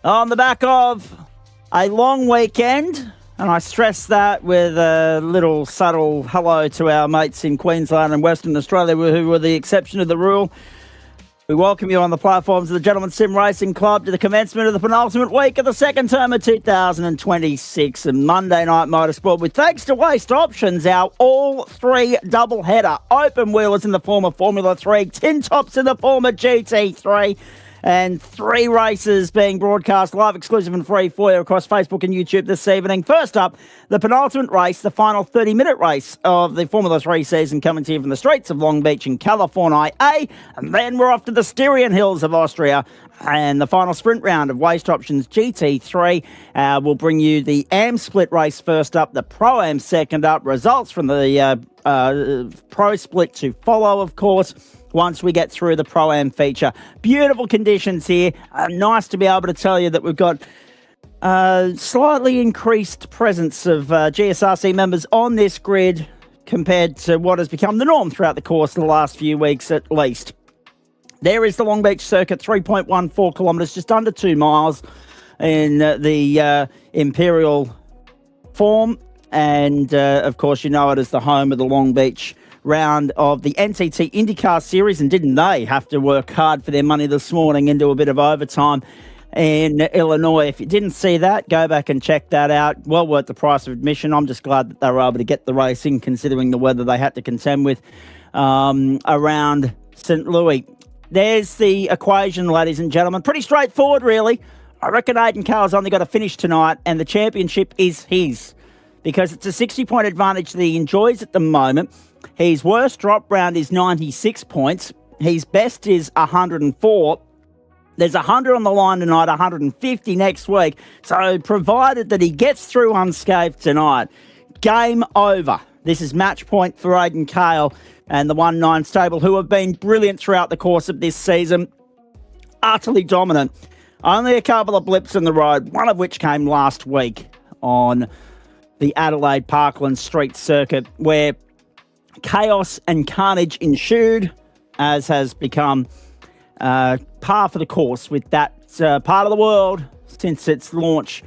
On the back of a long weekend, and I stress that with a little subtle hello to our mates in Queensland and Western Australia who were the exception to the rule. We welcome you on the platforms of the Gentleman Sim Racing Club to the commencement of the penultimate week of the second term of 2026 and Monday Night Motorsport with thanks to Waste Options, our all-three double-header, open wheelers in the form of Formula 3, tin tops in the form of GT3, and 3 races being broadcast live, exclusive and free for you across Facebook and YouTube this evening. First up, the penultimate race, the final 30-minute race of the Formula 3 season, coming to you from the streets of Long Beach in California. And then we're off to the Styrian Hills of Austria. And the final sprint round of Waste Options GT3 will bring you the AM split race first up, the Pro-Am second up, results from the Pro split to follow, of course, once we get through the Pro-Am feature. Beautiful conditions here. Nice to be able to tell you that we've got slightly increased presence of GSRC members on this grid compared to what has become the norm throughout the course of the last few weeks at least. There is the Long Beach circuit, 3.14 kilometres, just under 2 miles in the Imperial form. And, of course, you know it as the home of the Long Beach round of the NTT IndyCar Series. And didn't they have to work hard for their money this morning into a bit of overtime in Illinois? If you didn't see that, go back and check that out. Well worth the price of admission. I'm just glad that they were able to get the racing, considering the weather they had to contend with around St. Louis. There's the equation, ladies and gentlemen. Pretty straightforward, really. I reckon Aidan Carroll's only got to finish tonight, and the championship is his, because it's a 60-point advantage that he enjoys at the moment. His worst drop round is 96 points. His best is 104. There's 100 on the line tonight, 150 next week. So provided that he gets through unscathed tonight, game over. This is match point for Aidan Cale and the 1-9 stable, who have been brilliant throughout the course of this season. Utterly dominant. Only a couple of blips in the road, one of which came last week on the Adelaide Parkland Street Circuit, where chaos and carnage ensued, as has become par for the course with that part of the world since its launch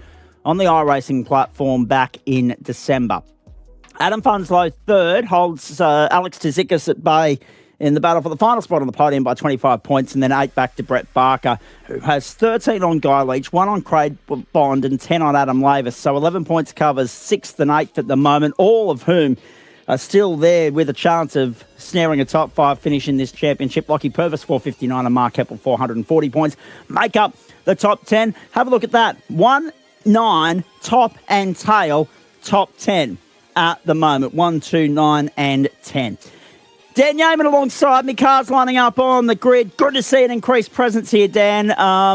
on the iRacing platform back in December. Adam Funslow third holds Alex Tzikis at bay in the battle for the final spot on the podium by 25 points, and then 8 back to Brett Barker, who has 13 on Guy Leach, 1 on Craig Bond and 10 on Adam Lavis. So 11 points covers 6th and 8th at the moment, all of whom are still there with a chance of snaring a top 5 finish in this championship. Lockie Purvis, 459, and Mark Heppel, 440 points, make up the top 10. Have a look at that. 1, 9, top and tail, top 10 at the moment. 1, 2, 9, and 10. Dan Yeaman alongside me, cars lining up on the grid. Good to see an increased presence here, Dan,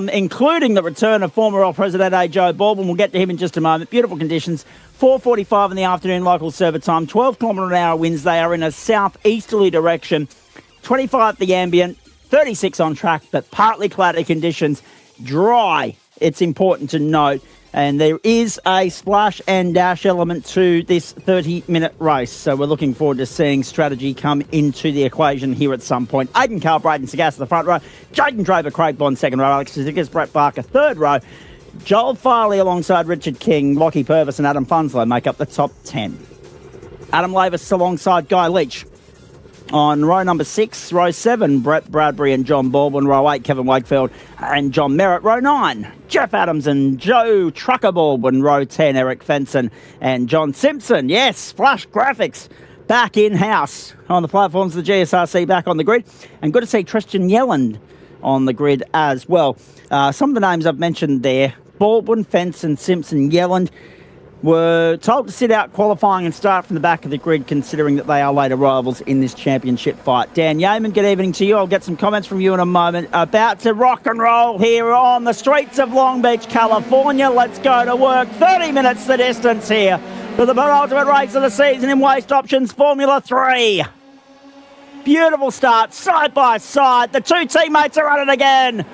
including the return of former World President A. Joe Baldwin. We'll get to him in just a moment. Beautiful conditions. 4:45 in the afternoon local server time. 12 kilometre an hour winds. They are in a southeasterly direction. 25 the ambient, 36 on track, but partly cloudy conditions. Dry, it's important to note. And there is a splash and dash element to this 30-minute race. So we're looking forward to seeing strategy come into the equation here at some point. Aidan Carl, Braden Sagas in the front row. Jaden Draper, Craig Bond, second row. Alex Tzikis, Brett Barker, third row. Joel Farley alongside Richard King, Lockie Purvis and Adam Funslow make up the top 10. Adam Lavis alongside Guy Leach. On row number 6, row 7, Brett Bradbury and John Baldwin. Row 8, Kevin Wakefield and John Merritt. Row 9, Jeff Adams and Joe Trucker Baldwin. Row 10, Eric Fenson and John Simpson. Yes, Flash Graphics back in-house on the platforms of the GSRC, back on the grid. And good to see Tristan Yelland on the grid as well. Some of the names I've mentioned there, Baldwin, Fenson, Simpson, Yelland, were told to sit out qualifying and start from the back of the grid, considering that they are late arrivals in this championship fight. Dan Yeaman, good evening to you. I'll get some comments from you in a moment. About to rock and roll here on the streets of Long Beach, California. Let's go to work. 30 minutes the distance here for the penultimate race of the season in Waste Options Formula 3. Beautiful start, side by side. The two teammates are at it again.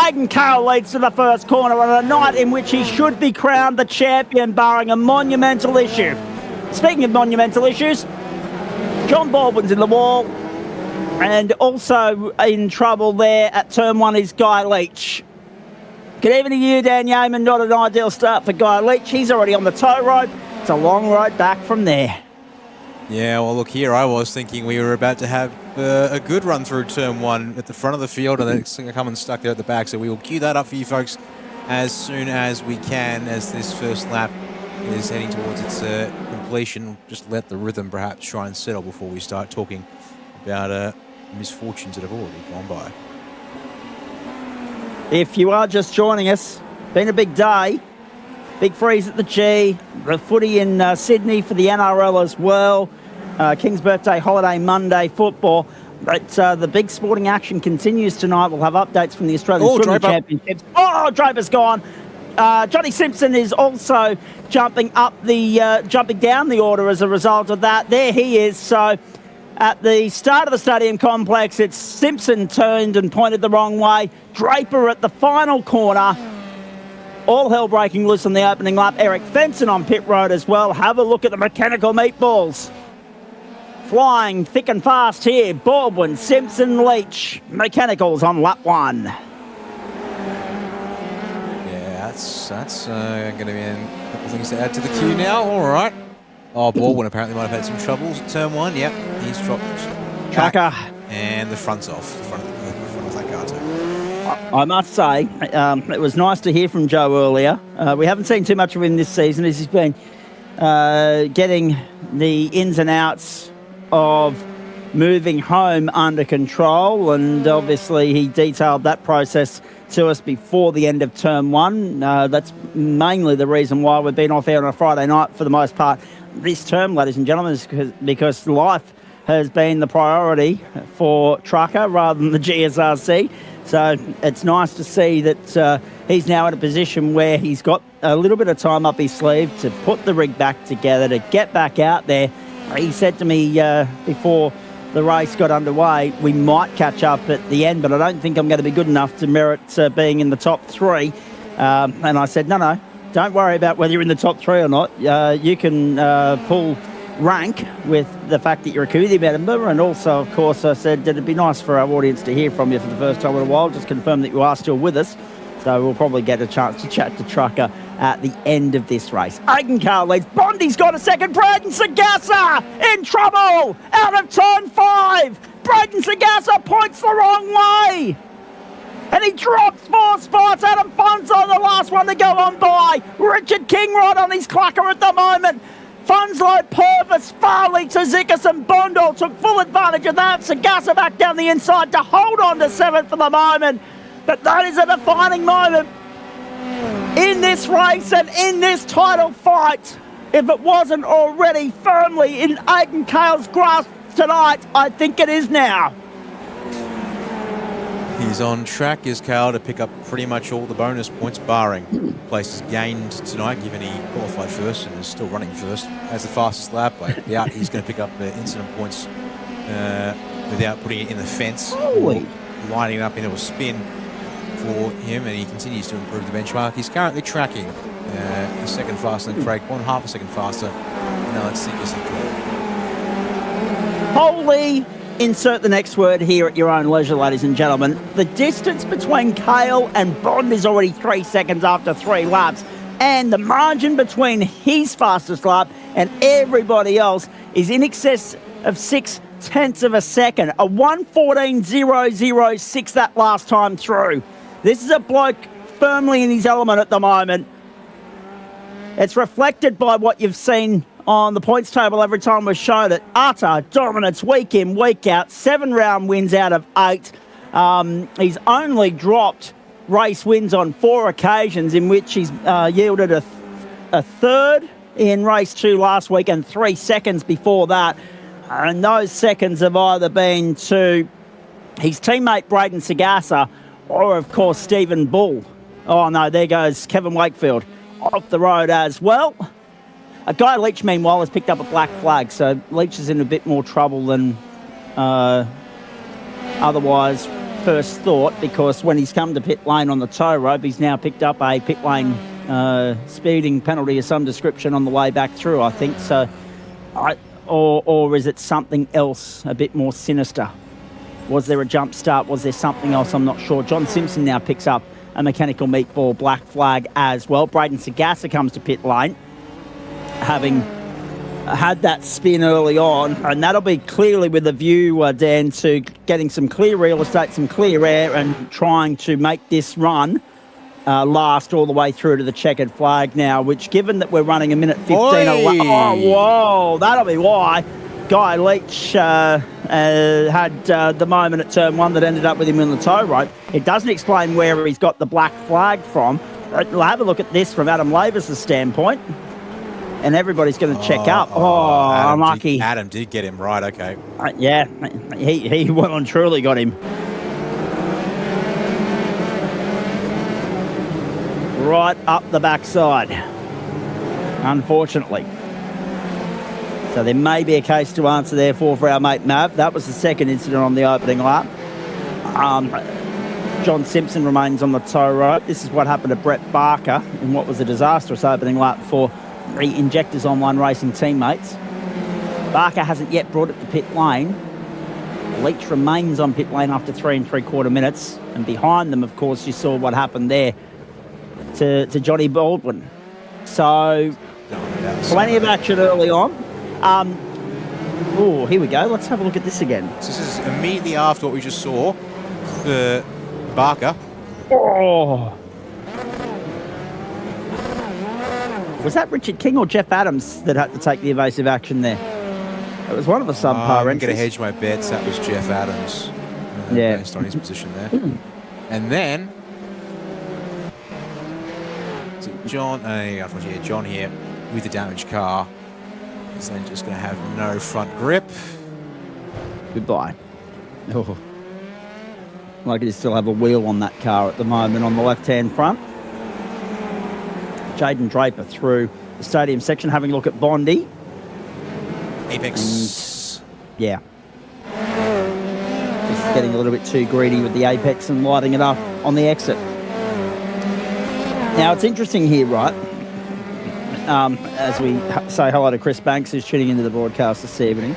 Aidan Carroll leads to the first corner on a night in which he should be crowned the champion, barring a monumental issue. Speaking of monumental issues, John Baldwin's in the wall, and also in trouble there at turn 1 is Guy Leach. Good evening to you, Dan Yeaman. Not an ideal start for Guy Leach. He's already on the tow road. It's a long road back from there. Yeah, well, look, here I was thinking we were about to have a good run through turn 1 at the front of the field, and then it's going to come and stuck there at the back. So we will cue that up for you folks as soon as we can, as this first lap is heading towards its completion. Just let the rhythm perhaps try and settle before we start talking about misfortunes that have already gone by. If you are just joining us, been a big day. Big freeze at the G, the footy in Sydney for the NRL as well. King's birthday holiday Monday football. But the big sporting action continues tonight. We'll have updates from the Australian Swimming Championships. Oh, Draper's gone. Johnny Simpson is also jumping down the order as a result of that. There he is. So at the start of the stadium complex, it's Simpson turned and pointed the wrong way. Draper at the final corner. All hell breaking loose on the opening lap. Eric Fenson on pit road as well. Have a look at the mechanical meatballs. Flying thick and fast here. Baldwin, Simpson, Leach. Mechanicals on lap 1. Yeah, that's going to be a couple things to add to the queue now. All right. Oh, Baldwin apparently might have had some troubles at turn 1. Yep, he's dropped Tracker. And the front's off. The front of that car too. I must say, it was nice to hear from Joe earlier. We haven't seen too much of him this season as he's been getting the ins and outs of moving home under control, and obviously he detailed that process to us before the end of term 1. That's mainly the reason why we've been off air on a Friday night for the most part this term, ladies and gentlemen, is because life has been the priority for Trucker rather than the GSRC. So it's nice to see that he's now in a position where he's got a little bit of time up his sleeve to put the rig back together, to get back out there. He said to me before the race got underway, we might catch up at the end, but I don't think I'm going to be good enough to merit being in the top 3. And I said, no, don't worry about whether you're in the top 3 or not. You can pull rank with the fact that you're a community member, and also, of course, I said that it'd be nice for our audience to hear from you for the first time in a while. Just confirm that you are still with us, so we'll probably get a chance to chat to Trucker at the end of this race. Aidan Carl leads. Bondi's got a second. Braden Sagassa in trouble out of turn 5. Braden Sagassa points the wrong way, and he drops 4 spots. Adam Funzo, the last one to go on by. Richard Kingrod on his clucker at the moment. Funslow, Purvis, Farley, Tzikis and Bondall took full advantage of that. Sagassa back down the inside to hold on to 7th for the moment. But that is a defining moment in this race and in this title fight. If it wasn't already firmly in Aidan Cale's grasp tonight, I think it is now. He's on track, is Cale, to pick up pretty much all the bonus points, barring places gained tonight, given he qualified first and is still running first as the fastest lap. I doubt he's going to pick up the incident points without putting it in the fence or lining it up into a spin for him, and he continues to improve the benchmark. He's currently tracking a second faster than Craig, 1.5 a second faster. Now let's see this. Holy... Insert the next word here at your own leisure, ladies and gentlemen. The distance between Cale and Bond is already 3 seconds after 3 laps. And the margin between his fastest lap and everybody else is in excess of 0.6 of a second. A 1:14.006 that last time through. This is a bloke firmly in his element at the moment. It's reflected by what you've seen on the points table every time we've shown it. Utter dominance week in, week out. 7 round wins out of 8. He's only dropped race wins on 4 occasions, in which he's yielded a third in race 2 last week and 3 seconds before that. And those seconds have either been to his teammate Braden Sagassa or, of course, Stephen Bull. Oh, no, there goes Kevin Wakefield off the road as well. A Guy Leach, meanwhile, has picked up a black flag, so Leach is in a bit more trouble than otherwise first thought, because when he's come to pit lane on the tow rope, he's now picked up a pit lane speeding penalty of some description on the way back through, I think. So, or is it something else a bit more sinister? Was there a jump start? Was there something else? I'm not sure. John Simpson now picks up a mechanical meatball black flag as well. Braden Sagassa comes to pit lane, having had that spin early on, and that'll be clearly with a view, Dan, to getting some clear real estate, some clear air, and trying to make this run last all the way through to the checkered flag now, which, given that we're running a minute 15... Oh, whoa, that'll be why Guy Leach had the moment at turn 1 that ended up with him in the tow rope. It doesn't explain where he's got the black flag from. We'll have a look at this from Adam Lavis' standpoint. And everybody's going to check up. Unlucky. Adam did get him right, okay. Yeah, he well and truly got him. Right up the backside, unfortunately. So there may be a case to answer there for our mate Mav. That was the second incident on the opening lap. John Simpson remains on the tow rope. This is what happened to Brett Barker in what was a disastrous opening lap for the Injectors Online Racing teammates. Barker hasn't yet brought it to pit lane. Leach remains on pit lane after 3 3/4 minutes. And behind them, of course, you saw what happened there to Johnny Baldwin. So, plenty of action early on. Here we go. Let's have a look at this again. So this is immediately after what we just saw for Barker. Oh. Was that Richard King or Jeff Adams that had to take the evasive action there? It was one of the subpar I'm entries. going to hedge my bets. That was Jeff Adams. Based on his position there. And then... is it John? Unfortunately, John here with the damaged car. He's then just going to have no front grip. Goodbye. Oh. Like you still have a wheel on that car at the moment on the left-hand front. Jaden Draper through the stadium section, having a look at Bondi. Apex. And, yeah. Just getting a little bit too greedy with the apex and lighting it up on the exit. Now, it's interesting here, right? As we say hello to Chris Banks, who's tuning into the broadcast this evening.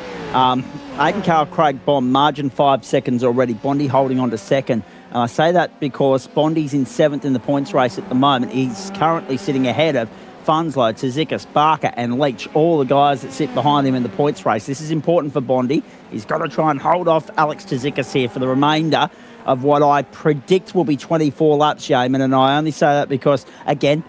Aidan Carl, Craig Bomb, margin 5 seconds already. Bondi holding on to second. And I say that because Bondi's in 7th in the points race at the moment. He's currently sitting ahead of Funslow, Tzidakis, Barker and Leach, all the guys that sit behind him in the points race. This is important for Bondi. He's got to try and hold off Alex Tzidakis here for the remainder of what I predict will be 24 laps, Yaman. And I only say that because, again,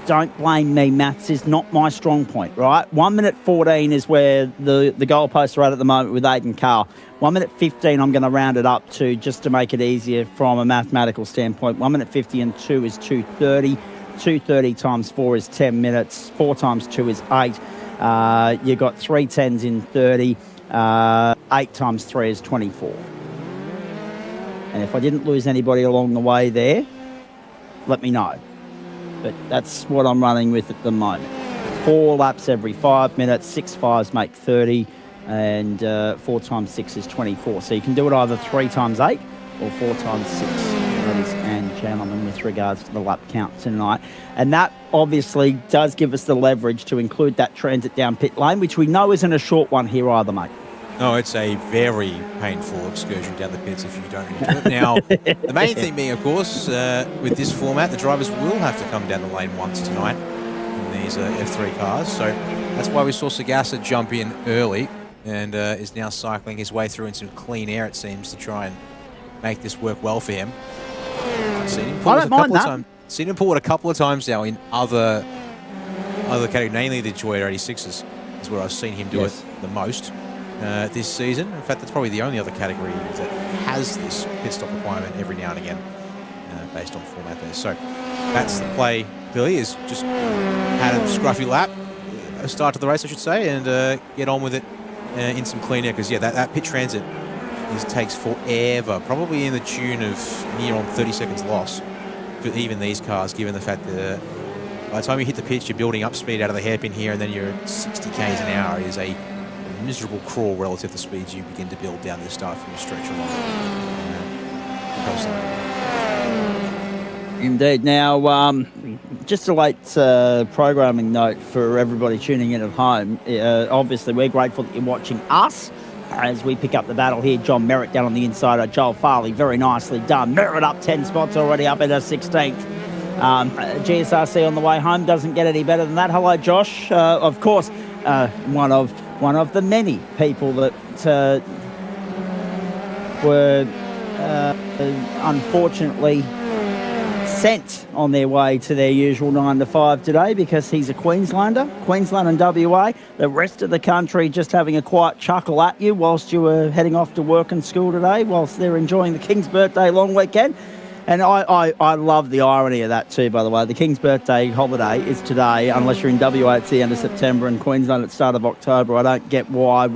don't blame me. Maths is not my strong point, right? 1 minute 14 is where the goalposts are at the moment with Aidan Carl. 1 minute 15, I'm going to round it up to just to make it easier from a mathematical standpoint. 1 minute 50 and 2 is 2:30. 2:30 times 4 is 10 minutes. 4 times 2 is 8. You've got 3 10s in 30. 8 times 3 is 24. And if I didn't lose anybody along the way there, let me know. But that's what I'm running with at the moment. 4 laps every 5 minutes, 6 5s make 30, and 4 times 6 is 24. So you can do it either 3 times 8 or 4 times 6, ladies and gentlemen, with regards to the lap count tonight. And that obviously does give us the leverage to include that transit down pit lane, which we know isn't a short one here either, mate. No, it's a very painful excursion down the pits if you don't do it. Now, the main thing being, of course, with this format, the drivers will have to come down the lane once tonight in these F3 cars. So that's why we saw Sagassa jump in early and is now cycling his way through in some clean air, it seems, to try and make this work well for him. I've seen him pull it a couple of times. Seen him pull it a couple of times now in other categories, mainly the Joy 86s, is where I've seen him do it the most. This season. In fact, that's probably the only other category that has this pit stop requirement every now and again, based on format there. So that's the play. Billy is just had a scruffy lap, a start to the race, I should say, and get on with it in some clean air. Because that pit transit takes forever, probably in the tune of near on 30 seconds loss for even these cars, given the fact that by the time you hit the pitch, you're building up speed out of the hairpin here, and then you're at 60 k's an hour is a miserable crawl relative to the speeds you begin to build down this start from your stretch along Indeed. Now, just a late programming note for everybody tuning in at home. Obviously, we're grateful that you're watching us as we pick up the battle here. John Merritt down on the inside of Joel Farley. Very nicely done. Merritt up 10 spots already, up into 16th. GSRC on the way home doesn't get any better than that. Hello, Josh. Of course, one of the many people that were unfortunately sent on their way to their usual 9 to 5 today, because he's a Queenslander, Queensland and WA. The rest of the country just having a quiet chuckle at you whilst you were heading off to work and school today, whilst they're enjoying the King's birthday long weekend. And I love the irony of that too, by the way. The King's birthday holiday is today, unless you're in WA, it's the end of September, and Queensland at the start of October. I don't get why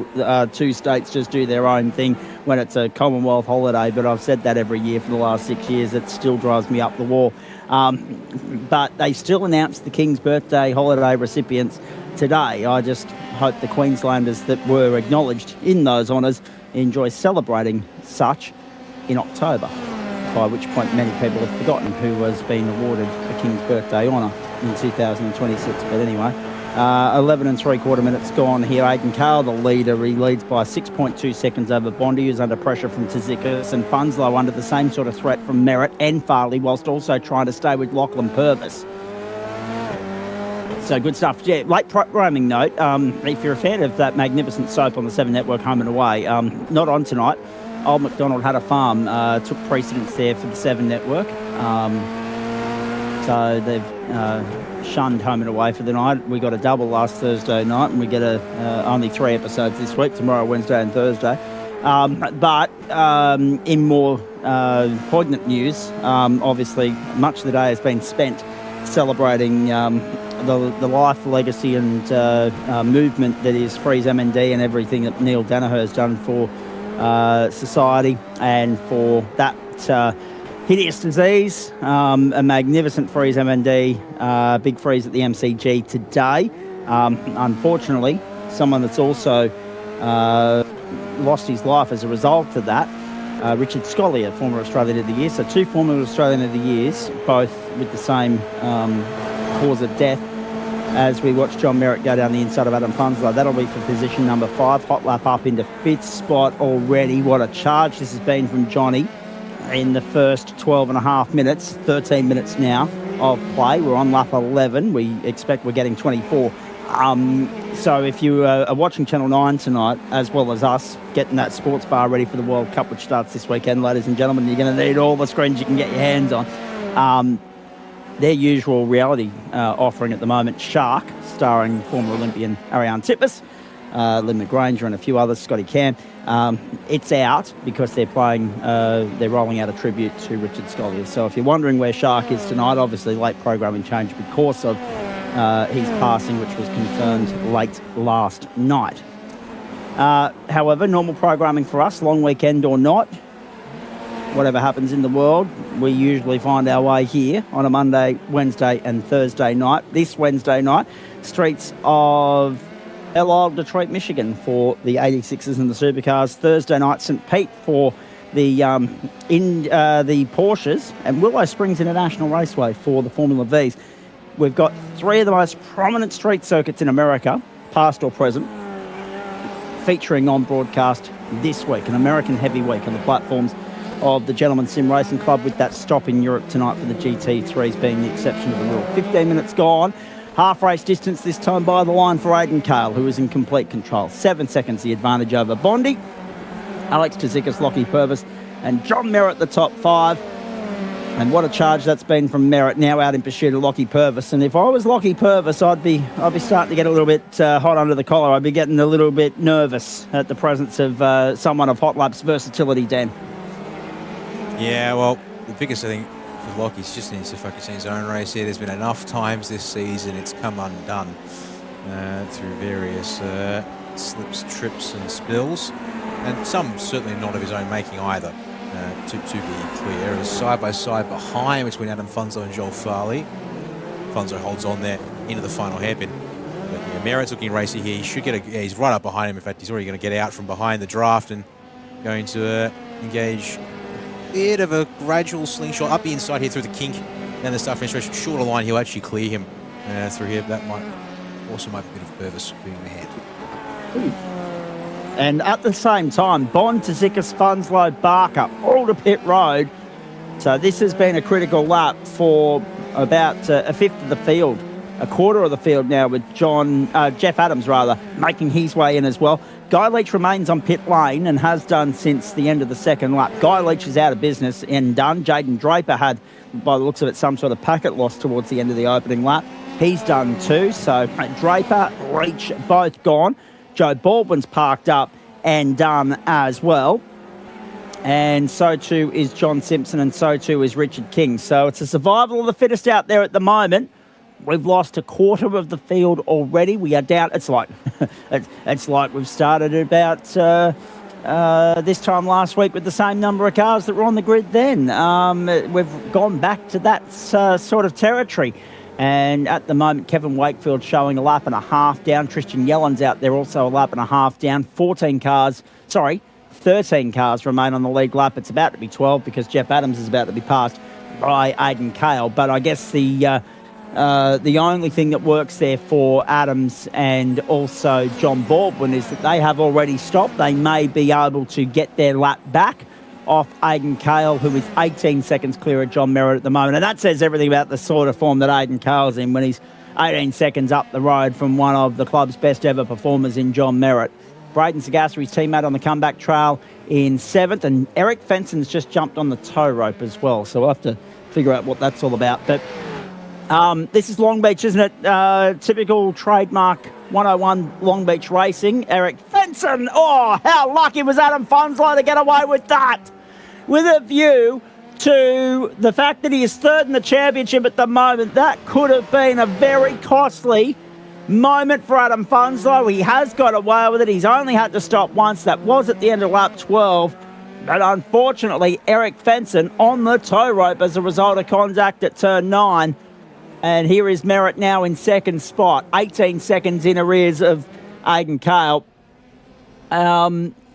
two states just do their own thing when it's a Commonwealth holiday, but I've said that every year for the last 6 years. It still drives me up the wall. But they still announced the King's birthday holiday recipients today. I just hope the Queenslanders that were acknowledged in those honours enjoy celebrating such in October, by which point many people have forgotten who was being awarded the King's birthday honour in 2026. But anyway, 11 3/4 minutes gone here. Aidan Cale, the leader, he leads by 6.2 seconds over Bondi, who's under pressure from Tsitsikas, and Funslow under the same sort of threat from Merritt and Farley, whilst also trying to stay with Lachlan Purvis. So good stuff. Yeah, late programming note, if you're a fan of that magnificent soap on the 7 Network, Home and Away, not on tonight. Old MacDonald Had a Farm took precedence there for the 7 Network. So they've shunned Home and Away for the night. We got a double last Thursday night, and we get only 3 episodes this week, tomorrow, Wednesday and Thursday. But in more poignant news, obviously much of the day has been spent celebrating the life, legacy and movement that is Freeze MND, and everything that Neil Danaher has done for society and for that hideous disease. A magnificent Freeze MND, big freeze at the MCG today. Unfortunately, someone that's also lost his life as a result of that, Richard Scollier, former Australian of the Year. So 2 former Australian of the Years, both with the same cause of death, as we watch John Merritt go down the inside of Adam Funslow. That'll be for position number 5. Hot lap up into 5th spot already. What a charge this has been from Johnny in the first 12 and a half minutes, 13 minutes now of play. We're on lap 11. We expect we're getting 24. So if you are watching Channel 9 tonight, as well as us, getting that sports bar ready for the World Cup, which starts this weekend, ladies and gentlemen, you're going to need all the screens you can get your hands on. Their usual reality offering at the moment, Shark, starring former Olympian Ariane Tippis, Lynn McGranger and a few others, Scotty Cam. It's out because they're rolling out a tribute to Richard Scollier. So if you're wondering where Shark is tonight, obviously late programming change because of his passing, which was confirmed late last night. However, normal programming for us, long weekend or not, whatever happens in the world, we usually find our way here on a Monday, Wednesday and Thursday night. This Wednesday night, streets of Isle, Detroit, Michigan for the 86ers and the Supercars. Thursday night, St. Pete for the Porsches, and Willow Springs International Raceway for the Formula Vs. We've got 3 of the most prominent street circuits in America, past or present, featuring on broadcast this week, an American heavy week on the platforms of the Gentleman Sim Racing Club, with that stop in Europe tonight for the GT3s being the exception of the rule. 15 minutes gone. Half race distance this time by the line for Aidan Cale, who is in complete control. 7 seconds the advantage over Bondi. Alex Tsitsikas, Lockie Purvis and John Merritt the top 5. And what a charge that's been from Merritt, now out in pursuit of Lockie Purvis. And if I was Lockie Purvis, I'd be starting to get a little bit hot under the collar. I'd be getting a little bit nervous at the presence of someone of Hot Lap's versatility, Dan. Yeah, well, the biggest thing for Lockie's just needs to focus on his own race here. There's been enough times this season it's come undone through various slips, trips and spills, and some certainly not of his own making either. To be clear, it was side by side behind between Adam Funslow and Joel Farley. Funslow holds on there into the final hairpin. But yeah, Merritt's looking racy here. He should get he's right up behind him. In fact, he's already going to get out from behind the draft and going to engage a bit of a gradual slingshot up the inside here through the kink. Then the start finish stretch, shorter line, he'll actually clear him through here. That might also be a bit of Purvis being ahead. And at the same time, Bond, Tazikas, Funslow, Barker, all to pit road. So this has been a critical lap for about a fifth of the field, a quarter of the field now, with Jeff Adams making his way in as well. Guy Leach remains on pit lane and has done since the end of the second lap. Guy Leach is out of business and done. Jaden Draper had, by the looks of it, some sort of packet loss towards the end of the opening lap. He's done too. So Draper, Leach, both gone. Joe Baldwin's parked up and done as well. And so too is John Simpson, and so too is Richard King. So it's a survival of the fittest out there at the moment. We've lost a quarter of the field already. We are down. It's like it's like we've started about this time last week with the same number of cars that were on the grid then. We've gone back to that sort of territory. And at the moment, Kevin Wakefield showing a lap and a half down. Tristan Yellen's out there also a lap and a half down. 13 cars remain on the lead lap. It's about to be 12 because Jeff Adams is about to be passed by Aidan Kale. But I guess the only thing that works there for Adams and also John Baldwin is that they have already stopped. They may be able to get their lap back off Aidan Kale, who is 18 seconds clear of John Merritt at the moment. And that says everything about the sort of form that Aidan Kale's in when he's 18 seconds up the road from one of the club's best ever performers in John Merritt. Braden Sagasta, his teammate on the comeback trail, in 7th. And Eric Fenson's just jumped on the tow rope as well. So we'll have to figure out what that's all about. But this is Long Beach, isn't it? Typical trademark 101 Long Beach racing. Eric Fenson. Oh, how lucky was Adam Funslow to get away with that? With a view to the fact that he is third in the championship at the moment, that could have been a very costly moment for Adam Funslow. He has got away with it. He's only had to stop once. That was at the end of lap 12. But unfortunately, Eric Fenson on the tow rope as a result of contact at turn 9. And here is Merritt now in second spot, 18 seconds in arrears of Aidan Kale.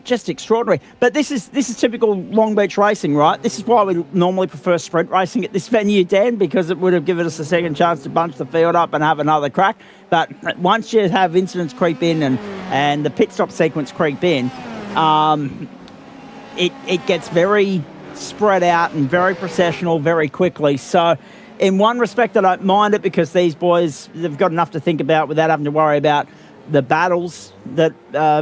Just extraordinary. But this is typical Long Beach racing, right? This is why we normally prefer sprint racing at this venue, Dan, because it would have given us a second chance to bunch the field up and have another crack. But once you have incidents creep in and the pit stop sequence creep in, it gets very spread out and very processional very quickly. So in one respect, I don't mind it because these boys, they've got enough to think about without having to worry about the battles that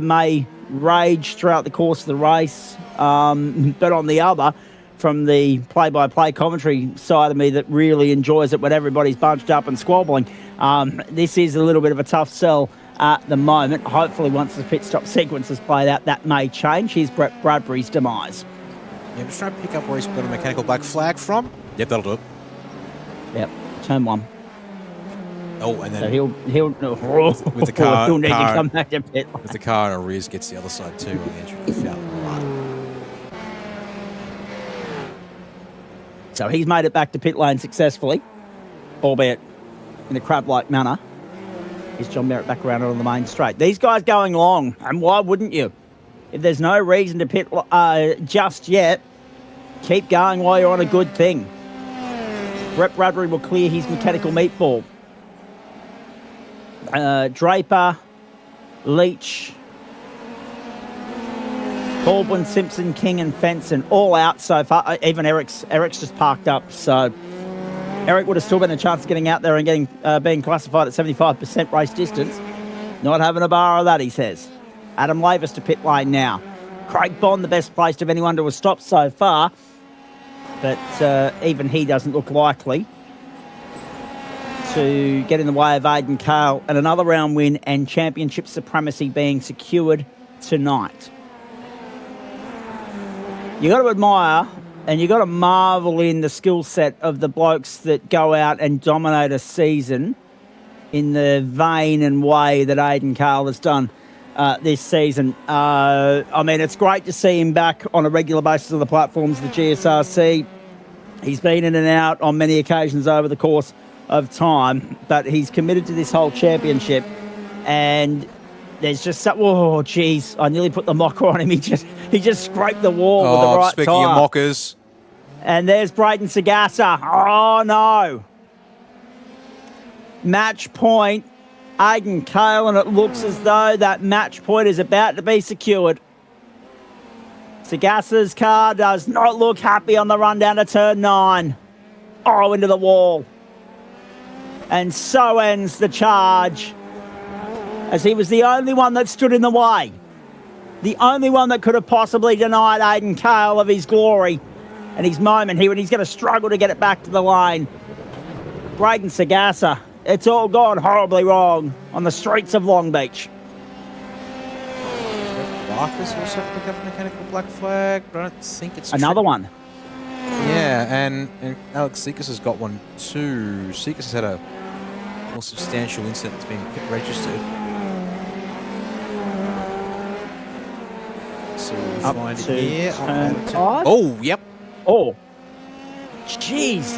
may rage throughout the course of the race. But on the other, from the play-by-play commentary side of me that really enjoys it when everybody's bunched up and squabbling, this is a little bit of a tough sell at the moment. Hopefully once the pit stop sequence is played out, that may change. Here's Brett Bradbury's demise. Yeah, I'm just trying to pick up where he's got a mechanical black flag from. Yep, that'll do it. Yep, turn 1. Oh, and then so he'll with the car, he'll need to come back to pit line. With the car in arrears, gets the other side too on the entry to the fountain run. So he's made it back to pit lane successfully, albeit in a crab-like manner. Is John Merritt back around on the main straight? These guys going long, and why wouldn't you? If there's no reason to pit just yet, keep going while you're on a good thing. Brett Bradbury will clear his mechanical meatball. Draper, Leach, Baldwin, Simpson, King and Fenson all out so far. Even Eric's just parked up. So Eric would have still been a chance of getting out there and getting being classified at 75% race distance. Not having a bar of that, he says. Adam Lavis to pit lane now. Craig Bond, the best placed of anyone to have stopped so far. But even he doesn't look likely to get in the way of Aidan Kale, and another round win and championship supremacy being secured tonight. You got to admire and you got to marvel in the skill set of the blokes that go out and dominate a season in the vein and way that Aidan Kale has done this season. I mean, it's great to see him back on a regular basis on the platforms of the GSRC. He's been in and out on many occasions over the course of time, but he's committed to this whole championship. And there's just oh geez, I nearly put the mocker on him. He just scraped the wall with the right speaking tyre. of mockers. And there's Braden Sagasta. Oh no. Match point Aidan Cale, and it looks as though that match point is about to be secured. Sagassa's car does not look happy on the run down to turn 9. Oh, into the wall. And so ends the charge, as he was the only one that stood in the way. The only one that could have possibly denied Aidan Cale of his glory and his moment here, and he's going to struggle to get it back to the lane. Braden Sagassa, it's all gone horribly wrong on the streets of Long Beach. Marcus also picked up a mechanical black flag, but I don't think it's another one. Yeah, and Alex Sekas has got one too. Sekas has had a more substantial incident that's been pit registered. So we'll find it here. Oh, yep. Oh, Jesus.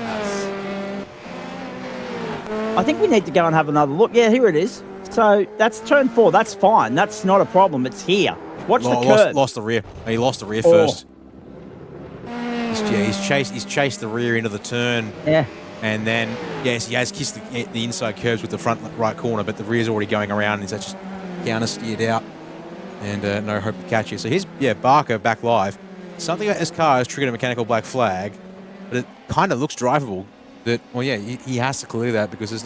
I think we need to go and have another look. Yeah, here it is. So that's turn 4. That's fine. That's not a problem. It's here. Watch the curve. Lost the rear. He lost the rear first. He's chased the rear into the turn. Yeah. And then, yes, he has kissed the inside curves with the front right corner, but the rear's already going around, and he's just counter-steered out, and no hope to catch it. So here's, Barker back live. Something about this car has triggered a mechanical black flag, but it kind of looks drivable. He has to clear that because there's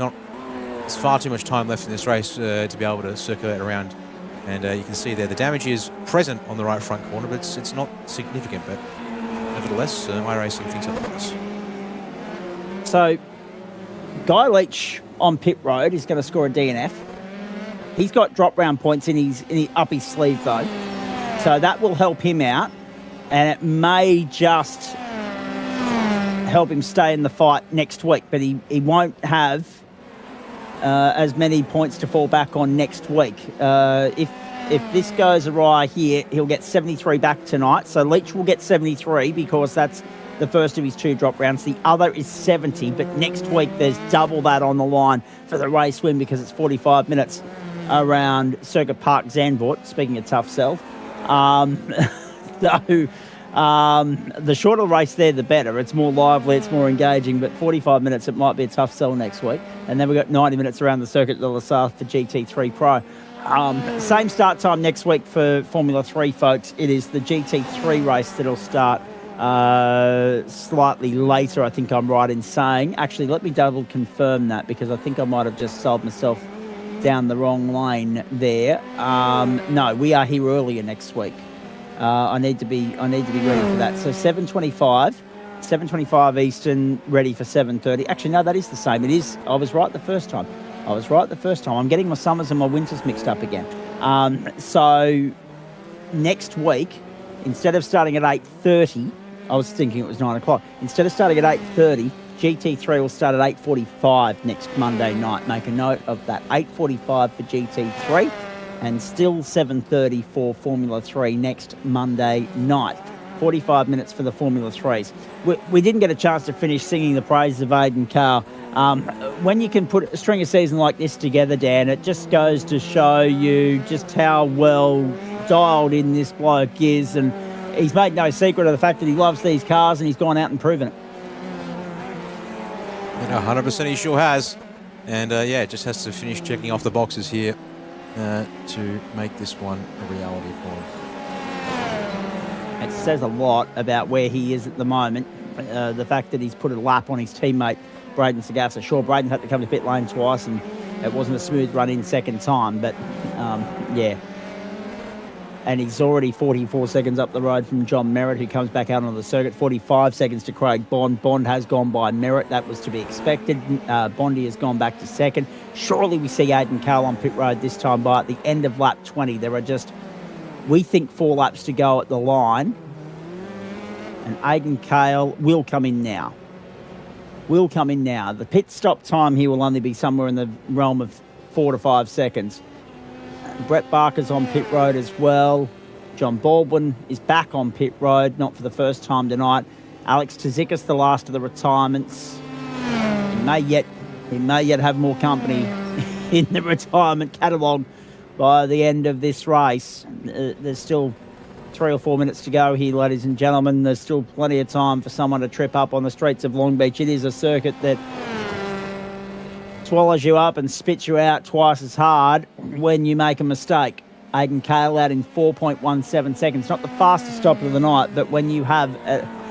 far too much time left in this race to be able to circulate around. And you can see there the damage is present on the right front corner, but it's not significant. But nevertheless, iRacing thinks otherwise. So, Guy Leach on pit road is going to score a DNF. He's got drop round points up his sleeve though, so that will help him out, and it may just help him stay in the fight next week. But he won't have as many points to fall back on next week. If this goes awry here, he'll get 73 back tonight. So Leach will get 73 because that's the first of his 2 drop rounds. The other is 70, but next week there's double that on the line for the race win because it's 45 minutes around Circuit Park Zandvoort, speaking of tough sell. The shorter race there, the better. It's more lively, it's more engaging, but 45 minutes, it might be a tough sell next week. And then we've got 90 minutes around the Circuit de la Sarthe for GT3 Pro. Same start time next week for Formula 3, folks. It is the GT3 race that'll start slightly later, I think I'm right in saying. Actually, let me double confirm that because I think I might have just sold myself down the wrong lane there. No, we are here earlier next week. I need to be ready for that. So 7:25 Eastern, ready for 7:30. Actually, no, that is the same. It is. I was right the first time. I'm getting my summers and my winters mixed up again. So next week, instead of starting at 8:30, I was thinking it was 9 o'clock. Instead of starting at 8:30, GT3 will start at 8:45 next Monday night. Make a note of that. 8:45 for GT3. And still 7:30 for Formula 3 next Monday night. 45 minutes for the Formula 3s. We didn't get a chance to finish singing the praises of Aidan Cale. When you can put a string of season like this together, Dan, it just goes to show you just how well dialed in this bloke is. And he's made no secret of the fact that he loves these cars, and he's gone out and proven it. 100% he sure has. And just has to finish checking off the boxes here to make this one a reality for him. It says a lot about where he is at the moment. The fact that he's put a lap on his teammate, Braden Sagassa. Sure, Braden had to come to pit lane twice, and it wasn't a smooth run in second time, but And he's already 44 seconds up the road from John Merritt, who comes back out on the circuit. 45 seconds to Craig Bond. Bond has gone by Merritt. That was to be expected. Bondy has gone back to second. Surely we see Aidan Cale on pit road this time by at the end of lap 20. There are just, we think, 4 laps to go at the line. And Aidan Cale will come in now. The pit stop time here will only be somewhere in the realm of 4 to 5 seconds. Brett Barker's on pit road as well. John Baldwin is back on pit road, not for the first time tonight. Alex Tzikis, the last of the retirements. He may yet have more company in the retirement catalogue by the end of this race. There's still 3 or 4 minutes to go here, ladies and gentlemen. There's still plenty of time for someone to trip up on the streets of Long Beach. It is a circuit that swallows you up and spits you out twice as hard when you make a mistake. Aiden Cale out in 4.17 seconds. Not the fastest stop of the night, but when you have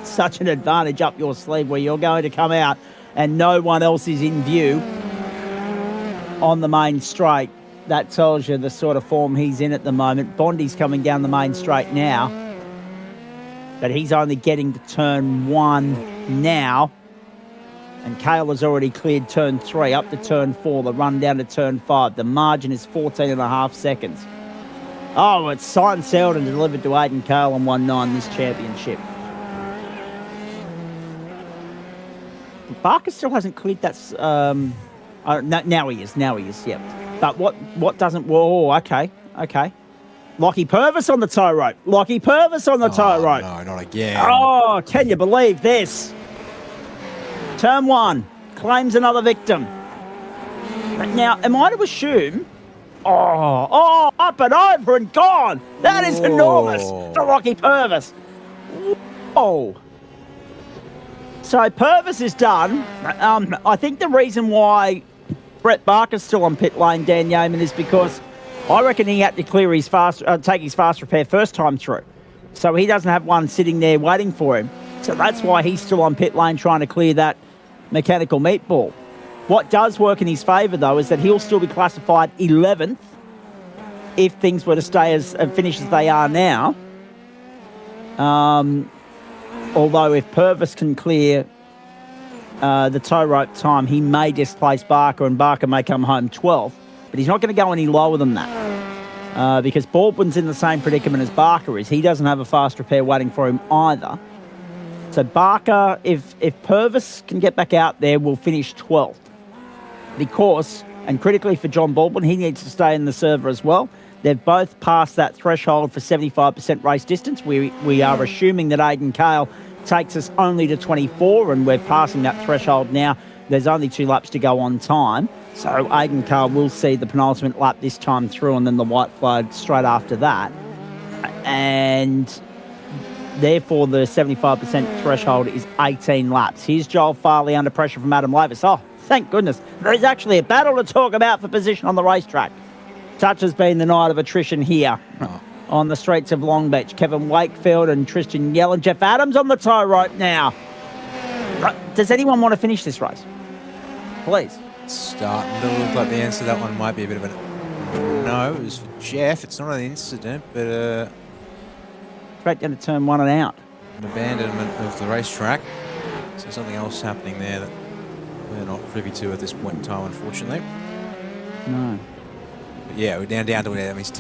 such an advantage up your sleeve where you're going to come out and no one else is in view on the main straight, that tells you the sort of form he's in at the moment. Bondi's coming down the main straight now, but he's only getting to turn 1 now. And Cale has already cleared turn 3 up to turn 4, the run down to turn 5. The margin is 14.5 seconds. Oh, it's signed, sealed and delivered to Aiden Cale on 1-9 this championship. Barker still hasn't cleared that. Now he is, yep. But what doesn't... Whoa, okay. Lockie Purvis on the tow rope. No, not again. Oh, can you believe this? Turn 1, claims another victim. Now, am I to assume... Oh, up and over and gone. That is enormous for Lockie Purvis. Oh. So Purvis is done. I think the reason why Brett Barker's still on pit lane, Dan Yeaman, is because I reckon he had to clear his take his fast repair first time through. So he doesn't have one sitting there waiting for him. So that's why he's still on pit lane trying to clear that mechanical meatball. What does work in his favour, though, is that he'll still be classified 11th if things were to stay finish as they are now. Although if Purvis can clear the tow rope time, he may displace Barker and Barker may come home 12th. But he's not going to go any lower than that because Baldwin's in the same predicament as Barker is. He doesn't have a fast repair waiting for him either. So Barker, if Purvis can get back out there, will finish 12th. Because, and critically for John Baldwin, he needs to stay in the server as well. They've both passed that threshold for 75% race distance. We are assuming that Aiden Cale takes us only to 24, and we're passing that threshold now. There's only 2 laps to go on time. So Aiden Cale will see the penultimate lap this time through, and then the white flag straight after that. And therefore, the 75% threshold is 18 laps. Here's Joel Farley under pressure from Adam Lavis. Oh, thank goodness. There's actually a battle to talk about for position on the racetrack. Such has been the night of attrition here on the streets of Long Beach. Kevin Wakefield and Tristan Yellen. Jeff Adams on the tow rope now. Does anyone want to finish this race? Please. Starting to look like the answer to that one might be a bit of a no. It was for Jeff. It's not an incident, but straight down to turn 1 and out. An abandonment of the racetrack. So something else happening there that we're not privy to at this point in time, unfortunately. No. But yeah, we're down to that means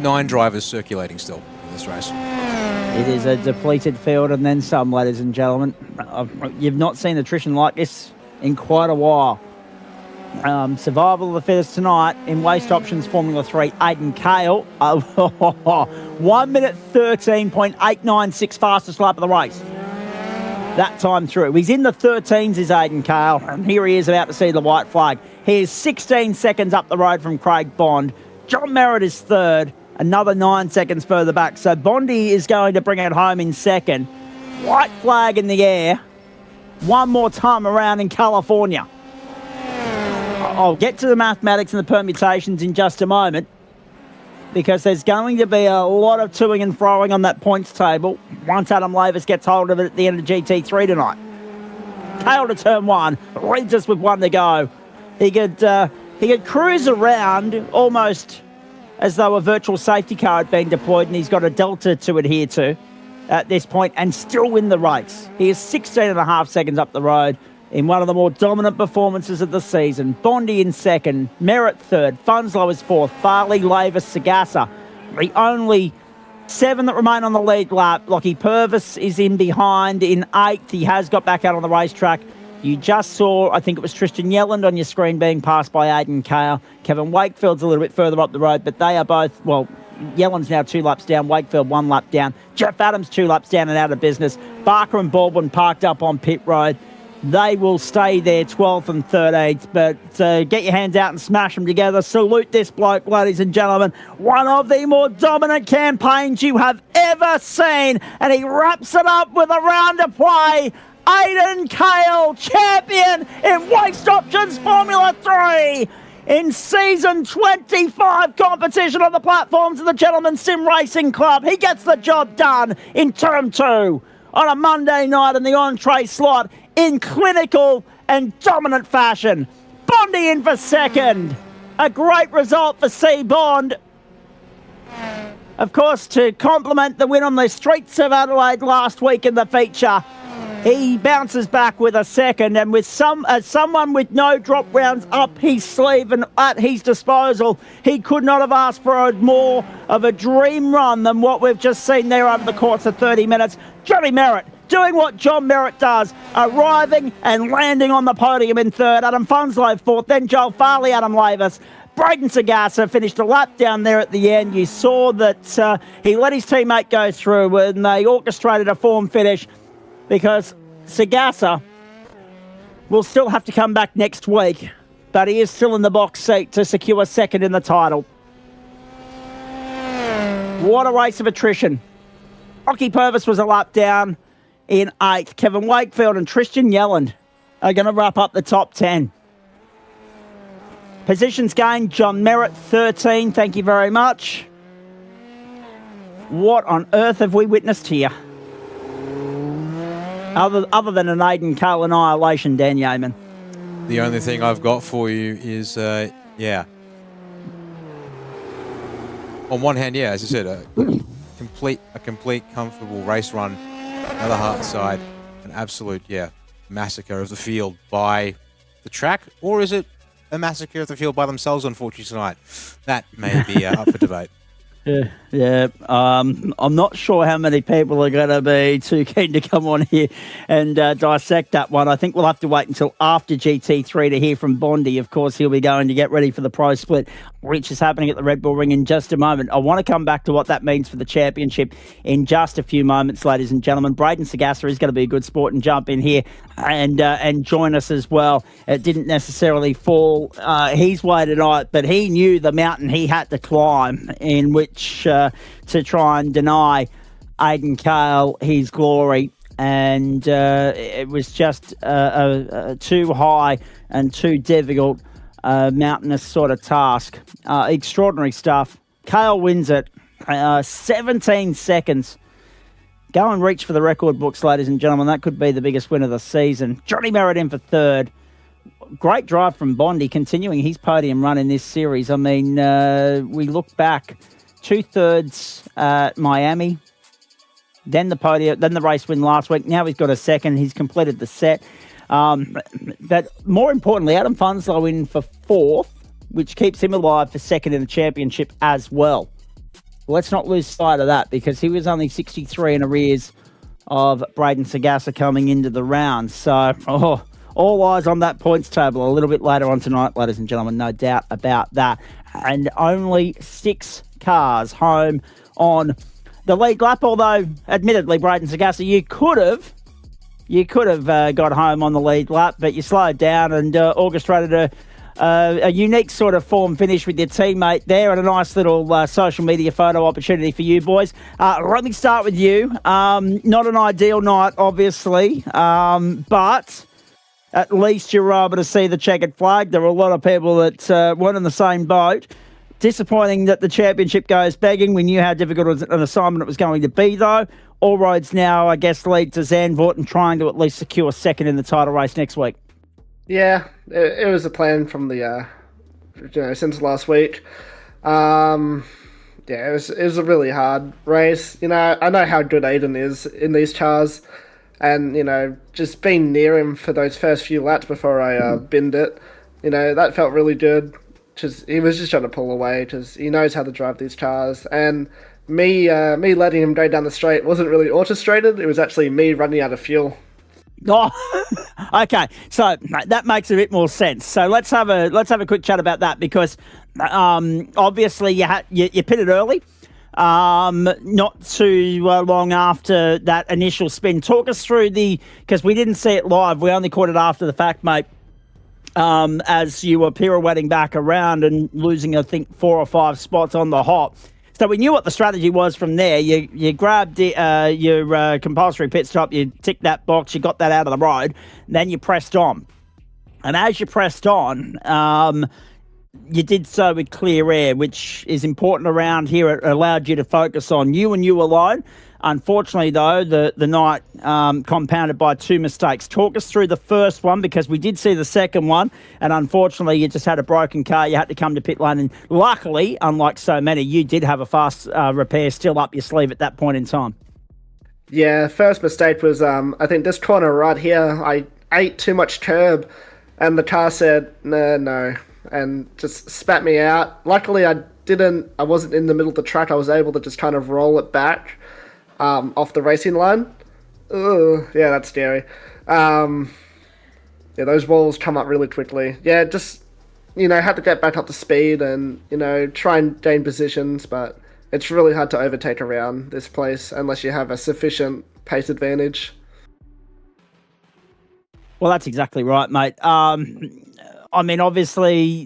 9 drivers circulating still in this race. It is a depleted field and then some, ladies and gentlemen. You've not seen attrition like this in quite a while. Survival of the fittest tonight in Waste Options Formula 3. Aiden Cale, 1 minute 13.896 fastest lap of the race. That time through. He's in the 13s, is Aiden Cale, and here he is about to see the white flag. He is 16 seconds up the road from Craig Bond. John Merritt is third, another 9 seconds further back. So Bondi is going to bring it home in second. White flag in the air. One more time around in California. I'll get to the mathematics and the permutations in just a moment because there's going to be a lot of toing and froing on that points table once Adam Lavis gets hold of it at the end of GT3 tonight. Cale to turn 1, leads us with 1 to go. He could cruise around almost as though a virtual safety car had been deployed and he's got a delta to adhere to at this point and still win the race. He is 16.5 seconds up the road in one of the more dominant performances of the season. Bondi in second, Merritt third, Funslow is fourth, Farley, Lavis, Sagassa. The only 7 that remain on the lead lap. Lockie Purvis is in behind in 8th. He has got back out on the racetrack. You just saw, I think it was Tristan Yelland on your screen being passed by Aiden Cale. Kevin Wakefield's a little bit further up the road, but they are both, well, Yelland's now 2 laps down, Wakefield 1 lap down. Jeff Adams 2 laps down and out of business. Barker and Baldwin parked up on pit road. They will stay there 12th and 13th, but get your hands out and smash them together. Salute this bloke, ladies and gentlemen. One of the more dominant campaigns you have ever seen, and he wraps it up with a round of play. Aidan Kale, champion in Waste Options Formula 3 in Season 25 competition on the platforms of the Gentleman Sim Racing Club. He gets the job done in Term 2 on a Monday night in the entree slot in clinical and dominant fashion. Bondi in for second. A great result for C. Bond. Of course, to complement the win on the streets of Adelaide last week in the feature, he bounces back with a second, and with someone with no drop rounds up his sleeve and at his disposal, he could not have asked for more of a dream run than what we've just seen there over the course of 30 minutes. Johnny Merritt doing what John Merritt does, arriving and landing on the podium in third. Adam Funslow fourth, then Joel Farley, Adam Lavis. Braden Sagasa finished a lap down there at the end. You saw that he let his teammate go through and they orchestrated a form finish, because Sagasa will still have to come back next week, but he is still in the box seat to secure second in the title. What a race of attrition. Rocky Purvis was a lap down in 8th. Kevin Wakefield and Tristan Yelland are going to wrap up the top 10. Positions gained, John Merritt, 13. Thank you very much. What on earth have we witnessed here? Other than an Aidan Cale annihilation, Dan Yeaman. The only thing I've got for you is, yeah. On one hand, yeah, as you said, a complete comfortable race run. Another hard side, an absolute, yeah, massacre of the field by the track, or is it a massacre of the field by themselves, unfortunately, tonight? That may be up for debate. Yeah. I'm not sure how many people are going to be too keen to come on here and dissect that one. I think we'll have to wait until after GT3 to hear from Bondi. Of course, he'll be going to get ready for the pro split, which is happening at the Red Bull Ring in just a moment. I want to come back to what that means for the championship in just a few moments, ladies and gentlemen. Braden Sagasa is going to be a good sport and jump in here and join us as well. It didn't necessarily fall his way tonight, but he knew the mountain he had to climb in which to try and deny Aidan Cale his glory, and it was just too high and too difficult, mountainous sort of task. Extraordinary stuff. Cale wins it, 17 seconds. Go and reach for the record books, ladies and gentlemen. That could be the biggest win of the season. Johnny Merritt in for third. Great drive from Bondi, continuing his podium run in this series. I mean, we look back, 2/3 at Miami, then the podium, then the race win last week. Now he's got a second. He's completed the set. But more importantly, Adam Funslow in for fourth, which keeps him alive for second in the championship as well. Let's not lose sight of that, because he was only 63 in arrears of Braden Sagasa coming into the round. So, all eyes on that points table a little bit later on tonight, ladies and gentlemen, no doubt about that. And only 6 cars home on the lead lap, although admittedly, Braden Sagasa, you could have got home on the lead lap, but you slowed down and orchestrated a unique sort of form finish with your teammate there, and a nice little social media photo opportunity for you boys. Let me start with you. Not an ideal night, obviously, but at least you were able to see the checkered flag. There were a lot of people that weren't in the same boat. Disappointing that the championship goes begging. We knew how difficult an assignment it was going to be, though. All roads now, I guess, lead to Zandvoort and trying to at least secure second in the title race next week. Yeah, it was a plan from the, since last week. It was a really hard race. I know how good Aidan is in these chars, and just being near him for those first few laps before I binned it, that felt really good. He was just trying to pull away, because he knows how to drive these cars, and me letting him go down the straight wasn't really orchestrated. It was actually me running out of fuel. Oh, okay. So that makes a bit more sense. So let's have a quick chat about that, because obviously you pitted early, not too long after that initial spin. Talk us through because we didn't see it live. We only caught it after the fact, mate. As you were pirouetting back around and losing, I think, 4 or 5 spots on the hop. So we knew what the strategy was from there. You grabbed your compulsory pit stop, you ticked that box, you got that out of the road, then you pressed on. And as you pressed on, you did so with clear air, which is important around here. It allowed you to focus on you and you alone. Unfortunately, though, the night compounded by 2 mistakes. Talk us through the first one, because we did see the second one, and unfortunately, you just had a broken car. You had to come to pit lane, and luckily, unlike so many, you did have a fast repair still up your sleeve at that point in time. Yeah, first mistake was, I think this corner right here, I ate too much curb, and the car said, no, and just spat me out. Luckily, I wasn't in the middle of the track. I was able to just kind of roll it back off the racing line. Ugh, yeah, that's scary. Yeah, those walls come up really quickly. Yeah, just, had to get back up to speed and, try and gain positions, but it's really hard to overtake around this place unless you have a sufficient pace advantage. Well, that's exactly right, mate. Obviously,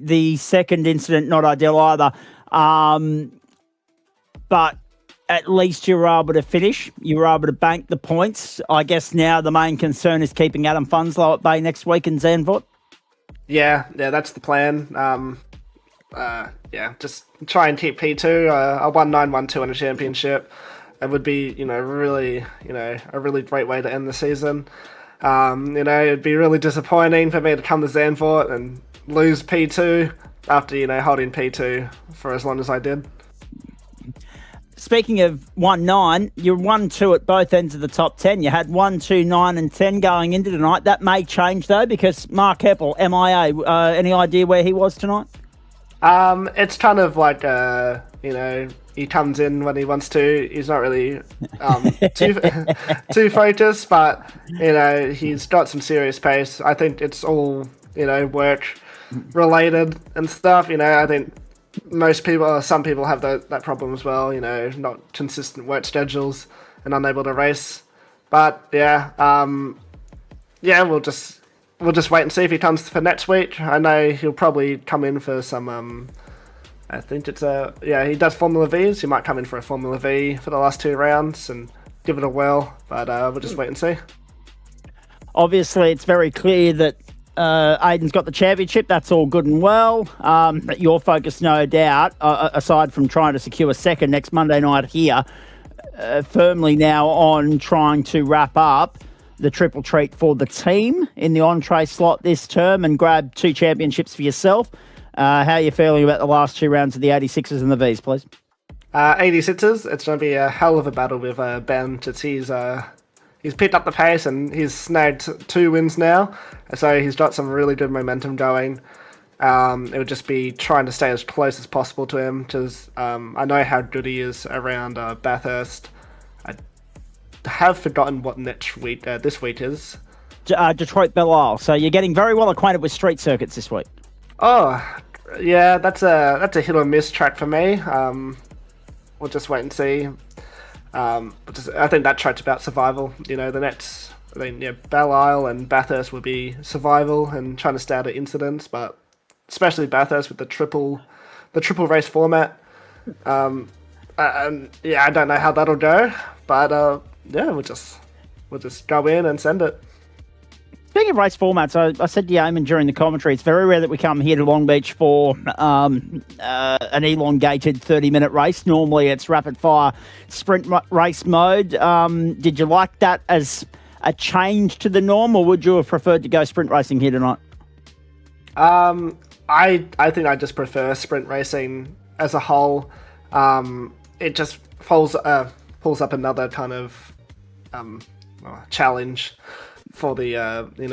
the second incident, not ideal either, but at least you were able to finish. You were able to bank the points. I guess now the main concern is keeping Adam Funslow at bay next week in Zandvoort. Yeah, that's the plan. Just try and keep P2. I won 9-1-2 in a championship. It would be, really, a really great way to end the season. It'd be really disappointing for me to come to Zandvoort and lose P2 after, holding P2 for as long as I did. Speaking of 1-9, you're 1-2 at both ends of the top 10. You had 1-2, 9 and 10 going into tonight. That may change, though, because Mark Heppel, MIA, any idea where he was tonight? It's kind of like, he comes in when he wants to. He's not really too focused, but, he's got some serious pace. I think it's all, work-related and stuff. I think some people have that problem as well, not consistent work schedules and unable to race. But we'll just wait and see if he comes for next week. I know he'll probably come in for some, I think it's he does Formula Vs. He might come in for a Formula V for the last 2 rounds and give it a whirl, but we'll just wait and see. Obviously, it's very clear that Aiden's got the championship. That's all good and well. But your focus, no doubt, aside from trying to secure second next Monday night here, firmly now on trying to wrap up the triple treat for the team in the entree slot this term and grab 2 championships for yourself. How are you feeling about the last 2 rounds of the 86ers and the Vs, please? 86ers, it's going to be a hell of a battle with Ben. He's picked up the pace and he's snagged 2 wins now, so he's got some really good momentum going. It would just be trying to stay as close as possible to him, because I know how good he is around Bathurst. I have forgotten what this week is. Detroit Belle Isle. So you're getting very well acquainted with street circuits this week. Oh, yeah, that's a hit or miss track for me. We'll just wait and see. I think that track's about survival. Belle Isle and Bathurst would be survival and trying to stay out of incidents, but especially Bathurst with the triple race format. I don't know how that'll go, but we'll just go in and send it. Speaking of race formats, I said to Eamon during the commentary, it's very rare that we come here to Long Beach for an elongated 30-minute race. Normally it's rapid-fire sprint race mode. Did you like that as a change to the norm, or would you have preferred to go sprint racing here tonight? I think I just prefer sprint racing as a whole. It just pulls up another kind of challenge for the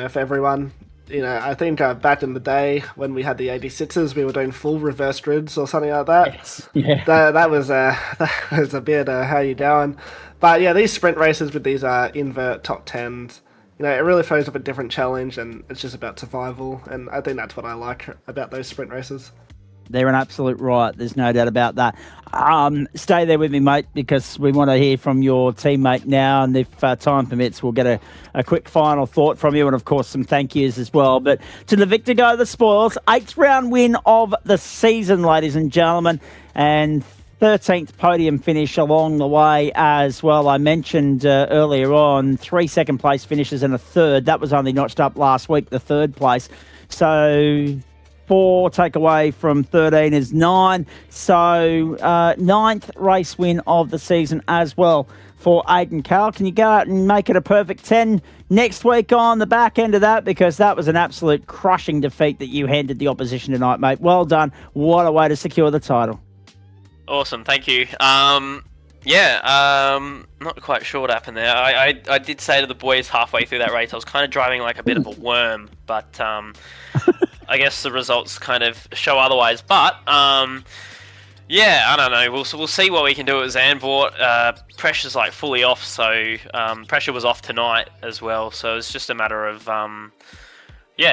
for everyone. I think back in the day when we had the 86ers, we were doing full reverse grids or something like that. Yes. Yeah. That was a bit how you doing. But yeah, these sprint races with these invert top 10s, it really throws up a different challenge, and it's just about survival. And I think that's what I like about those sprint races. They're an absolute riot. There's no doubt about that. Stay there with me, mate, because we want to hear from your teammate now. And if time permits, we'll get a quick final thought from you and, of course, some thank yous as well. But to the victor go the spoils. 8th round win of the season, ladies and gentlemen. And 13th podium finish along the way as well. I mentioned earlier on 3 second place finishes and a third. That was only notched up last week, the third place. So 4 take away from 13 is 9. So ninth race win of the season as well for Aidan Carroll. Can you go out and make it a perfect 10 next week on the back end of that? Because that was an absolute crushing defeat that you handed the opposition tonight, mate. Well done. What a way to secure the title. Awesome, thank you. Not quite sure what happened there. I did say to the boys halfway through that race, I was kind of driving like a bit of a worm, but I guess the results kind of show otherwise. But yeah, I don't know. We'll see what we can do at Zandvoort. Pressure's like fully off, so pressure was off tonight as well. So it's just a matter of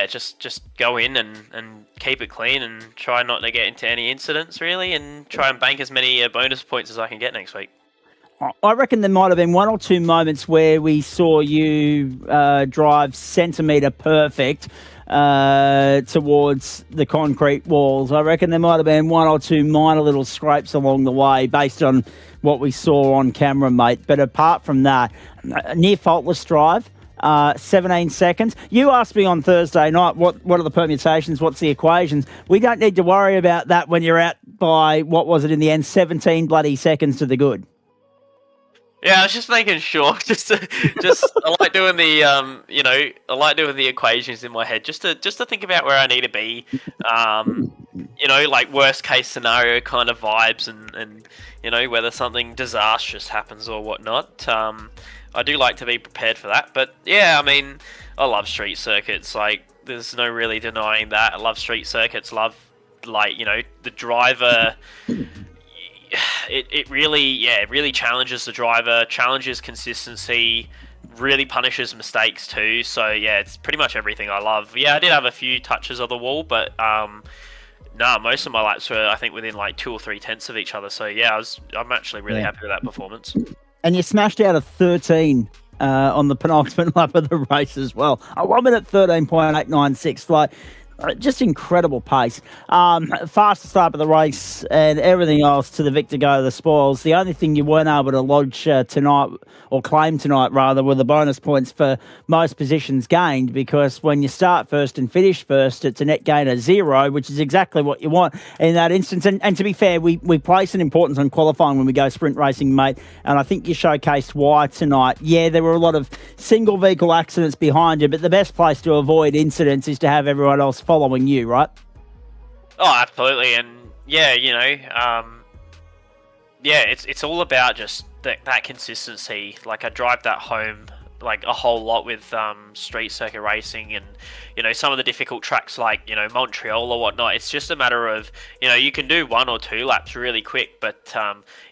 just go in and keep it clean and try not to get into any incidents really, and try and bank as many bonus points as I can get next week. I reckon there might have been 1 or 2 moments where we saw you drive centimetre perfect towards the concrete walls. I reckon there might have been 1 or 2 minor little scrapes along the way based on what we saw on camera, mate. But apart from that, a near faultless drive, 17 seconds. You asked me on Thursday night, what are the permutations, what's the equations? We don't need to worry about that when you're out by, what was it in the end, 17 bloody seconds to the good. Yeah, I was just making sure. I like doing the I like doing the equations in my head, just to think about where I need to be. Like worst case scenario kind of vibes, and whether something disastrous happens or whatnot. I do like to be prepared for that. But yeah, I mean, I love street circuits. Like, there's no really denying that. I love street circuits. Love, the driver. It really challenges the driver, challenges consistency, really punishes mistakes too. So yeah, it's pretty much everything I love. Yeah, I did have a few touches of the wall, but most of my laps were, I think, within like 2 or 3 tenths of each other. So yeah, I'm actually really happy with that performance. And you smashed out a 13 on the penultimate lap of the race as well. A 1 minute 13.896, like. Just incredible pace. Fastest start of the race and everything else to the victor go the spoils. The only thing you weren't able to lodge tonight, or claim tonight rather, were the bonus points for most positions gained, because when you start first and finish first, it's a net gain of 0, which is exactly what you want in that instance. And to be fair, we place an importance on qualifying when we go sprint racing, mate, and I think you showcased why tonight. Yeah, there were a lot of single vehicle accidents behind you, but the best place to avoid incidents is to have everyone else following you, right? Oh, absolutely. And yeah, it's all about just that consistency. Like, I drive that home like a whole lot with street circuit racing, and some of the difficult tracks like Montreal or whatnot. It's just a matter of you can do 1 or 2 laps really quick, but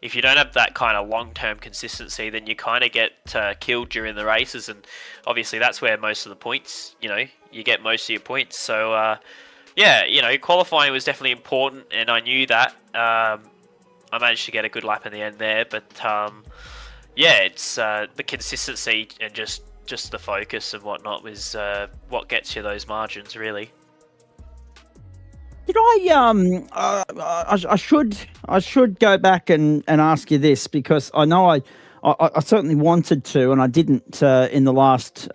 if you don't have that kind of long-term consistency, then you kind of get killed during the races, and obviously that's where most of the points you get most of your points. So qualifying was definitely important, and I knew that. I managed to get a good lap in the end there, but it's the consistency and just the focus and whatnot was what gets you those margins, really. Did I should go back and ask you this, because I know I certainly wanted to, and I didn't in the last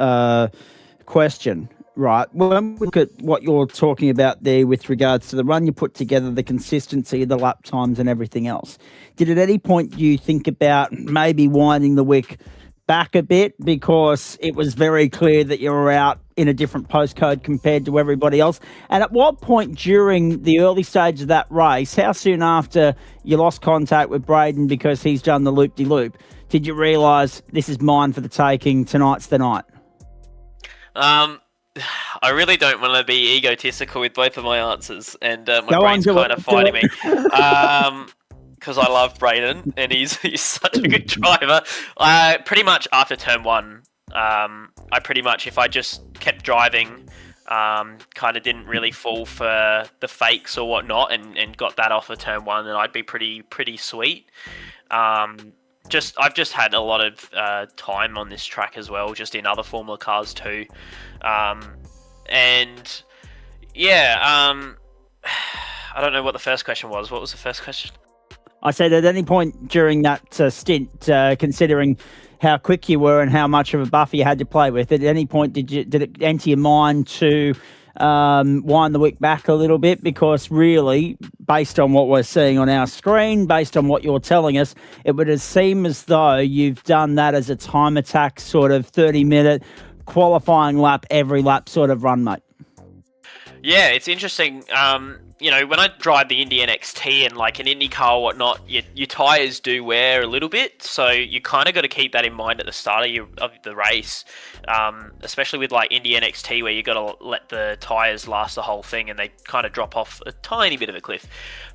question. Right. When we look at what you're talking about there with regards to the run you put together, the consistency, the lap times and everything else, did at any point you think about maybe winding the wick back a bit, because it was very clear that you were out in a different postcode compared to everybody else? And at what point during the early stage of that race, how soon after you lost contact with Braden because he's done the loop-de-loop, did you realise this is mine for the taking, tonight's the night? I really don't want to be egotistical with both of my answers, and my brain's kind of fighting me. Because I love Braden, and he's such a good driver. Pretty much after turn 1, I pretty much, if I just kept driving, kind of didn't really fall for the fakes or whatnot, and got that off of turn 1, then I'd be pretty sweet. I've just had a lot of time on this track as well, just in other Formula cars too. I don't know what the first question was. What was the first question? I said at any point during that stint, considering how quick you were and how much of a buffer you had to play with, at any point did it enter your mind to wind the wick back a little bit? Because really, based on what we're seeing on our screen, based on what you're telling us, it would seem as though you've done that as a time attack sort of 30-minute qualifying lap, every lap sort of run, mate. Yeah, it's interesting. When I drive the Indy NXT and like an IndyCar or whatnot, your tyres do wear a little bit, so you kind of got to keep that in mind at the start of the race, especially with like Indy NXT where you got to let the tyres last the whole thing and they kind of drop off a tiny bit of a cliff.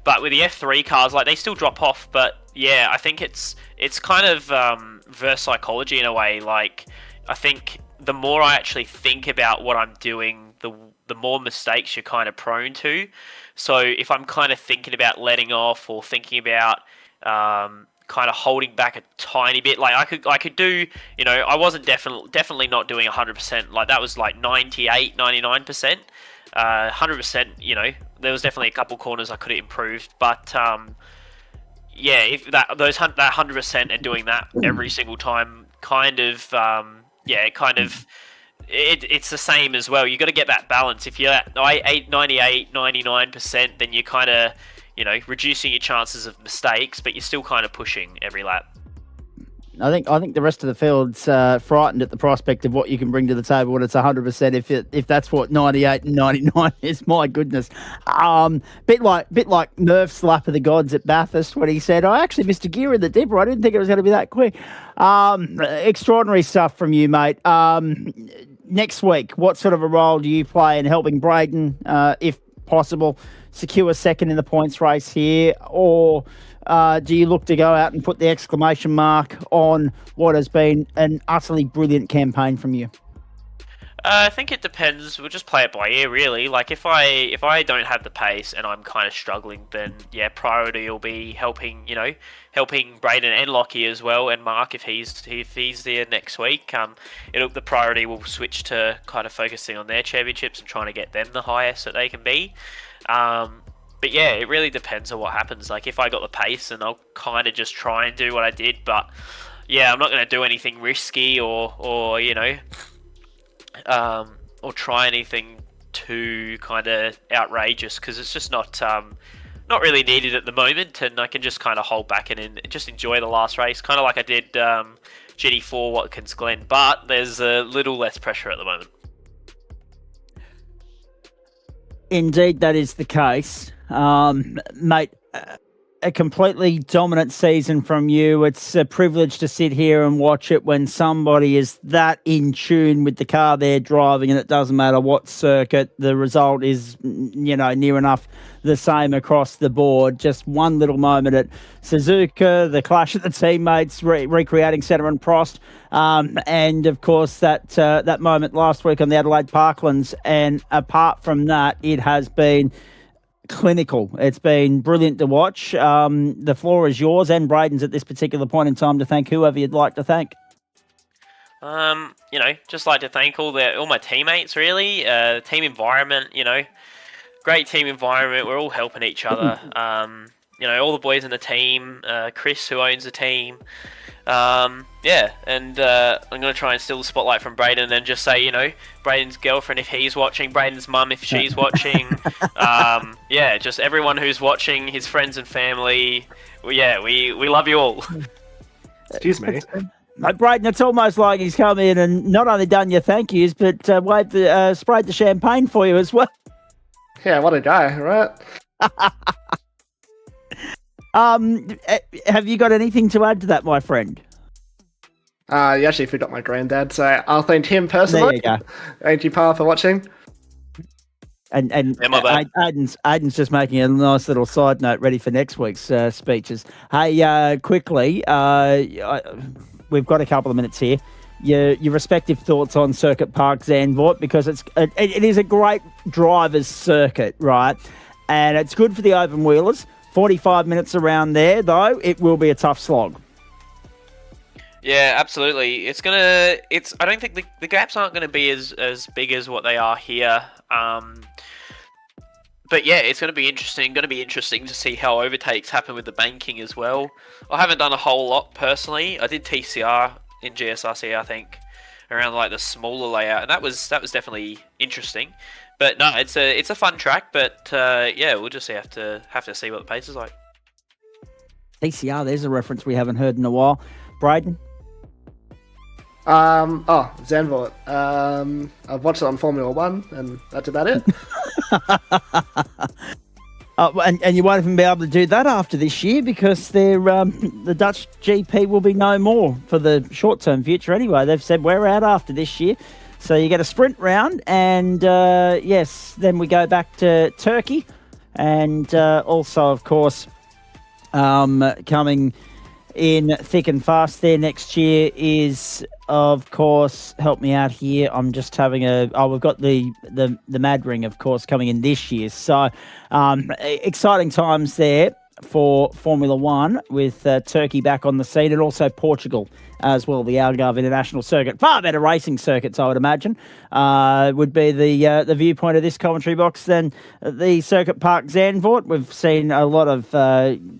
But with the F3 cars, like they still drop off, but yeah, I think it's kind of reverse psychology in a way. Like I think the more I actually think about what I'm doing, the more mistakes you're kind of prone to. So if I'm kind of thinking about letting off or thinking about kind of holding back a tiny bit, like I could do, I wasn't definitely not doing 100%. Like that was like 98, 99%. 100%, there was definitely a couple corners I could have improved, but yeah, if that 100% and doing that every single time it's the same as well. You got to get that balance. If you're at 98, 99%, then you're kind of, reducing your chances of mistakes, but you're still kind of pushing every lap. I think the rest of the field's frightened at the prospect of what you can bring to the table when it's 100%. If that's what 98 and 99 is, my goodness. Bit like Murph's lap of the gods at Bathurst when he said, "I actually missed a gear in the dipper. I didn't think it was going to be that quick." Extraordinary stuff from you, mate. Next week, what sort of a role do you play in helping Braden, if possible, secure second in the points race here, or do you look to go out and put the exclamation mark on what has been an utterly brilliant campaign from you? I think it depends. We'll just play it by ear, really. Like if I don't have the pace and I'm kind of struggling, then yeah, priority will be helping Braden and Lockie as well, and Mark if he's there next week. The priority will switch to kind of focusing on their championships and trying to get them the highest that they can be. But yeah, it really depends on what happens. Like if I got the pace, and I'll kind of just try and do what I did. But yeah, I'm not going to do anything risky or try anything too kind of outrageous, because it's just not really needed at the moment, and I can just kind of hold back and just enjoy the last race, kind of like I did GT4 Watkins Glen. But there's a little less pressure at the moment. Indeed, that is the case. Mate, a completely dominant season from you. It's a privilege to sit here and watch it when somebody is that in tune with the car they're driving, and it doesn't matter what circuit, the result is, near enough the same across the board. Just one little moment at Suzuka, the clash of the teammates, recreating Senna and Prost, and of course that moment last week on the Adelaide Parklands. And apart from that, it has been clinical. It's been brilliant to watch. The floor is yours and Braden's at this particular point in time to thank whoever you'd like to thank. Just like to thank all my teammates, really. Team environment, great team environment. We're all helping each other. All the boys in the team, Chris who owns the team. I'm going to try and steal the spotlight from Braden and just say, Braden's girlfriend if he's watching, Braden's mum if she's watching. Just everyone who's watching, his friends and family. We love you all. Excuse me. Braden, it's almost like he's come in and not only done your thank yous, but sprayed the champagne for you as well. Yeah, what a guy, right? Have you got anything to add to that, my friend? You actually forgot my granddad, so I'll thank him personally. There you go. Thank you, Pa, for watching. And Aiden's just making a nice little side note ready for next week's speeches. Hey, quickly, we've got a couple of minutes here. Your respective thoughts on Circuit Park Zandvoort, because it is a great driver's circuit, right? And it's good for the open wheelers. 45 minutes around there, though, it will be a tough slog. Yeah, absolutely. I don't think the gaps aren't going to be as big as what they are here. But yeah, it's going to be interesting. Going to be interesting to see how overtakes happen with the banking as well. I haven't done a whole lot personally. I did TCR in GSRC, I think, around like the smaller layout, and that was definitely interesting. But no, it's a fun track. But yeah, we'll just have to see what the pace is like. TCR, there's a reference we haven't heard in a while. Braden? Zandvoort. I've watched it on Formula 1, and that's about it. And you won't even be able to do that after this year because the Dutch GP will be no more for the short-term future anyway. They've said we're out after this year. So you get a sprint round, and yes, then we go back to Turkey. And also, of course, coming in thick and fast there next year is, of course, help me out here. I'm just having we've got the Mad Ring, of course, coming in this year. So exciting times there for Formula One with Turkey back on the scene, and also Portugal as well, the Algarve International Circuit. Far better racing circuits, I would imagine, would be the viewpoint of this commentary box than the Circuit Park Zandvoort. We've seen a lot of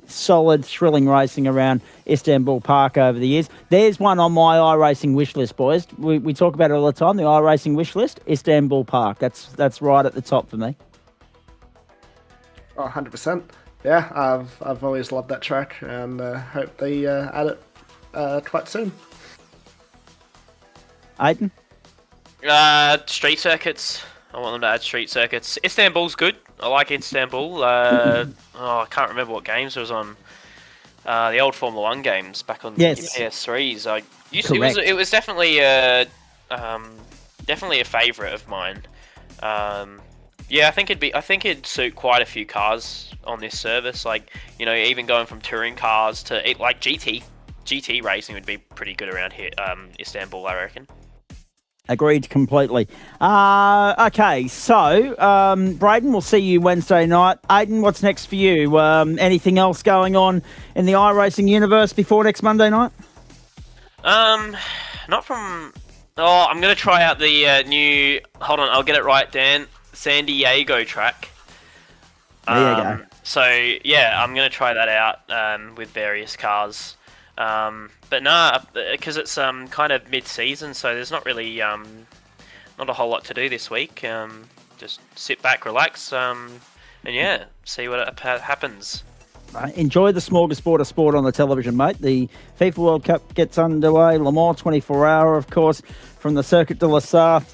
solid, thrilling racing around Istanbul Park over the years. There's one on my iRacing wish list, boys. We talk about it all the time, the iRacing wish list, Istanbul Park. That's right at the top for me. Oh, 100%. Yeah, I've always loved that track, and hope they add it quite soon. Aiden? Street circuits. I want them to add street circuits. Istanbul's good. I like Istanbul. I can't remember what games it was on. The old Formula 1 games back on the PS3s. It was definitely a favourite of mine. Yeah, I think it'd suit quite a few cars on this service. Like, you know, even going from touring cars to like GT racing would be pretty good around here, Istanbul, I reckon. Agreed completely. Okay, so Braden, we'll see you Wednesday night. Aiden, what's next for you? Anything else going on in the iRacing universe before next Monday night? Not from. Oh, I'm gonna try out the new. Hold on, I'll get it right, Dan. San Diego track. There you go. So yeah, I'm gonna try that out with various cars. But nah, because it's kind of mid-season, so there's not really not a whole lot to do this week. Just sit back, relax, and yeah, see what happens. Enjoy the smorgasbord of sport on the television, mate. The FIFA World Cup gets underway. Le Mans 24-hour, of course, from the Circuit de la Sarthe.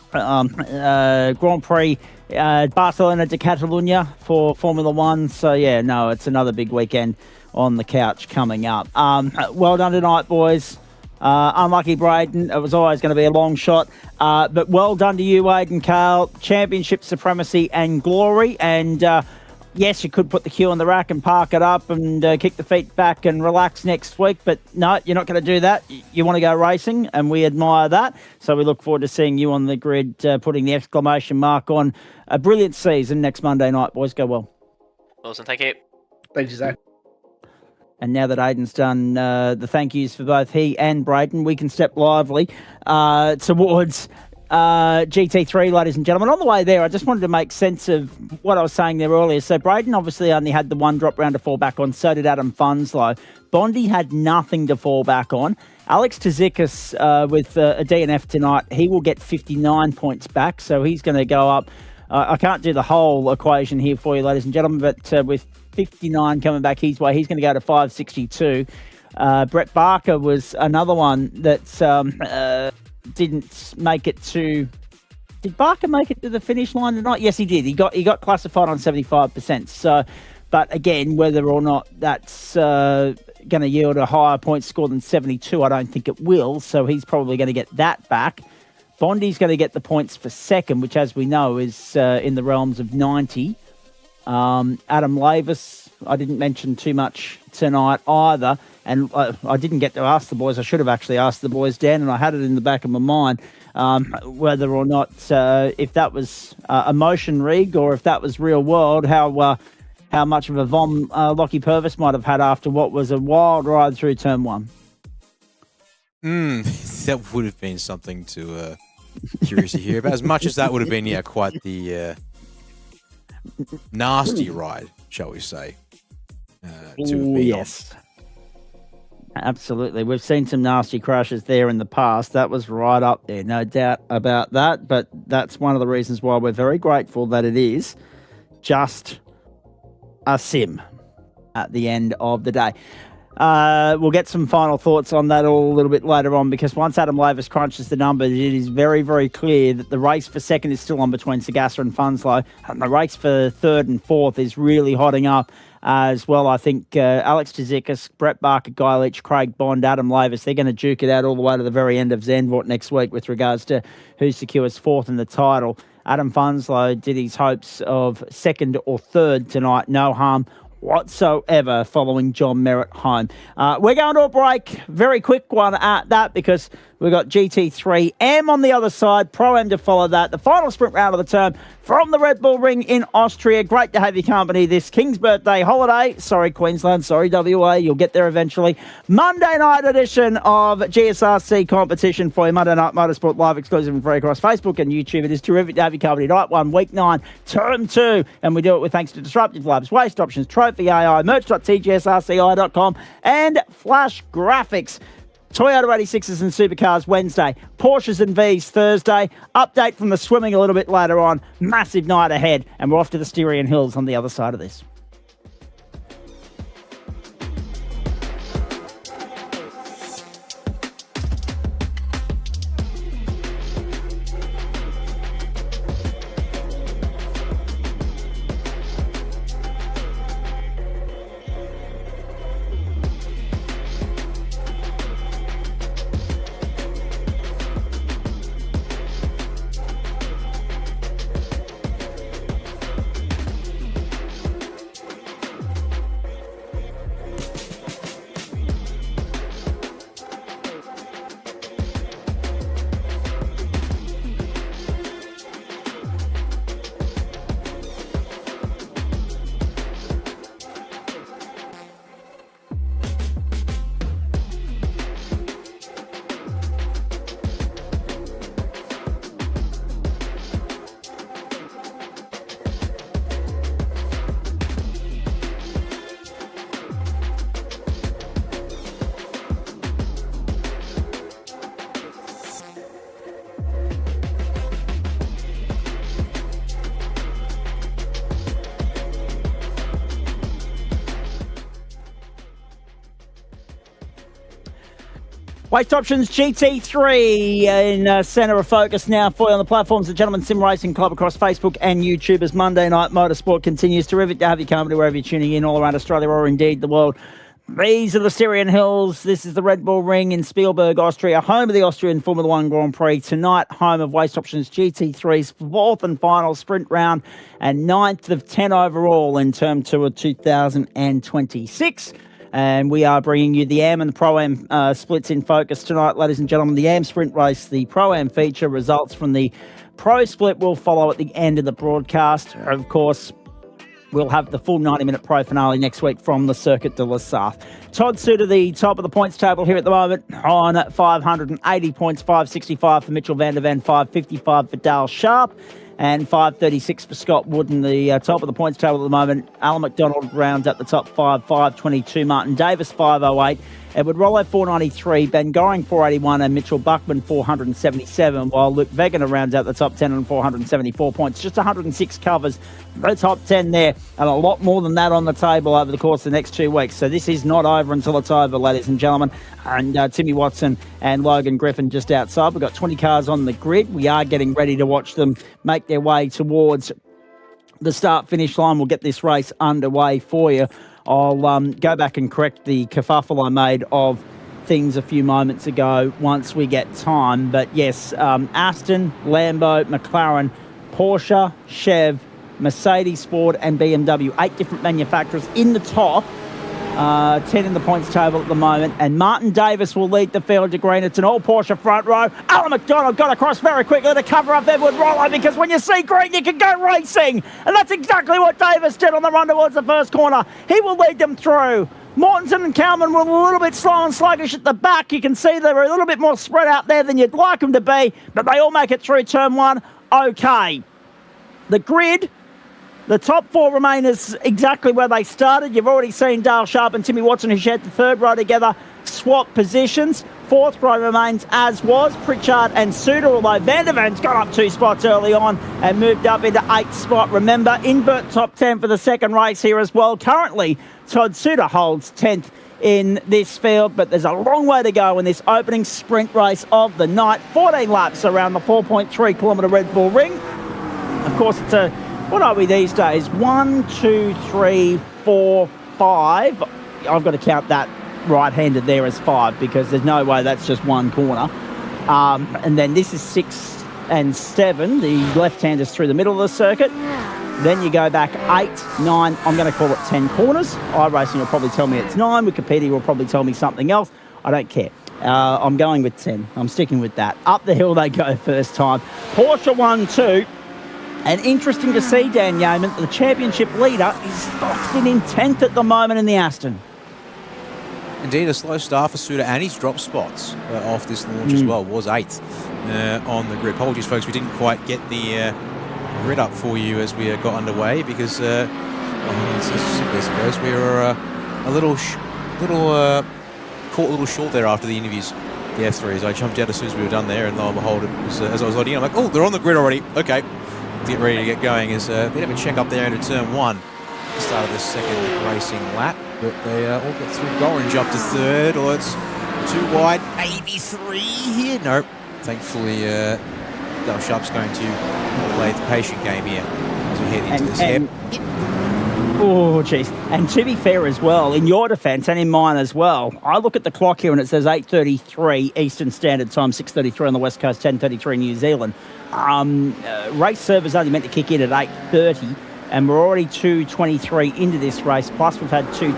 Grand Prix Barcelona de Catalunya for Formula One. So, yeah, no, it's another big weekend on the couch coming up. Well done tonight, boys. Unlucky Braden. It was always going to be a long shot. But well done to you, Aidan Cale. Championship supremacy and glory. And yes, you could put the cue on the rack and park it up and kick the feet back and relax next week. But no, you're not going to do that. You want to go racing, and we admire that. So we look forward to seeing you on the grid, putting the exclamation mark on a brilliant season next Monday night, boys. Go well. Awesome. Thank you. Thank you, Zach. And now that Aidan's done the thank yous for both he and Braden, we can step lively towards GT3, ladies and gentlemen. On the way there, I just wanted to make sense of what I was saying there earlier. So Braden obviously only had the one drop round to fall back on. So did Adam Funslow. Bondi had nothing to fall back on. Alex Tzikis with a DNF tonight, he will get 59 points back. So he's going to go up. I can't do the whole equation here for you, ladies and gentlemen, but with 59 coming back his way, he's going to go to 562. Brett Barker was another one that didn't make it to. Did Barker make it to the finish line tonight? Yes, he did. He got classified on 75%. So, but again, whether or not that's going to yield a higher point score than 72, I don't think it will. So he's probably going to get that back. Bondi's going to get the points for second, which, as we know, is in the realms of 90. Adam Lavis, I didn't mention too much tonight either. And I didn't get to ask the boys. I should have actually asked the boys, Dan, and I had it in the back of my mind, whether or not, if that was a motion rig or if that was real world, how much of a vom Lockie Purvis might have had after what was a wild ride through turn one. That would have been something to curious to hear about. As much as that would have been, quite the nasty ride, shall we say. To Ooh, be yes. Absolutely. We've seen some nasty crashes there in the past. That was right up there, no doubt about that. But that's one of the reasons why we're very grateful that it is just a sim at the end of the day. We'll get some final thoughts on that all a little bit later on, because once Adam Lavis crunches the numbers, it is very, very clear that the race for second is still on between Sagassa and Funslow, and the race for third and fourth is really hotting up as well. I think Alex Tzikis, Brett Barker, Guy Leach, Craig Bond, Adam Lavis, they're going to duke it out all the way to the very end of Zandvoort next week with regards to who secures fourth in the title. Adam Funslow did his hopes of second or third tonight. No harm whatsoever following John Merritt home. We're going to a break. Very quick one at that, because we've got GT3 M on the other side, Pro M to follow that. The final sprint round of the term from the Red Bull Ring in Austria. Great to have your company this King's Birthday holiday. Sorry, Queensland. Sorry, WA. You'll get there eventually. Monday night edition of GSRC competition for your Monday Night Motorsport live, exclusive and free across Facebook and YouTube. It is terrific to have your company. Night 1, week 9, term 2. And we do it with thanks to Disruptive Labs, Waste Options, Trophy AI, merch.tgsrci.com, and Flash Graphics. Toyota 86s and Supercars Wednesday, Porsches and Vs Thursday, update from the swimming a little bit later on, massive night ahead, and we're off to the Styrian Hills on the other side of this. Waste Options GT3 in centre of focus now for you on the platforms of Gentleman Sim Racing Club across Facebook and YouTube as Monday Night Motorsport continues. Terrific to have you company wherever you're tuning in all around Australia or indeed the world. These are the Styrian Hills. This is the Red Bull Ring in Spielberg, Austria, home of the Austrian Formula One Grand Prix. Tonight, home of Waste Options GT3's fourth and final sprint round and 9th of 10 overall in Term 2 of 2026. And we are bringing you the AM and the Pro-Am splits in focus tonight, ladies and gentlemen. The AM sprint race, the Pro-Am feature, results from the Pro split will follow at the end of the broadcast. Of course, we'll have the full 90-minute Pro finale next week from the Circuit de la Sarthe. Todd Suter, the top of the points table here at the moment, on 580 points, 565 for Mitchell van der Ven, 555 for Dale Sharp, and 536 for Scott Wooden, the top of the points table at the moment. Alan McDonald rounds at the top 522. Martin Davis, 508. Edward Rollo, 493. Ben Goring, 481. And Mitchell Buckman, 477. While Luke Wegener rounds out the top 10 on 474 points. Just 106 covers the top 10 there. And a lot more than that on the table over the course of the next 2 weeks. So this is not over until it's over, ladies and gentlemen. And Timmy Watson and Logan Griffin just outside. We've got 20 cars on the grid. We are getting ready to watch them make their way towards the start-finish line. We'll get this race underway for you. I'll go back and correct the kerfuffle I made of things a few moments ago once we get time. But yes, Aston, Lambo, McLaren, Porsche, Chev, Mercedes, Ford and BMW. 8 different manufacturers in the top. 10 in the points table at the moment. And Martin Davis will lead the field to green. It's an all-Porsche front row. Alan McDonald got across very quickly to cover up Edward Rollo, because when you see green, you can go racing. And that's exactly what Davis did on the run towards the first corner. He will lead them through. Mortensen and Kalman were a little bit slow and sluggish at the back. You can see they were a little bit more spread out there than you'd like them to be, but they all make it through turn 1 okay. The grid The top four remain as exactly where they started. You've already seen Dale Sharp and Timmy Watson, who shared the third row together, swap positions. Fourth row remains as was, Pritchard and Suter, although Van der Ven's got up 2 spots early on and moved up into 8th spot. Remember, invert top 10 for the second race here as well. Currently, Todd Suter holds 10th in this field, but there's a long way to go in this opening sprint race of the night. 14 laps around the 4.3 kilometre Red Bull Ring. Of course, it's a, what are we these days? 1, 2, 3, 4, 5. I've got to count that right-handed there as 5 because there's no way that's just one corner. And then this is 6 and 7. The left-handers through the middle of the circuit. Then you go back 8, 9, I'm going to call it 10 corners. iRacing will probably tell me it's 9. Wikipedia will probably tell me something else. I don't care. I'm going with 10. I'm sticking with that. Up the hill they go first time. Porsche 1-2. And interesting to see, Dan Yeaman, the championship leader is boxed in 10th at the moment in the Aston. Indeed, a slow start for Suter, and he's dropped spots off this launch as well. Was 8th on the grid. Apologies, folks, we didn't quite get the grid up for you as we got underway because, it's as simple as it goes. We were caught a little short there after the interviews, the F3s. I jumped out as soon as we were done there, and lo and behold, it was, as I was loading in, I'm like, oh, they're on the grid already. Okay, get ready to get going. Is a bit of a check up there into turn 1. Start of the second racing lap, but they all get through. Gorringe up to 3rd. Oh, it's too wide. Maybe 3 here. Nope. Thankfully, Dale Sharp's going to play the patient game here as we head into this hip. Oh, jeez. And to be fair as well, in your defence and in mine as well, I look at the clock here and it says 8:33 Eastern Standard Time, 6:33 on the West Coast, 10:33 New Zealand. Race server's only meant to kick in at 8:30. And we're already 2:23 into this race, plus we've had 2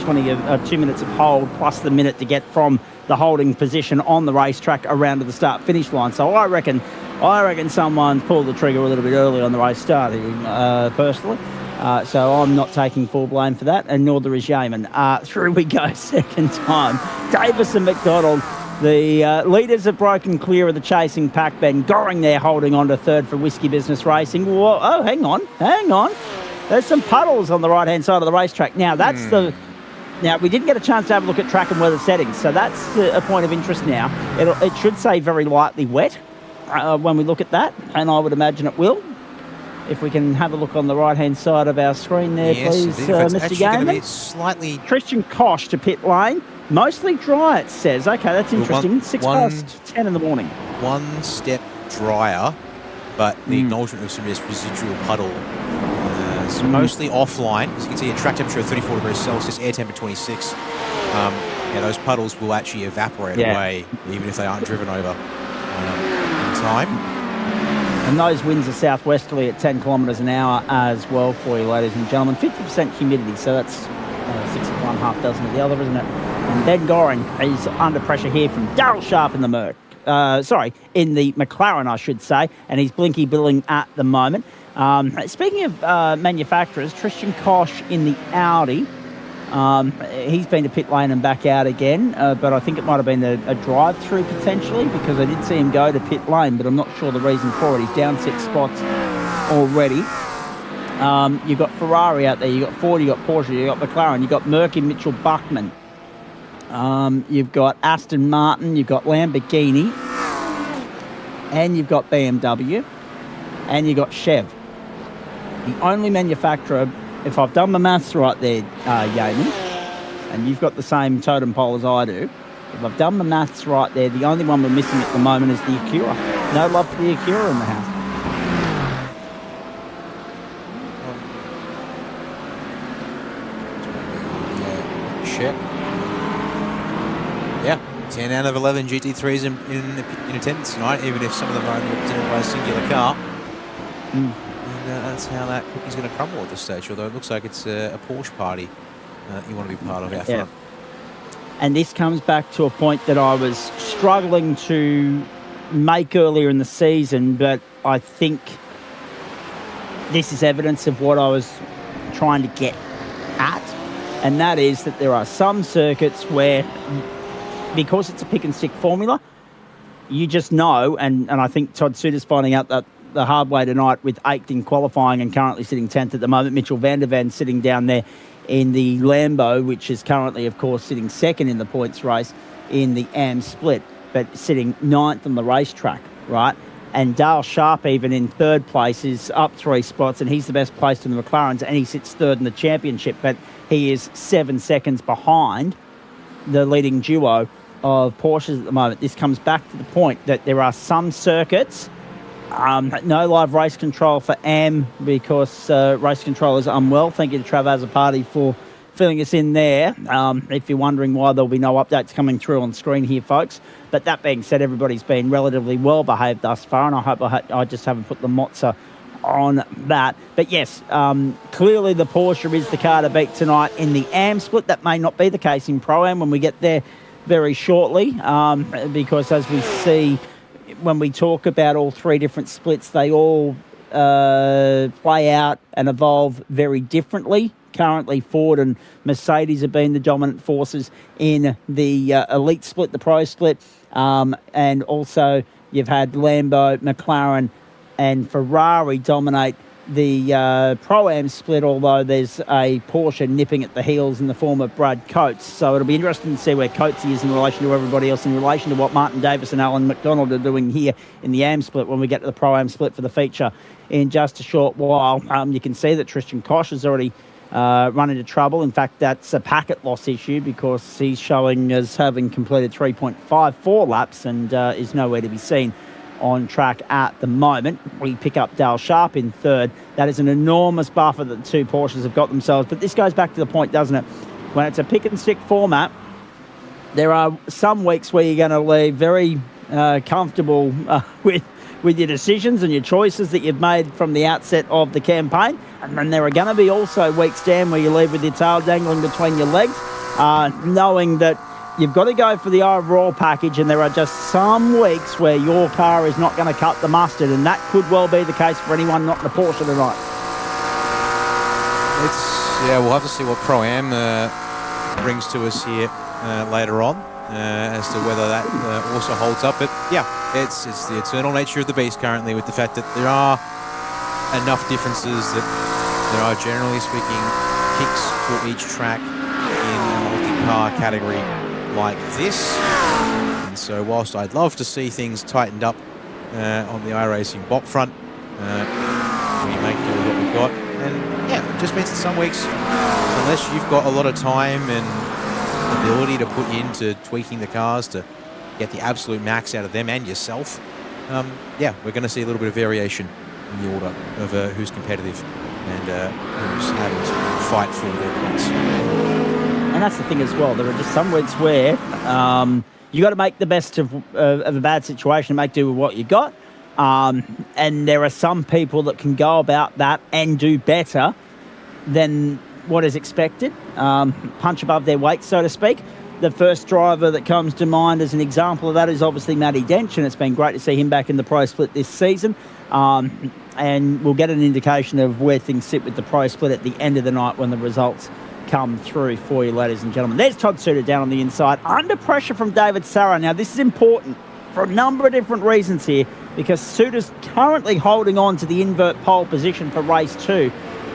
minutes of hold, plus the minute to get from the holding position on the racetrack around to the start-finish line. So I reckon someone pulled the trigger a little bit early on the race starting, personally. So I'm not taking full blame for that, and neither is Yeaman. Through we go, second time. Davis and McDonald, the leaders have broken clear of the chasing pack. Ben Goring there holding on to 3rd for Whiskey Business Racing. Whoa, oh, hang on. There's some puddles on the right-hand side of the racetrack. Now, that's Now, we didn't get a chance to have a look at track and weather settings, so that's a point of interest now. It should say very lightly wet when we look at that, and I would imagine it will. If we can have a look on the right-hand side of our screen there, please, Mr. Gaiman. Slightly... Christian Koch to pit lane. Mostly dry, it says. Okay, that's interesting. 10 in the morning. 1 step drier, but the acknowledgement of some residual puddle. It's mostly offline. As you can see, a track temperature of 34 degrees Celsius, air temperature 26. Those puddles will actually evaporate away, even if they aren't driven over in time. And those winds are southwesterly at 10 kilometres an hour as well for you, ladies and gentlemen. 50% humidity, so that's 6 of one, half dozen of the other, isn't it? And Ben Goring is under pressure here from Darryl Sharp in the in the McLaren, I should say, and he's blinky billing at the moment. Speaking of manufacturers, Christian Koch in the Audi. He's been to pit lane and back out again, but I think it might have been a drive-through potentially, because I did see him go to pit lane, but I'm not sure the reason for it. He's down 6 spots already. You've got Ferrari out there, you've got Ford, you've got Porsche, you've got McLaren, you've got Murky Mitchell Buckman. You've got Aston Martin, you've got Lamborghini, and you've got BMW, and you've got Chev. The only manufacturer, if I've done the maths right there, Yeaman, and you've got the same totem pole as I do, if I've done the maths right there, the only one we're missing at the moment is the Acura. No love for the Acura in the house. Check. Yeah, 10 out of 11 GT3s in attendance tonight, even if some of them are only represented by a singular car. And that's how that cookie's going to crumble at this stage, although it looks like it's a Porsche party you want to be part of out front. And this comes back to a point that I was struggling to make earlier in the season, but I think this is evidence of what I was trying to get at, and that is that there are some circuits where, because it's a pick and stick formula, you just know, and I think Todd Suter's finding out that the hard way tonight with 8th in qualifying and currently sitting 10th at the moment. Mitchell van der Ven sitting down there in the Lambo, which is currently, of course, sitting second in the points race in the AM split, but sitting 9th on the racetrack, right? And Dale Sharp, even in 3rd place, is up 3 spots, and he's the best placed in the McLarens, and he sits 3rd in the championship, but he is 7 seconds behind the leading duo of Porsches at the moment. This comes back to the point that there are some circuits, no live race control for AM because race control is unwell. Thank you to Trav Azzopardi for filling us in there. If you're wondering why there'll be no updates coming through on screen here, folks. But that being said, everybody's been relatively well behaved thus far, and I hope I just haven't put the mozza on that. But yes, clearly the Porsche is the car to beat tonight in the AM split. That may not be the case in Pro-Am when we get there very shortly, because as we see when we talk about all 3 different splits, they all play out and evolve very differently. Currently, Ford and Mercedes have been the dominant forces in the elite split, the pro split, and also you've had Lambo, McLaren and Ferrari dominate the Pro-Am split, although there's a Porsche nipping at the heels in the form of Brad Coates. So it'll be interesting to see where Coates is in relation to everybody else, in relation to what Martin Davis and Alan McDonald are doing here in the AM split when we get to the Pro-Am split for the feature in just a short while. You can see that Tristan Koch has already run into trouble. In fact, that's a packet loss issue because he's showing as having completed 3.54 laps and is nowhere to be seen on track at the moment. We pick up Dale Sharp in 3rd. That is an enormous buffer that the 2 Porsches have got themselves. But this goes back to the point, doesn't it? When it's a pick and stick format, there are some weeks where you're going to leave very comfortable with your decisions and your choices that you've made from the outset of the campaign. And then there are going to be also weeks, Dan, where you leave with your tail dangling between your legs, knowing that you've got to go for the overall package, and there are just some weeks where your car is not going to cut the mustard, and that could well be the case for anyone not in the Porsche tonight. We'll have to see what Pro-Am brings to us here later on as to whether that also holds up. But yeah, it's the eternal nature of the beast currently, with the fact that there are enough differences that there are, generally speaking, picks for each track in a multi-car category like this. And so whilst I'd love to see things tightened up on the iRacing bot front, we make do with what we've got. And yeah, it just means that some weeks, unless you've got a lot of time and ability to put into tweaking the cars to get the absolute max out of them and yourself, we're going to see a little bit of variation in the order of who's competitive and who's having to fight for their points. And that's the thing as well. There are just some weeks where you got to make the best of a bad situation and make do with what you got. And there are some people that can go about that and do better than what is expected, punch above their weight, so to speak. The first driver that comes to mind as an example of that is obviously Matty Dench, and it's been great to see him back in the pro split this season. And we'll get an indication of where things sit with the pro split at the end of the night when the results come through for you, ladies and gentlemen. There's Todd Suter down on the inside, under pressure from David Sarra. Now, this is important for a number of different reasons here, because Suter's currently holding on to the invert pole position for race 2,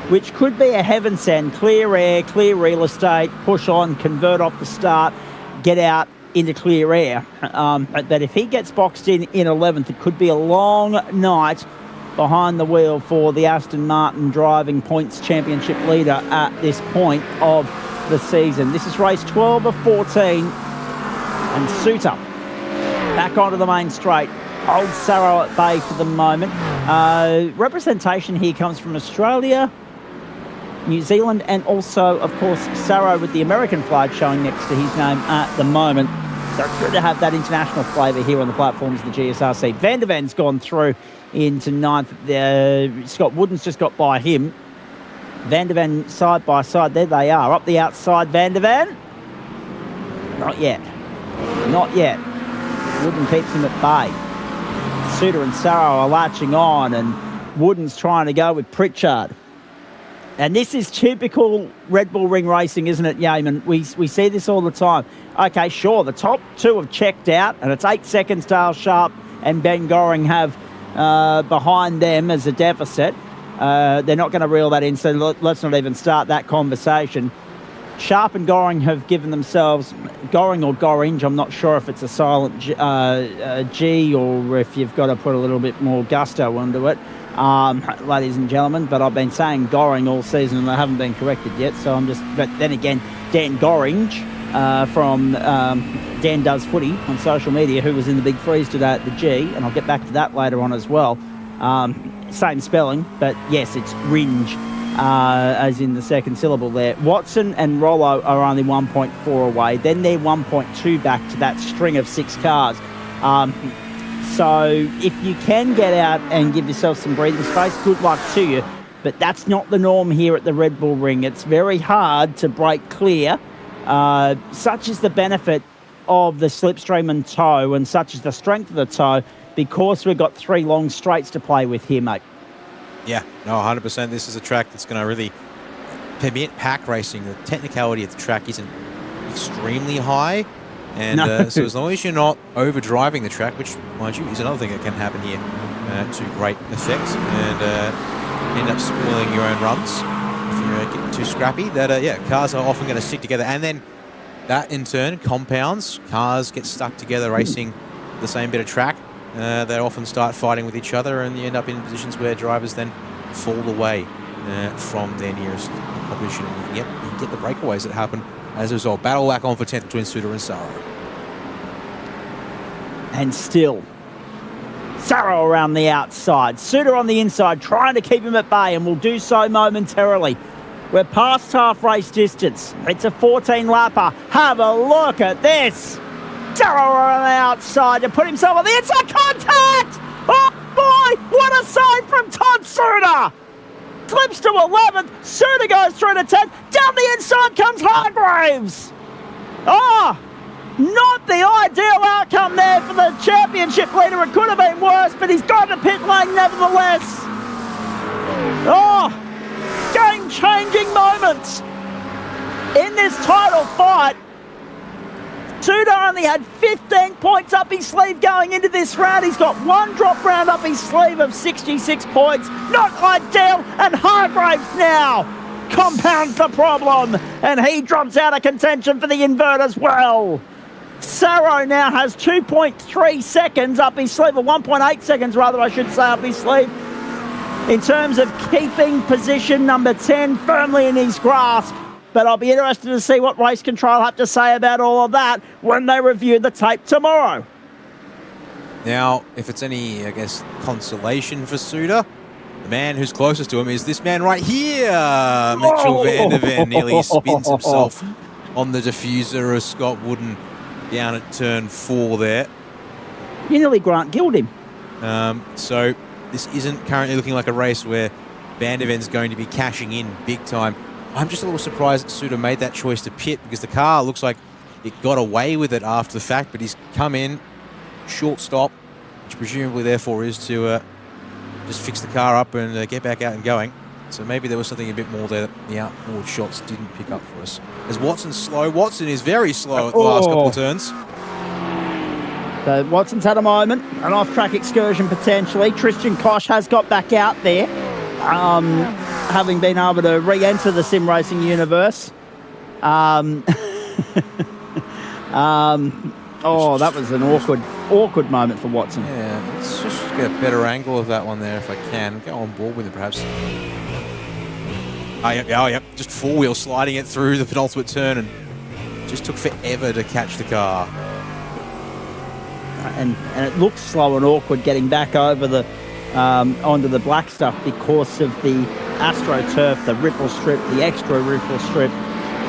which could be a heaven send. Clear air, clear real estate, push on, convert off the start, get out into clear air. But if he gets boxed in 11th, it could be a long night behind the wheel for the Aston Martin driving points championship leader at this point of the season. This is race 12 of 14, and Suter back onto the main straight. Holds Sarro at bay for the moment. Representation here comes from Australia, New Zealand, and also, of course, Sarro with the American flag showing next to his name at the moment. So it's good to have that international flavour here on the platforms of the GSRC. Van der Ven's gone through into 9th. Scott Wooden's just got by him. Van der Ven side by side. There they are. Up the outside, Van der Ven. Not yet. Not yet. Wooden keeps him at bay. Suter and Sarro are latching on, and Wooden's trying to go with Pritchard. And this is typical Red Bull Ring racing, isn't it, Yeaman? We see this all the time. Okay, sure, the top two have checked out, and it's 8 seconds. Dale Sharp and Ben Goring have behind them as a deficit. They're not going to reel that in, so let's not even start that conversation. Sharp and Goring have given themselves, Goring or Gorringe, I'm not sure if it's a silent G or if you've got to put a little bit more gusto into it, ladies and gentlemen, but I've been saying Goring all season and I haven't been corrected yet, so but then again, Dan Gorringe from Dan Does Footy on social media, who was in the big freeze today at the G, and I'll get back to that later on as well. Same spelling, but yes, it's Ringe. As in the second syllable there. Watson and Rollo are only 1.4 away. Then they're 1.2 back to that string of 6 cars. So if you can get out and give yourself some breathing space, good luck to you. But that's not the norm here at the Red Bull Ring. It's very hard to break clear. Such is the benefit of the slipstream and toe, and such is the strength of the toe, because we've got 3 long straights to play with here, mate. Yeah, no, 100%. This is a track that's going to really permit pack racing. The technicality of the track isn't extremely high. And so as long as you're not overdriving the track, which, mind you, is another thing that can happen here to great effect, and end up spoiling your own runs if you're getting too scrappy, that, cars are often going to stick together. And then that, in turn, compounds. Cars get stuck together racing the same bit of track. They often start fighting with each other, and you end up in positions where drivers then fall away from their nearest competition. And you can get the breakaways that happen as a result. Battle back on for 10th between Suter and Sarro. And still, Sarro around the outside. Suter on the inside, trying to keep him at bay, and will do so momentarily. We're past half race distance. It's a 14-lapper. Have a look at this. Darrow on the outside to put himself on the inside. Contact! Oh boy, what a save from Todd Suter! Clips to 11th. Suter goes through to 10th. Down the inside comes Hargraves. Oh, not the ideal outcome there for the championship leader. It could have been worse, but he's got to pit lane nevertheless. Oh, game-changing moments in this title fight. Suter only had 15 points up his sleeve going into this round. He's got 1 drop round up his sleeve of 66 points. Not ideal, and Hargraves now compounds the problem, and he drops out of contention for the invert as well. Sarro now has 2.3 seconds up his sleeve, or 1.8 seconds rather, I should say, up his sleeve, in terms of keeping position number 10 firmly in his grasp. But I'll be interested to see what Race Control have to say about all of that when they review the tape tomorrow. Now, if it's any, I guess, consolation for Suter, the man who's closest to him is this man right here. Mitchell van der Ven nearly spins himself on the diffuser of Scott Wooden down at turn 4 there. You nearly Grant Guild him. So this isn't currently looking like a race where van der Ven's going to be cashing in big time. I'm just a little surprised that Suter made that choice to pit, because the car looks like it got away with it after the fact, but he's come in, short stop, which presumably therefore is to just fix the car up and get back out and going. So maybe there was something a bit more there that the outboard shots didn't pick up for us. As Watson's slow. Watson is very slow at the last couple of turns. So Watson's had a moment, an off-track excursion potentially. Tristan Koch has got back out there, having been able to re-enter the sim racing universe. That was an awkward moment for Watson. Yeah, let's just get a better angle of that one there if I can. Go on board with it, perhaps. Oh, yep. Just four-wheel sliding it through the penultimate turn, and just took forever to catch the car. And it looked slow and awkward getting back over the onto the black stuff because of the AstroTurf, the ripple strip, the extra ripple strip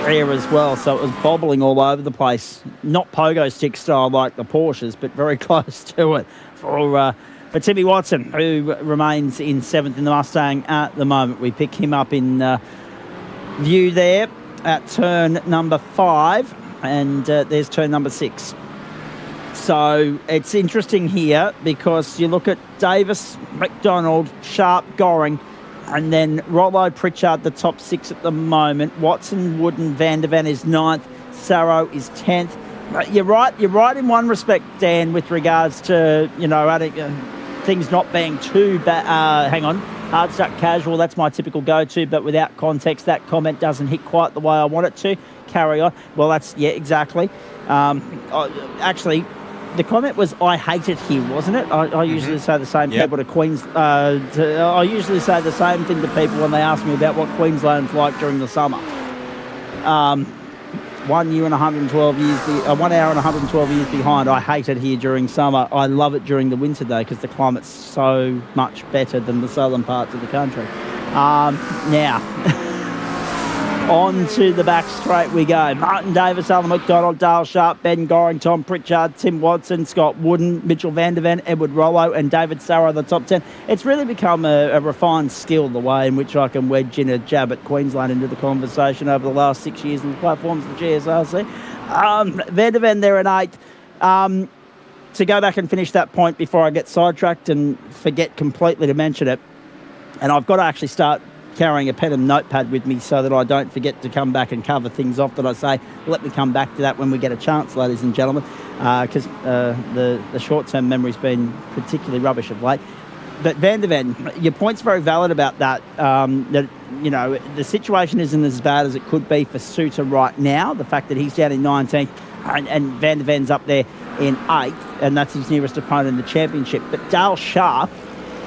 there as well. So it was bobbling all over the place. Not pogo stick style like the Porsches, but very close to it for Timmy Watson, who remains in 7th in the Mustang at the moment. We pick him up in view there at turn number 5, and there's turn number 6. So it's interesting here because you look at Davis, McDonald, Sharp, Goring, and then Rollo, Pritchard, the top 6 at the moment. Watson, Wooden, Van der Ven is 9th. Sarro is 10th. You're right in one respect, Dan, with regards to, things not being too bad. Hang on. Hard stuck casual, that's my typical go-to, but without context, that comment doesn't hit quite the way I want it to. Carry on. Well, that's, yeah, exactly. Actually, the comment was, I hate it here, wasn't it? I usually say the same people to I usually say the same thing to people when they ask me about what Queensland's like during the summer. 1 year and 112 years, 1 hour and 112 years behind. I hate it here during summer. I love it during the winter, though, because the climate's so much better than the southern parts of the country. Now, on to the back straight we go. Martin Davis, Alan McDonald, Dale Sharp, Ben Goring, Tom Pritchard, Tim Watson, Scott Wooden, Mitchell van der Ven, Edward Rollo and David Sarro, the top 10. It's really become a refined skill, the way in which I can wedge in a jab at Queensland into the conversation over the last 6 years on the platforms of the GSRC. Van der Ven there in 8th. To go back and finish that point before I get sidetracked and forget completely to mention it, and I've got to actually start carrying a pen and notepad with me so that I don't forget to come back and cover things off that I say. Let me come back to that when we get a chance, ladies and gentlemen, because the short-term memory's been particularly rubbish of late. But Van der Ven, your point's very valid about that. That, you know, the situation isn't as bad as it could be for Suter right now. The fact that he's down in 19th and Van der Ven's up there in 8th, and that's his nearest opponent in the championship. But Dale Sharp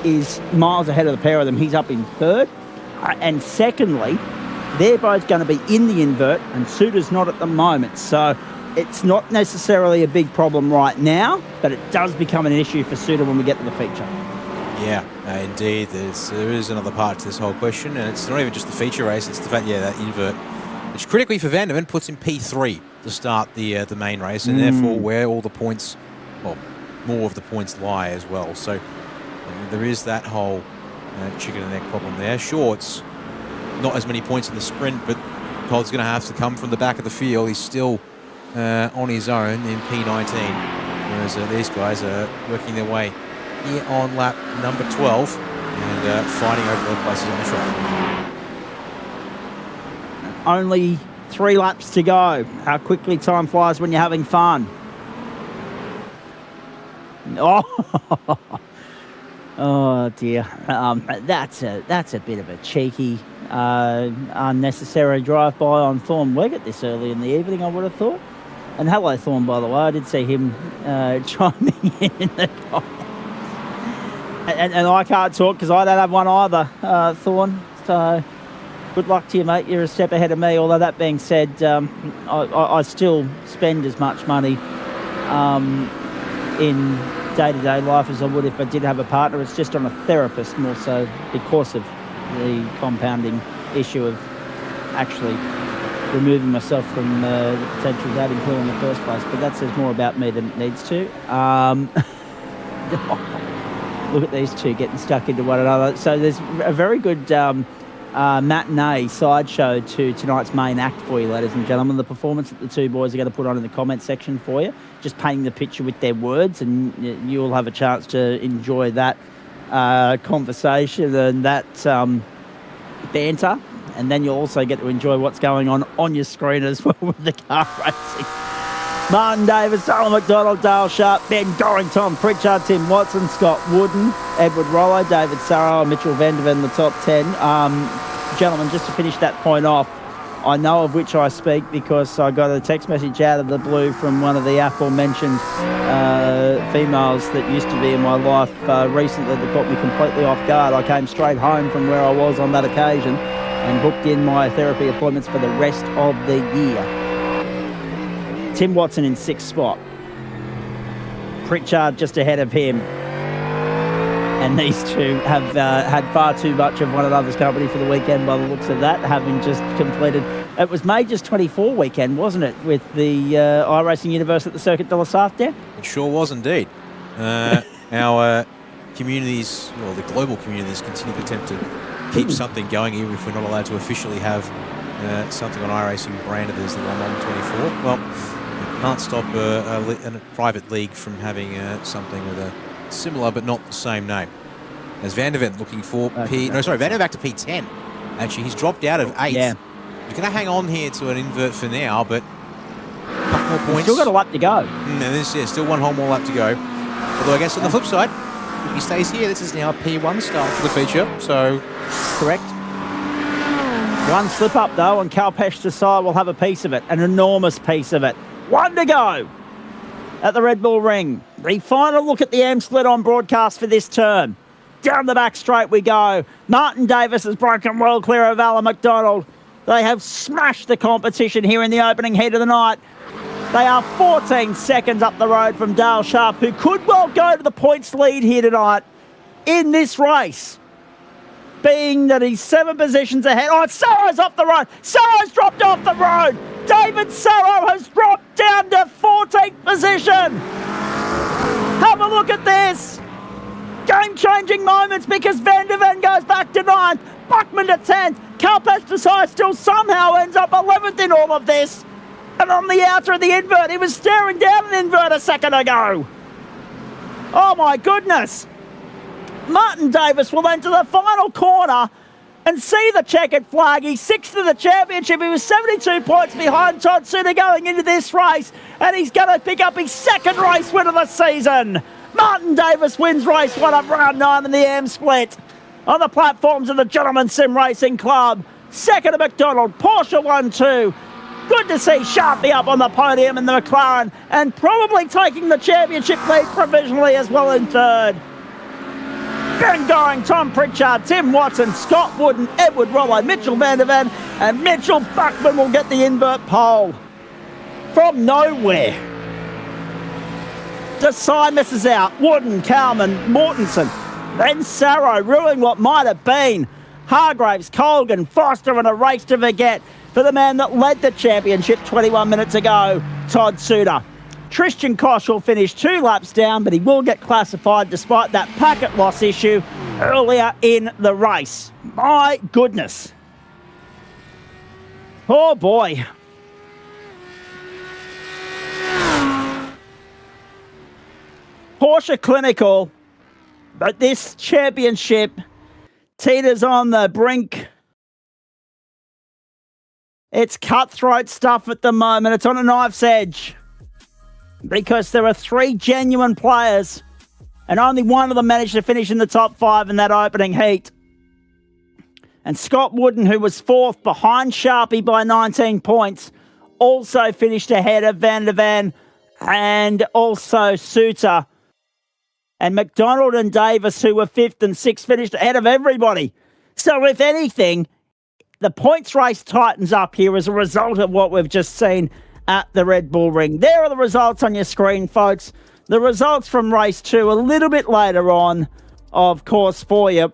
is miles ahead of the pair of them. He's up in 3rd. And secondly, they're both going to be in the invert, and Suter's not at the moment. So it's not necessarily a big problem right now, but it does become an issue for Suter when we get to the feature. Yeah, indeed. There is another part to this whole question, and it's not even just the feature race, it's the fact, that invert, which critically for Van der Ven puts him P3 to start the main race, and therefore where all the points, well, more of the points lie as well. So there is that whole chicken and egg problem there. Shorts, not as many points in the sprint, but Todd's going to have to come from the back of the field. He's still on his own in P19, whereas these guys are working their way here on lap number 12 and fighting over the places on the track. Only 3 laps to go. How quickly time flies when you're having fun. Oh dear, that's a bit of a cheeky, unnecessary drive-by on Thorn Weggett this early in the evening, I would have thought. And hello, Thorn, by the way. I did see him chiming in the comments. And I can't talk because I don't have one either, Thorn. So good luck to you, mate. You're a step ahead of me. Although that being said, I still spend as much money in day-to-day life as I would if I did have a partner. It's just on a therapist more so because of the compounding issue of actually removing myself from the potential dating pool in the first place. But that says more about me than it needs to. Look at these two getting stuck into one another. So there's a very good matinee sideshow to tonight's main act for you, ladies and gentlemen. The performance that the two boys are going to put on in the comment section for you, just painting the picture with their words, and you'll have a chance to enjoy that conversation and that banter, and then you'll also get to enjoy what's going on your screen as well with the car racing. Martin Davis, Alan McDonald, Dale Sharp, Ben Goring, Tom Pritchard, Tim Watson, Scott Wooden, Edward Rollo, David Sarro, and Mitchell van der Ven, the top 10. Gentlemen, just to finish that point off, I know of which I speak because I got a text message out of the blue from one of the aforementioned females that used to be in my life recently that caught me completely off guard. I came straight home from where I was on that occasion and booked in my therapy appointments for the rest of the year. Tim Watson in 6th spot. Pritchard just ahead of him. And these two have had far too much of one another's company for the weekend by the looks of that, having just completed... It was Majors 24 weekend, wasn't it, with the iRacing Universe at the Circuit de la Sarthe there? It sure was indeed. Our communities, well, the global communities, continue to attempt to keep something going, even if we're not allowed to officially have something on iRacing branded as the Le Mans 24. Well, you can't stop a private league from having something with a similar but not the same name. As Van der Ven looking for Van der Ven back to P10. Actually, he's dropped out of 8th. Yeah. He's going to hang on here to an invert for now, but a couple more points. Still got a lap to go. And there's still one whole more lap to go. Although I guess on the flip side, If he stays here, this is now a P1 start for the feature, so... Correct. One slip up, though, and Kalpesh Desai will have a piece of it, an enormous piece of it. One to go at the Red Bull Ring. The final look at the AM split on broadcast for this term. Down the back straight we go. Martin Davis has broken well clear of Alan McDonald. They have smashed the competition here in the opening heat of the night. They are 14 seconds up the road from Dale Sharp, who could well go to the points lead here tonight in this race. Being that he's 7 positions ahead. Oh, Sarro's off the road. Sarro's dropped off the road. David Sarro has dropped down to 14th position. Have a look at this. Game-changing moments because Van der Ven goes back to 9th. Buckman to 10th. Kalpesh Desai still somehow ends up 11th in all of this. And on the outer of the invert, he was staring down an invert a second ago. Oh, my goodness. Martin Davis will enter the final corner and see the checkered flag. He's 6th in the championship. He was 72 points behind Todd Suter going into this race, and he's going to pick up his 2nd race win of the season. Martin Davis wins race 1 of round 9 in the AM split on the platforms of the Gentleman Sim Racing Club. 2nd to McDonald, Porsche 1-2. Good to see Sharpie up on the podium in the McLaren and probably taking the championship lead provisionally as well in 3rd. Ben Goring, Tom Pritchard, Tim Watson, Scott Wooden, Edward Rollo, Mitchell Van der Ven, and Mitchell Buckman will get the invert pole. From nowhere. Desai misses out. Wooden, Cowman, Mortensen, then Sarro, ruining what might have been. Hargraves, Colgan, Foster, and a race to forget for the man that led the championship 21 minutes ago, Todd Suter. Tristan Koch will finish 2 laps down, but he will get classified despite that packet loss issue earlier in the race. My goodness. Oh boy. Porsche clinical, but this championship teeters on the brink. It's cutthroat stuff at the moment. It's on a knife's edge because there are 3 genuine players and only one of them managed to finish in the top 5 in that opening heat. And Scott Wooden, who was 4th behind Sharpie by 19 points, also finished ahead of Van der Ven and also Suter. And McDonald and Davis, who were 5th and 6th, finished ahead of everybody. So if anything, the points race tightens up here as a result of what we've just seen at the Red Bull Ring. There are the results on your screen, folks. The results from race 2 a little bit later on, of course, for you.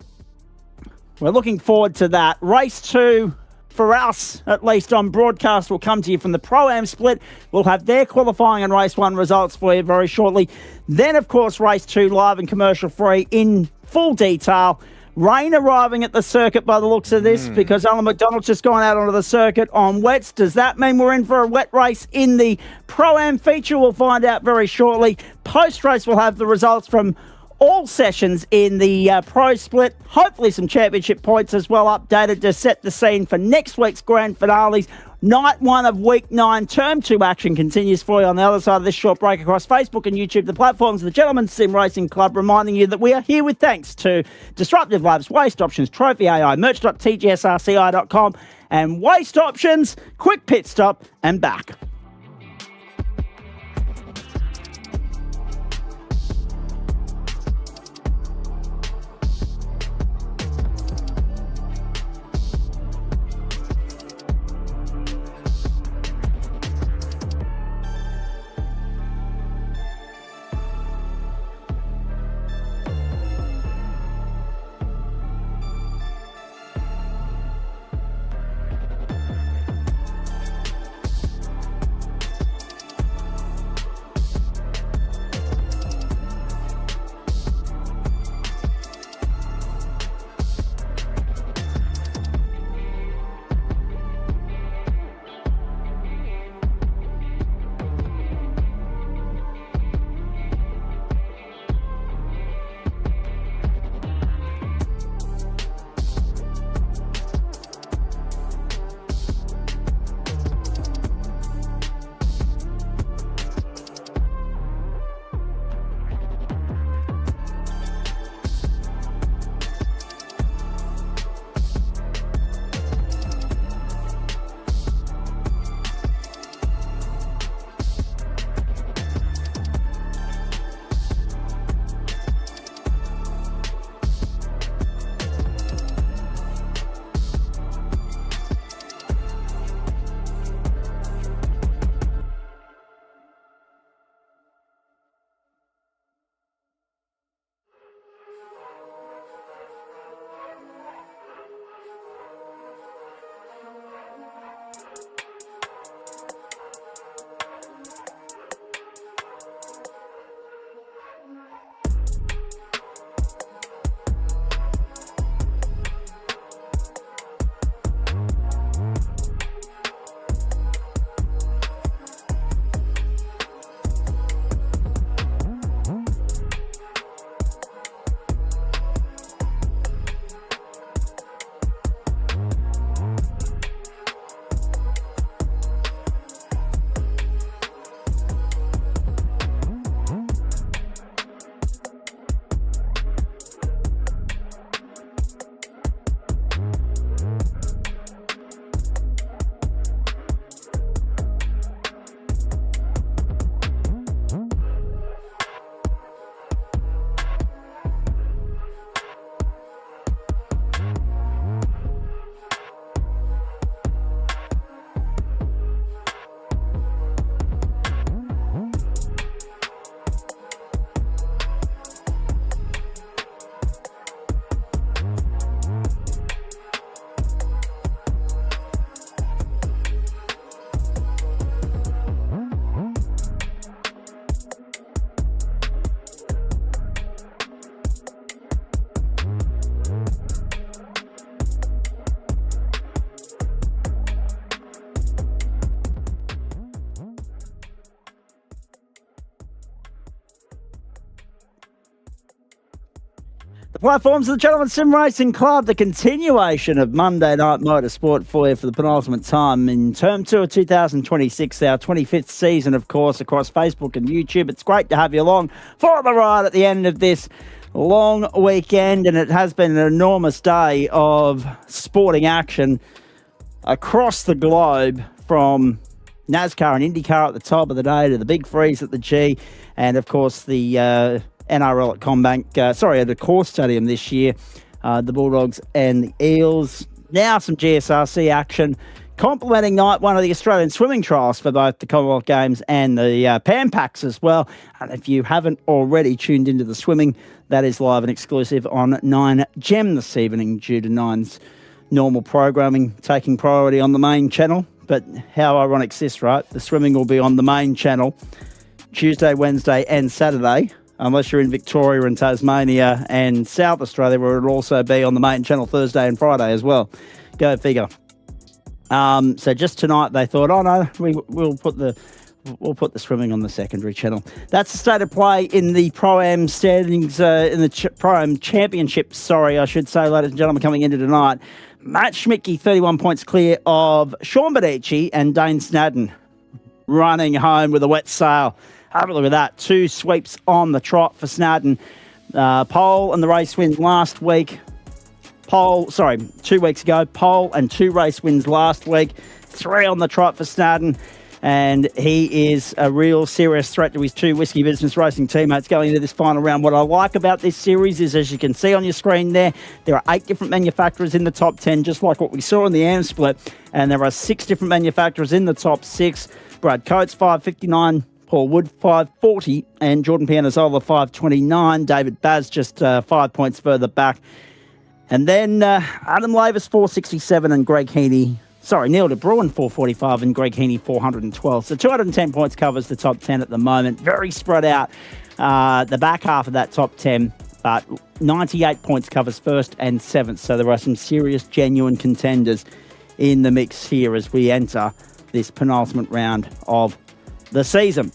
We're looking forward to that. Race 2, for us, at least on broadcast, will come to you from the Pro-Am split. We'll have their qualifying and race 1 results for you very shortly. Then, of course, race 2 live and commercial free in full detail. Rain arriving at the circuit by the looks of this because Alan McDonald's just gone out onto the circuit on wets. Does that mean we're in for a wet race in the Pro-Am feature? We'll find out very shortly. Post-race, we'll have the results from all sessions in the Pro Split. Hopefully some championship points as well updated to set the scene for next week's grand finales. Night 1 of week 9, term 2 action continues for you on the other side of this short break across Facebook and YouTube, the platforms of the Gentleman Sim Racing Club, reminding you that we are here with thanks to Disruptive Labs, Waste Options, Trophy AI, merch.tgsrci.com, and Waste Options. Quick pit stop and back. Platforms of the Gentleman Sim Racing Club, the continuation of Monday Night Motorsport for you for the penultimate time in Term 2 of 2026, our 25th season, of course, across Facebook and YouTube. It's great to have you along for the ride at the end of this long weekend, and it has been an enormous day of sporting action across the globe, from NASCAR and IndyCar at the top of the day to the big freeze at the G, and, of course, the NRL at CommBank, at the Core Stadium this year, the Bulldogs and the Eels. Now some GSRC action, complementing night one of the Australian swimming trials for both the Commonwealth Games and the Pan Packs as well. And if you haven't already tuned into the swimming, that is live and exclusive on 9 Gem this evening, due to 9's normal programming taking priority on the main channel. But how ironic is this, right? The swimming will be on the main channel Tuesday, Wednesday and Saturday, unless you're in Victoria and Tasmania and South Australia, where it'll also be on the main channel Thursday and Friday as well. Go figure. So just tonight they thought, oh no, we'll put the swimming on the secondary channel. That's the state of play in the Pro-Am standings, in the Pro-Am Championship, ladies and gentlemen, coming into tonight. Matt Schmidtke, 31 points clear of Sean Bedici and Dane Snadden, running home with a wet sail. Have a look at that. 2 sweeps on the trot for Snadden. Pole and the race win last week. 2 weeks ago. Pole and 2 race wins last week. 3 on the trot for Snadden. And he is a real serious threat to his 2 Whiskey Business Racing teammates going into this final round. What I like about this series is, as you can see on your screen there are 8 different manufacturers in the top 10, just like what we saw in the AM split. And there are 6 different manufacturers in the top 6. Brad Coates, 559. Paul Wood, 540, and Jordan Pianazola, 529. David Baz just 5 points further back. And then Adam Lavis, 467, and Greg Heaney, Neil de Bruin, 445, and Greg Heaney, 412. So 210 points covers the top 10 at the moment. Very spread out, the back half of that top 10, but 98 points covers first and 7th. So there are some serious, genuine contenders in the mix here as we enter this penultimate round of the season.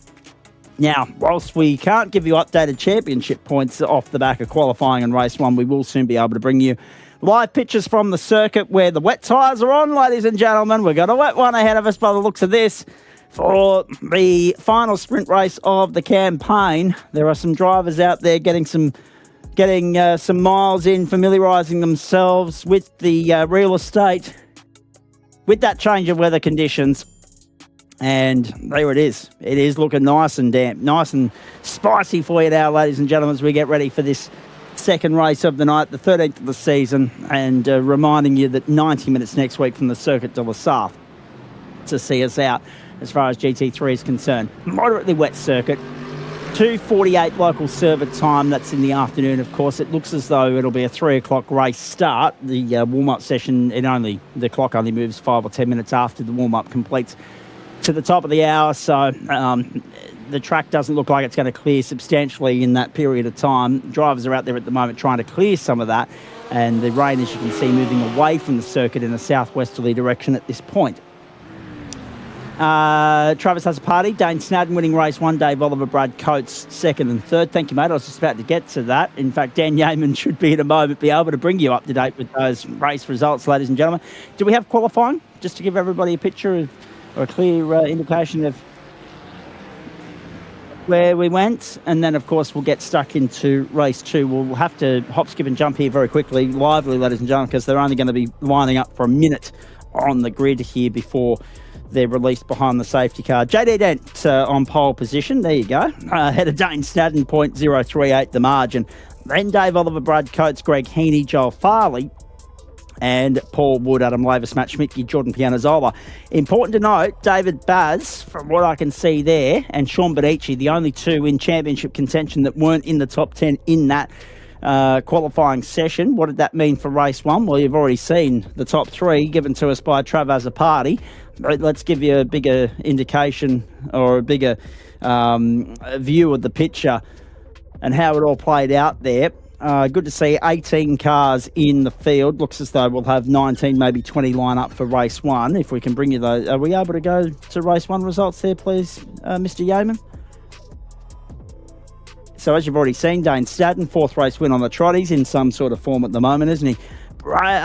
Now, whilst we can't give you updated championship points off the back of qualifying in race 1, we will soon be able to bring you live pictures from the circuit where the wet tyres are on, ladies and gentlemen. We've got a wet one ahead of us by the looks of this for the final sprint race of the campaign. There are some drivers out there getting some miles in, familiarising themselves with the real estate, with that change of weather conditions. And there it is. It is looking nice and damp, nice and spicy for you now, ladies and gentlemen, as we get ready for this second race of the night, the 13th of the season, and reminding you that 90 minutes next week from the Circuit de la Sarthe to see us out as far as GT3 is concerned. Moderately wet circuit, 2:48 local server time. That's in the afternoon, of course. It looks as though it'll be a 3 o'clock race start. The warm-up session, the clock only moves 5 or 10 minutes after the warm-up completes to the top of the hour, so the track doesn't look like it's going to clear substantially in that period of time. Drivers are out there at the moment trying to clear some of that, and the rain, as you can see, moving away from the circuit in a southwesterly direction at this point. Travis has a party. Dane Snadden winning race 1. Dave Oliver, Brad Coates 2nd and 3rd. Thank you, mate. I was just about to get to that. In fact, Dan Yeaman should be in a moment be able to bring you up to date with those race results, ladies and gentlemen. Do we have qualifying? Just to give everybody a picture of, or a clear indication of where we went. And then, of course, we'll get stuck into race 2. We'll have to hop, skip and jump here very quickly, lively, ladies and gentlemen, because they're only going to be lining up for a minute on the grid here before they're released behind the safety car. JD Dent on pole position. There you go. Ahead of Dane Snadden, 0.038 the margin. Then Dave Oliver, Brad Coates, Greg Heaney, Joel Farley, and Paul Wood, Adam Lavis, Matt Schmidtke, Jordan Pianazola. Important to note, David Baz, from what I can see there, and Sean Bedici, the only 2 in championship contention that weren't in the top 10 in that qualifying session. What did that mean for race 1? Well, you've already seen the top 3 given to us by Travaz Party. Let's give you a bigger indication, or a bigger view of the picture and how it all played out there. Good to see 18 cars in the field. Looks as though we'll have 19, maybe 20 line up for race 1. If we can bring you those. Are we able to go to race 1 results there, please, Mr. Yeaman? So as you've already seen, Dane Stadden, 4th race win on the trot. He's in some sort of form at the moment, isn't he?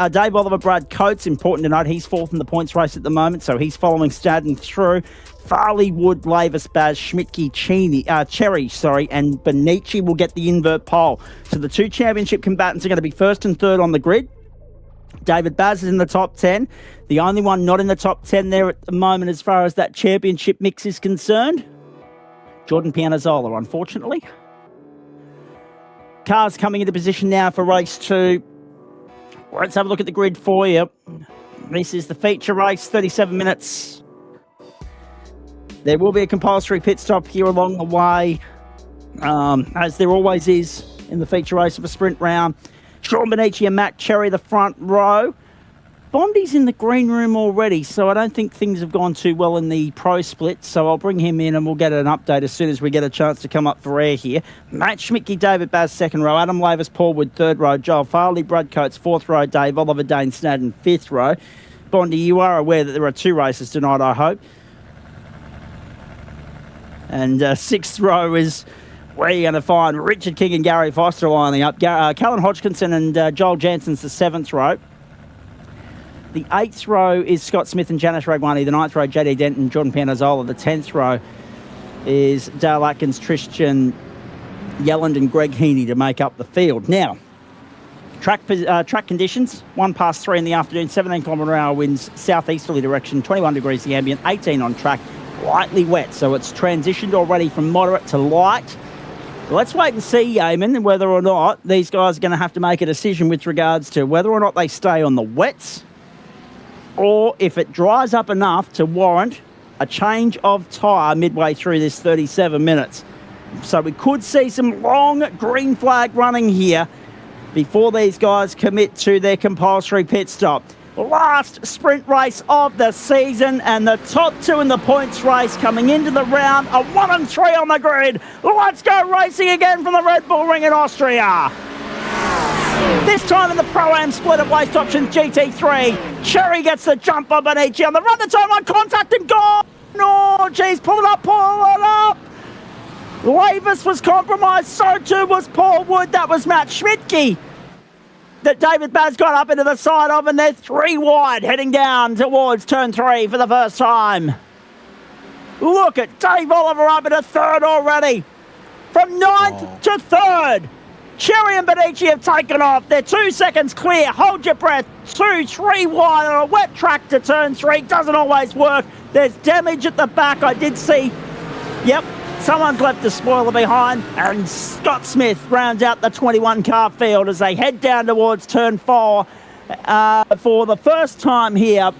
Dave Oliver, Brad Coates, important to note, he's 4th in the points race at the moment, so he's following Stadden through. Farley, Wood, Lavis, Baz, Schmidtke, Cherry, and Benici will get the invert pole. So the 2 championship combatants are going to be 1st and 3rd on the grid. David Baz is in the top 10. The only one not in the top 10 there at the moment as far as that championship mix is concerned, Jordan Pianazzola, unfortunately. Cars coming into position now for race 2. Let's have a look at the grid for you. This is the feature race, 37 minutes. There will be a compulsory pit stop here along the way, as there always is in the feature race of a sprint round. Sean Benici and Matt Cherry, the front row. Bondi's in the green room already, so I don't think things have gone too well in the pro split, so I'll bring him in and we'll get an update as soon as we get a chance to come up for air here. Matt Schmidtke, David Baz, 2nd row. Adam Lavis, Paul Wood, 3rd row. Joel Farley, Brad Coates, 4th row. Dave Oliver, Dane Snadden, 5th row. Bondi, you are aware that there are 2 races tonight, I hope. And 6th row is where you're going to find Richard King and Gary Foster lining up. Callan Hodgkinson and Joel Jansen's the 7th row. The 8th row is Scott Smith and Janice Ragwani. The 9th row, JD Denton, Jordan Pianazzola. The 10th row is Dale Atkins, Tristan Yelland and Greg Heaney to make up the field. Now, track conditions, 1 past 3 in the afternoon, 17 km/h winds, southeasterly direction, 21 degrees the ambient, 18 on track, lightly wet. So it's transitioned already from moderate to light. Let's wait and see, Eamon, whether or not these guys are going to have to make a decision with regards to whether or not they stay on the wets or if it dries up enough to warrant a change of tyre midway through this 37 minutes. So we could see some long green flag running here before these guys commit to their compulsory pit stop. Last sprint race of the season, and the top 2 in the points race coming into the round are 1 and 3 on the grid. Let's go racing again from the Red Bull Ring in Austria. This time in the Pro-Am split at Waste Options GT3. Cherry gets the jump on Benici on the run. The turn one contact and gone. Oh, geez, pull it up. Lavis was compromised, so too was Paul Wood. That was Matt Schmidtke that David Baz got up into the side of, and they're 3 wide heading down towards turn 3 for the first time. Look at Dave Oliver up into 3rd already. From 9th to 3rd. Cherry and Benici have taken off. They're 2 seconds clear. Hold your breath. 2, 3 wide on a wet track to turn 3. Doesn't always work. There's damage at the back. I did see. Yep. Someone's left the spoiler behind, and Scott Smith rounds out the 21-car field as they head down towards turn 4 for the first time here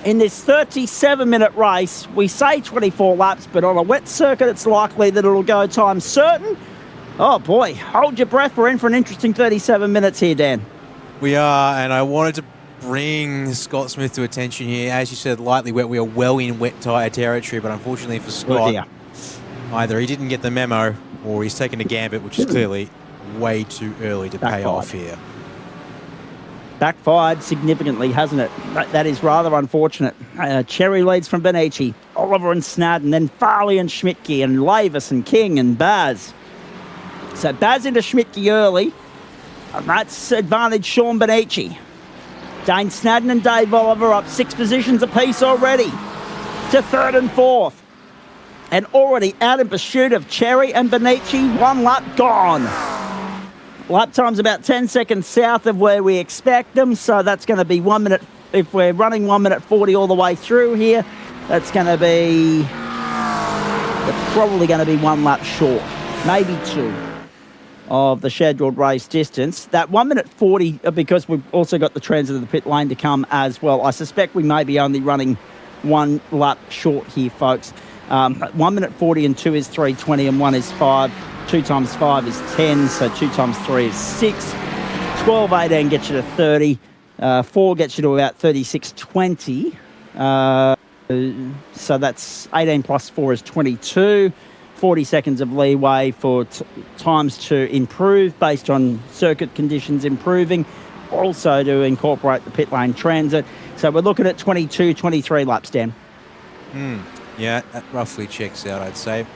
in this 37-minute race. We say 24 laps, but on a wet circuit, it's likely that it'll go time certain. Oh, boy, hold your breath. We're in for an interesting 37 minutes here, Dan. We are, and I wanted to bring Scott Smith to attention here. As you said, lightly wet. We are well in wet tyre territory, but unfortunately for Scott, either he didn't get the memo or he's taken a gambit, which is clearly way too early to pay off here. Backfired significantly, hasn't it? That is rather unfortunate. Cherry leads from Benici, Oliver and Snadden, then Farley and Schmidtke, and Lavis and King and Baz. So Baz into Schmidtke early, and that's advantage Sean Benici. Dane Snadden and Dave Oliver up 6 positions apiece already to 3rd and 4th. And already out in pursuit of Cherry and Benici, 1 lap gone. Lap time's about 10 seconds south of where we expect them, so that's going to be 1 minute. If we're running 1 minute 40 all the way through here, that's going to be probably going to be 1 lap short, maybe 2 of the scheduled race distance. That 1 minute 40, because we've also got the transit of the pit lane to come as well. I suspect we may be only running 1 lap short here, folks. 1 minute 40 and 2 is 3:20 and 1 is 5. 2 times 5 is 10, so 2 times 3 is 6. 12:18 gets you to 30. 4 gets you to about 36:20. So that's 18 plus 4 is 22. 40 seconds of leeway for times to improve based on circuit conditions improving. Also to incorporate the pit lane transit. So we're looking at 22, 23 laps, Dan. Yeah, that roughly checks out, I'd say.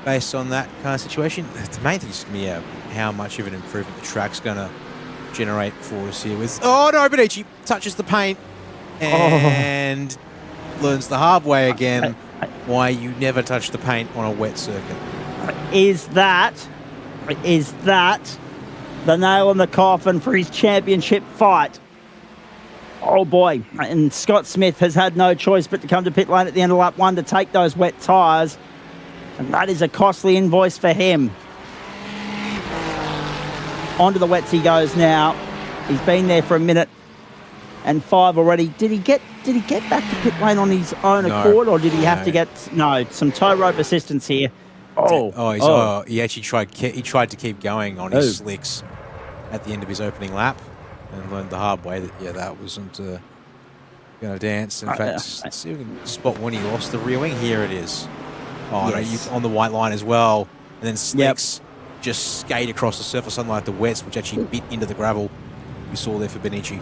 based on that kind of situation. The main thing is going to be how much of an improvement the track's going to generate for us here with... Oh, no, Benici touches the paint and learns the hard way again why you never touch the paint on a wet circuit. Is that the nail in the coffin for his championship fight? Oh boy, and Scott Smith has had no choice but to come to pit lane at the end of lap 1 to take those wet tyres, and that is a costly invoice for him. Onto the wets he goes now. He's been there for 1 minute and 5 already. Did he get back to pit lane on his own accord, or did he have to get some tow rope assistance here? He actually tried to keep going on his slicks at the end of his opening lap, and learned the hard way that that wasn't going to dance. In fact, let's see if we can spot when he lost the rear wing. Here it is. Oh, yes. No, on the white line as well, and then slicks just skate across the surface, unlike the wets, which actually bit into the gravel. We saw there for Benici.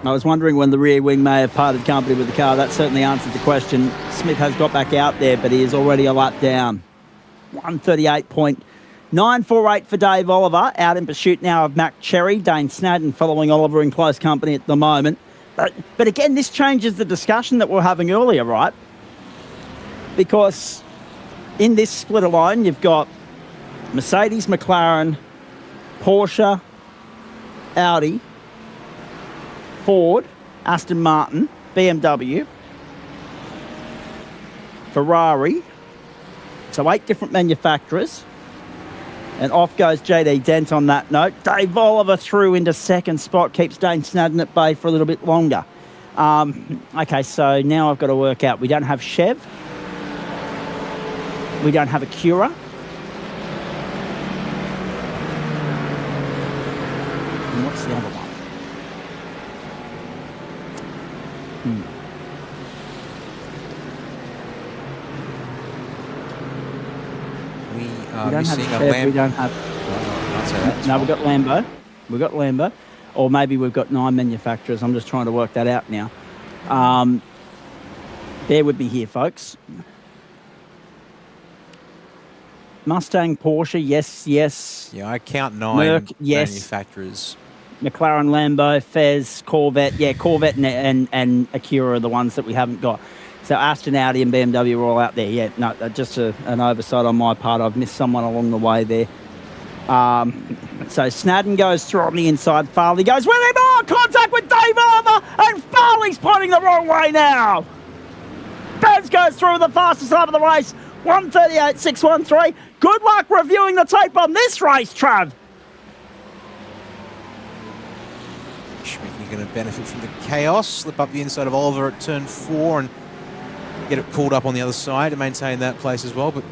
I was wondering when the rear wing may have parted company with the car. That certainly answered the question. Smith has got back out there, but he is already a lap down. 138.948 for Dave Oliver. Out in pursuit now of Mac Cherry. Dane Snadden following Oliver in close company at the moment. But again, this changes the discussion that we were having earlier, right? Because in this split alone, you've got Mercedes, McLaren, Porsche, Audi, Ford, Aston Martin, BMW, Ferrari. So 8 different manufacturers. And off goes JD Dent on that note. Dave Oliver through into second spot, keeps Dane Snadden at bay for a little bit longer. Okay, so now I've got to work out. We don't have Chev. We don't have Acura. And what's the other one? We don't have Chev, we don't have... No, we've got Lambo. We've got Lambo. Or maybe we've got 9 manufacturers. I'm just trying to work that out now. Bear with me here, folks. Mustang, Porsche, yes. Yeah, I count 9 Merc, yes. manufacturers. McLaren, Lambo, Fez, Corvette. Yeah, Corvette and Acura are the ones that we haven't got. So Aston, Audi and BMW are all out there. Yeah, no, just an oversight on my part. I've missed someone along the way there. So Snadden goes through on the inside. Farley goes with him. Oh, contact with Dave Oliver, and Farley's pointing the wrong way now. Bez goes through the fastest lap of the race. 138.613. Good luck reviewing the tape on this race, Trav. Schmicky going to benefit from the chaos. Slip up the inside of Oliver at turn 4 and get it pulled up on the other side to maintain that place as well. But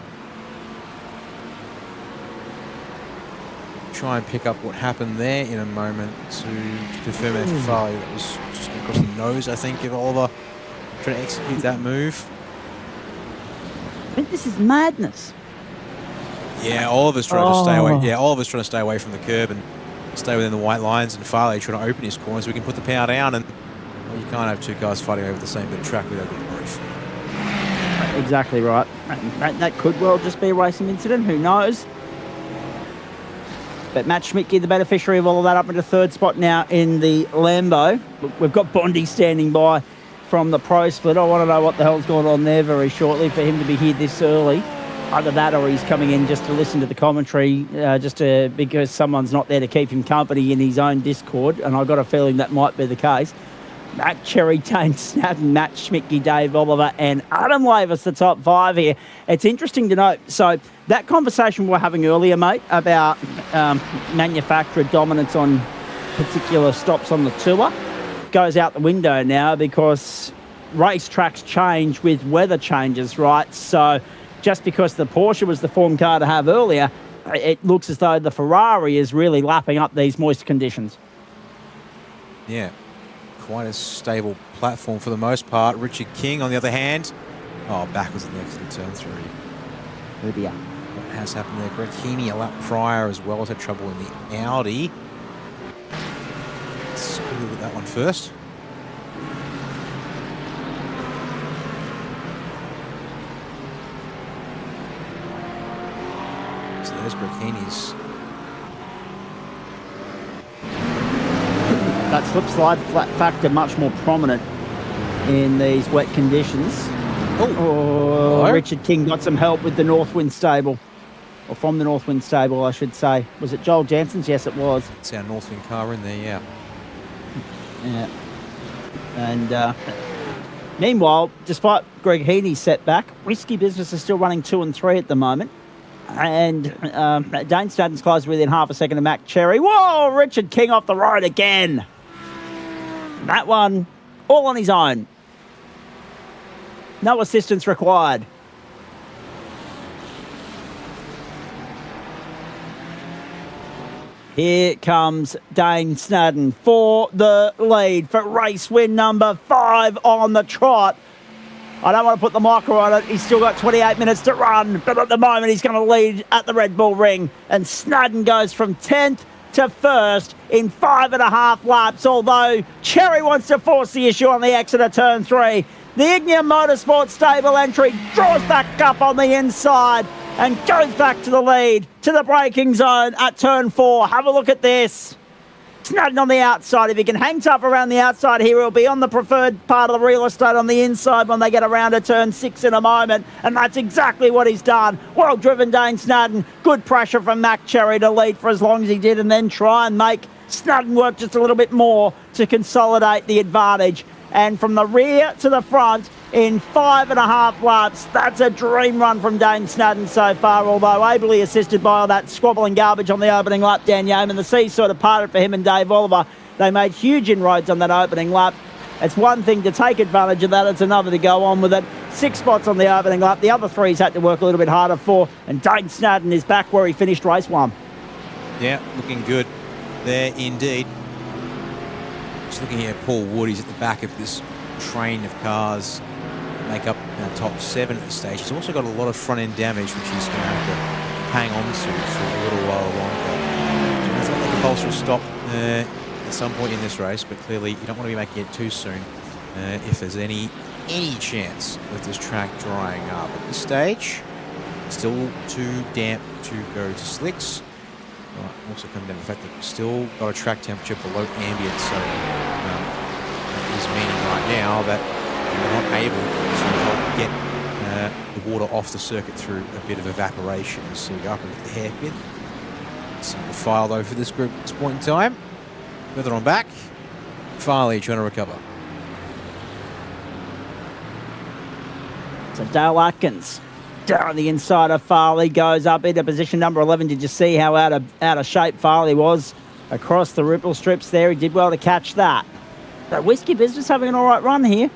try and pick up what happened there in a moment to confirm that for Farley. That was just across the nose, I think, of Oliver trying to execute that move. I think this is madness. Yeah, Oliver's trying to stay away. Yeah, Oliver's trying to stay away from the curb and stay within the white lines, and Farley trying to open his corner so we can put the power down. And well, you can't have 2 cars fighting over the same bit of track without a bit of roof. Exactly right. That could well just be a racing incident. Who knows? But Matt Schmidtke, the beneficiary of all of that, up into third spot now in the Lambo. We've got Bondi standing by from the pro split. I want to know what the hell's going on there very shortly for him to be here this early. Either that or he's coming in just to listen to the commentary because someone's not there to keep him company in his own Discord, and I've got a feeling that might be the case. Mac Cherry, Dane Snadden, Matt Schmidtke, Dave Oliver and Adam Lavis, the top 5 here. It's interesting to note. So that conversation we were having earlier, mate, about manufacturer dominance on particular stops on the tour goes out the window now because racetracks change with weather changes, right? So just because the Porsche was the form car to have earlier, it looks as though the Ferrari is really lapping up these moist conditions. Yeah, quite a stable platform for the most part. Richard King, on the other hand, backwards at the exit of turn 3. Oh dear. What has happened there? Greg Heaney, a lap prior as well, has had trouble in the Audi. Let's go with that one first. So there's Greg Heaney's. That slip slide flat factor much more prominent in these wet conditions. Oh, Richard King got some help with the Northwind stable. Or from the Northwind stable, I should say. Was it Joel Jansen's? Yes, it was. It's our Northwind car in there, yeah. Yeah. And meanwhile, despite Greg Heaney's setback, Risky Business is still running 2 and 3 at the moment. And Dane Snadden's close within half a second of Mac Cherry. Whoa, Richard King off the road again. That one, all on his own. No assistance required. Here comes Dane Snadden for the lead for race win number 5 on the trot. I don't want to put the marker on it. He's still got 28 minutes to run, but at the moment he's going to lead at the Red Bull Ring. And Snadden goes from 10th to 1st in 5.5 laps, although Cherry wants to force the issue on the exit of turn 3. The Ignia Motorsport stable entry draws back up on the inside and goes back to the lead, to the braking zone at turn 4. Have a look at this. Snadden on the outside. If he can hang tough around the outside here, he'll be on the preferred part of the real estate on the inside when they get around to turn 6 in a moment. And that's exactly what he's done. Well driven, Dane Snadden. Good pressure from Mac Cherry to lead for as long as he did and then try and make Snadden work just a little bit more to consolidate the advantage. And from the rear to the front in 5.5 laps, that's a dream run from Dane Snadden so far, although ably assisted by all that squabbling garbage on the opening lap, Dan Yeoman. The sea sort of parted for him and Dave Oliver. They made huge inroads on that opening lap. It's one thing to take advantage of that, it's another to go on with it. 6 spots on the opening lap. The other 3's had to work a little bit harder for, and Dane Snadden is back where he finished race 1. Yeah, looking good there indeed. Just looking here at Paul Wood, he's at the back of this train of cars that make up top 7 at this stage. He's also got a lot of front-end damage, which he's going to have to hang on to for a little while longer. So it's like a compulsory stop at some point in this race, but clearly you don't want to be making it too soon if there's any chance of this track drying up. At this stage, still too damp to go to slicks. Also coming down to the fact that we've still got a track temperature below ambient, so that is meaning right now that we're not able to help get the water off the circuit through a bit of evaporation. So we go up into the hairpin. Single file though for this group at this point in time. Further on back, Farley trying to recover. So Dale Atkins down the inside of Farley, goes up into position number 11. Did you see how out of shape Farley was across the ripple strips there? He did well to catch that. But Whiskey Business having an all right run here.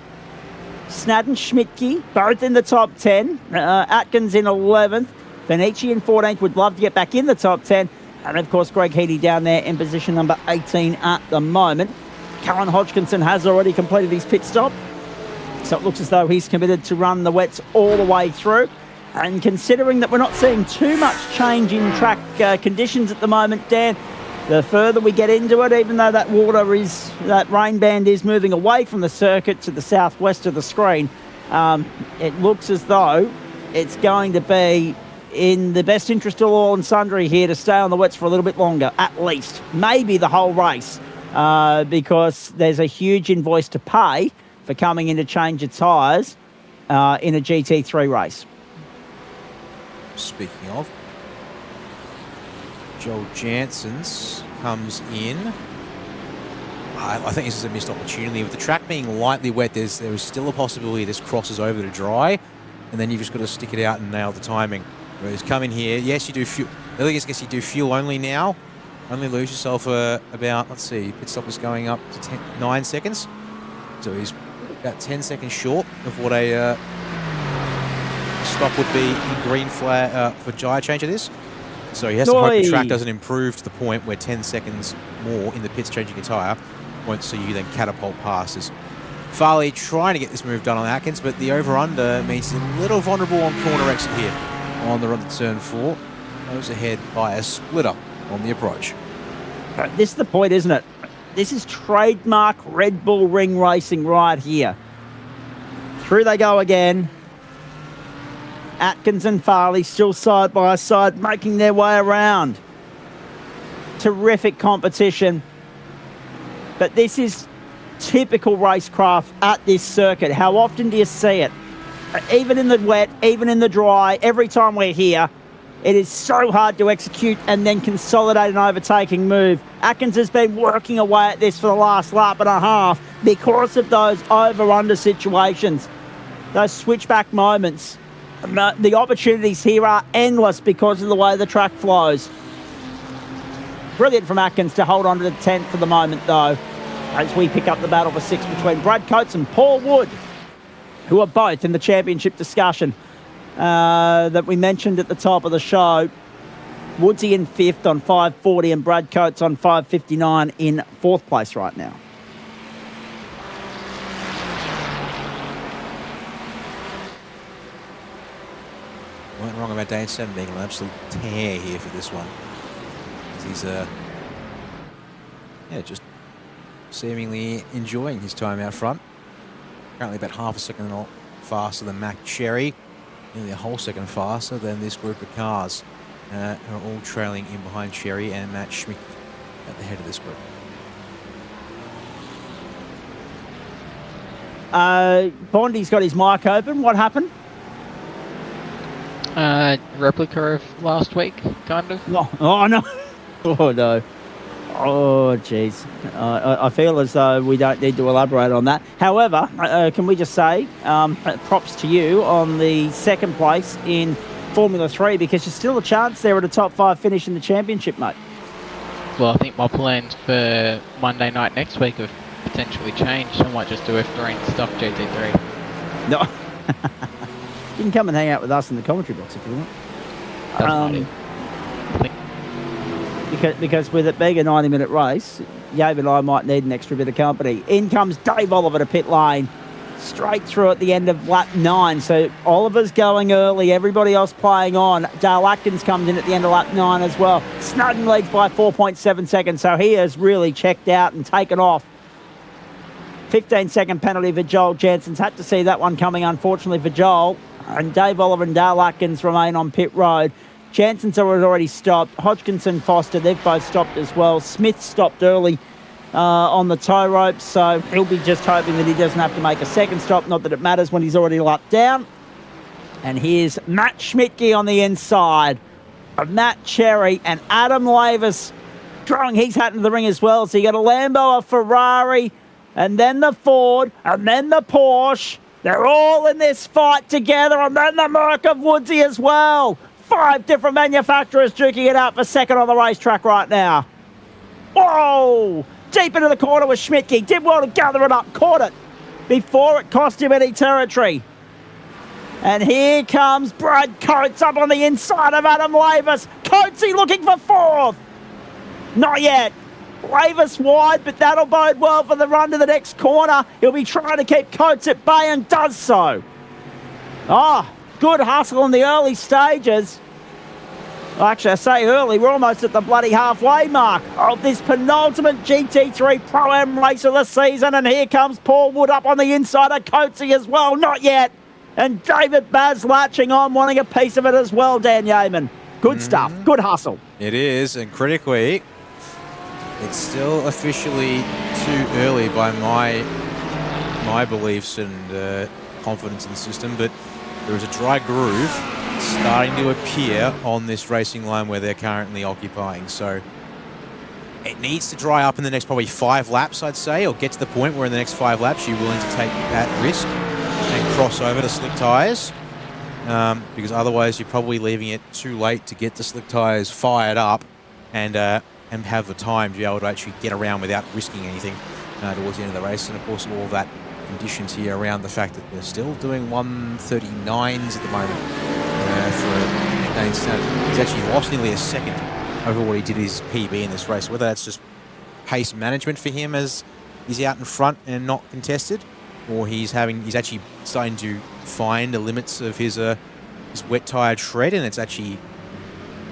Snadden, Schmidtke, both in the top 10. Atkins in 11th. Benici in 14th. Would love to get back in the top 10. And, of course, Greg Heaney down there in position number 18 at the moment. Cullen Hodgkinson has already completed his pit stop. So it looks as though he's committed to run the wets all the way through. And considering that we're not seeing too much change in track conditions at the moment, Dan, the further we get into it, even though that rain band is moving away from the circuit to the southwest of the screen, it looks as though it's going to be in the best interest of all and sundry here to stay on the wets for a little bit longer, at least, maybe the whole race, because there's a huge invoice to pay for coming in to change your tyres in a GT3 race. Speaking of, Joel Jansen's comes in. I think this is a missed opportunity. With the track being lightly wet, there is still a possibility this crosses over to dry, and then you've just got to stick it out and nail the timing. Whereas come in here, yes, you do fuel. I guess you do fuel only now. Only lose yourself about, let's see, pit stop is going up to 9 seconds. So he's about 10 seconds short of what a stop would be in green flag for gyre change of this. So he has to hope the track doesn't improve to the point where 10 seconds more in the pits changing your tyre won't see you then catapult past us. Farley trying to get this move done on Atkins, but the over-under means he's a little vulnerable on corner exit here on the run to turn 4. Goes ahead by a splitter on the approach. This is the point, isn't it? This is trademark Red Bull Ring racing right here. Through they go again. Atkins and Farley still side by side, making their way around. Terrific competition. But this is typical racecraft at this circuit. How often do you see it? Even in the wet, even in the dry, every time we're here, it is so hard to execute and then consolidate an overtaking move. Atkins has been working away at this for the last lap and a half because of those over-under situations, those switchback moments. The opportunities here are endless because of the way the track flows. Brilliant from Atkins to hold on to the 10th for the moment, though, as we pick up the battle for 6 between Brad Coates and Paul Wood, who are both in the championship discussion that we mentioned at the top of the show. Woodsy in 5th on 540 and Brad Coates on 559 in 4th place right now. Went wrong about Dane 7 being an absolute tear here for this one. He's just seemingly enjoying his time out front. Currently about half a second faster than Mac Cherry, nearly a whole second faster than this group of cars, who are all trailing in behind Cherry and Matt Schmidt at the head of this group. Bondi's got his mic open. What happened? Replica of last week, kind of. Oh no. Oh no. Oh jeez. I feel as though we don't need to elaborate on that. However, can we just say props to you on the 2nd place in Formula 3, because there's still a chance there at a top 5 finish in the championship, mate. Well, I think my plans for Monday night next week have potentially changed. I might just do F3 and stuff GT3. No. You can come and hang out with us in the commentary box if you want. Because with it being a 90-minute race, Yabe and I might need an extra bit of company. In comes Dave Oliver to pit lane, straight through at the end of lap 9. So Oliver's going early, everybody else playing on. Dale Atkins comes in at the end of lap 9 as well. Snowden leads by 4.7 seconds, so he has really checked out and taken off. 15-second penalty for Joel Jansen's had to see that one coming, unfortunately, for Joel. And Dave Oliver and Dale Atkins remain on pit road. Jansen's already stopped. Hodgkinson, Foster, they've both stopped as well. Smith stopped early on the tow rope, so he'll be just hoping that he doesn't have to make a second stop. Not that it matters when he's already lapped down. And here's Matt Schmidtke on the inside of Matt Cherry and Adam Lavis throwing his hat into the ring as well. So you got a Lambo, a Ferrari, and then the Ford, and then the Porsche. They're all in this fight together, and then the Merc of Woodsy as well. 5 different manufacturers duking it out for 2nd on the racetrack right now. Whoa! Deep into the corner with Schmidtke. Did well to gather it up. Caught it before it cost him any territory. And here comes Brad Coates up on the inside of Adam Lavis. Coatesy looking for 4th. Not yet. Lavis wide, but that'll bode well for the run to the next corner. He'll be trying to keep Coates at bay and does so. Good hustle in the early stages. Well, actually, I say early, we're almost at the bloody halfway mark of this penultimate GT3 Pro-Am race of the season. And here comes Paul Wood up on the inside of Coatesy as well. Not yet. And David Baz latching on, wanting a piece of it as well, Dan Yeaman. Good stuff. Good hustle. It is, and critically, it's still officially too early by my beliefs and confidence in the system, but there is a dry groove starting to appear on this racing line where they're currently occupying. So it needs to dry up in the next probably 5 laps, I'd say, or get to the point where in the next 5 laps you're willing to take that risk and cross over to slick tyres, because otherwise you're probably leaving it too late to get the slick tyres fired up and have the time to be able to actually get around without risking anything towards the end of the race. And of course all of that conditions here around the fact that they're still doing 139s at the moment for Dane Snow. He's actually lost nearly a second over what he did his PB in this race. Whether that's just pace management for him as he's out in front and not contested, or he's actually starting to find the limits of his wet tyre tread, and it's actually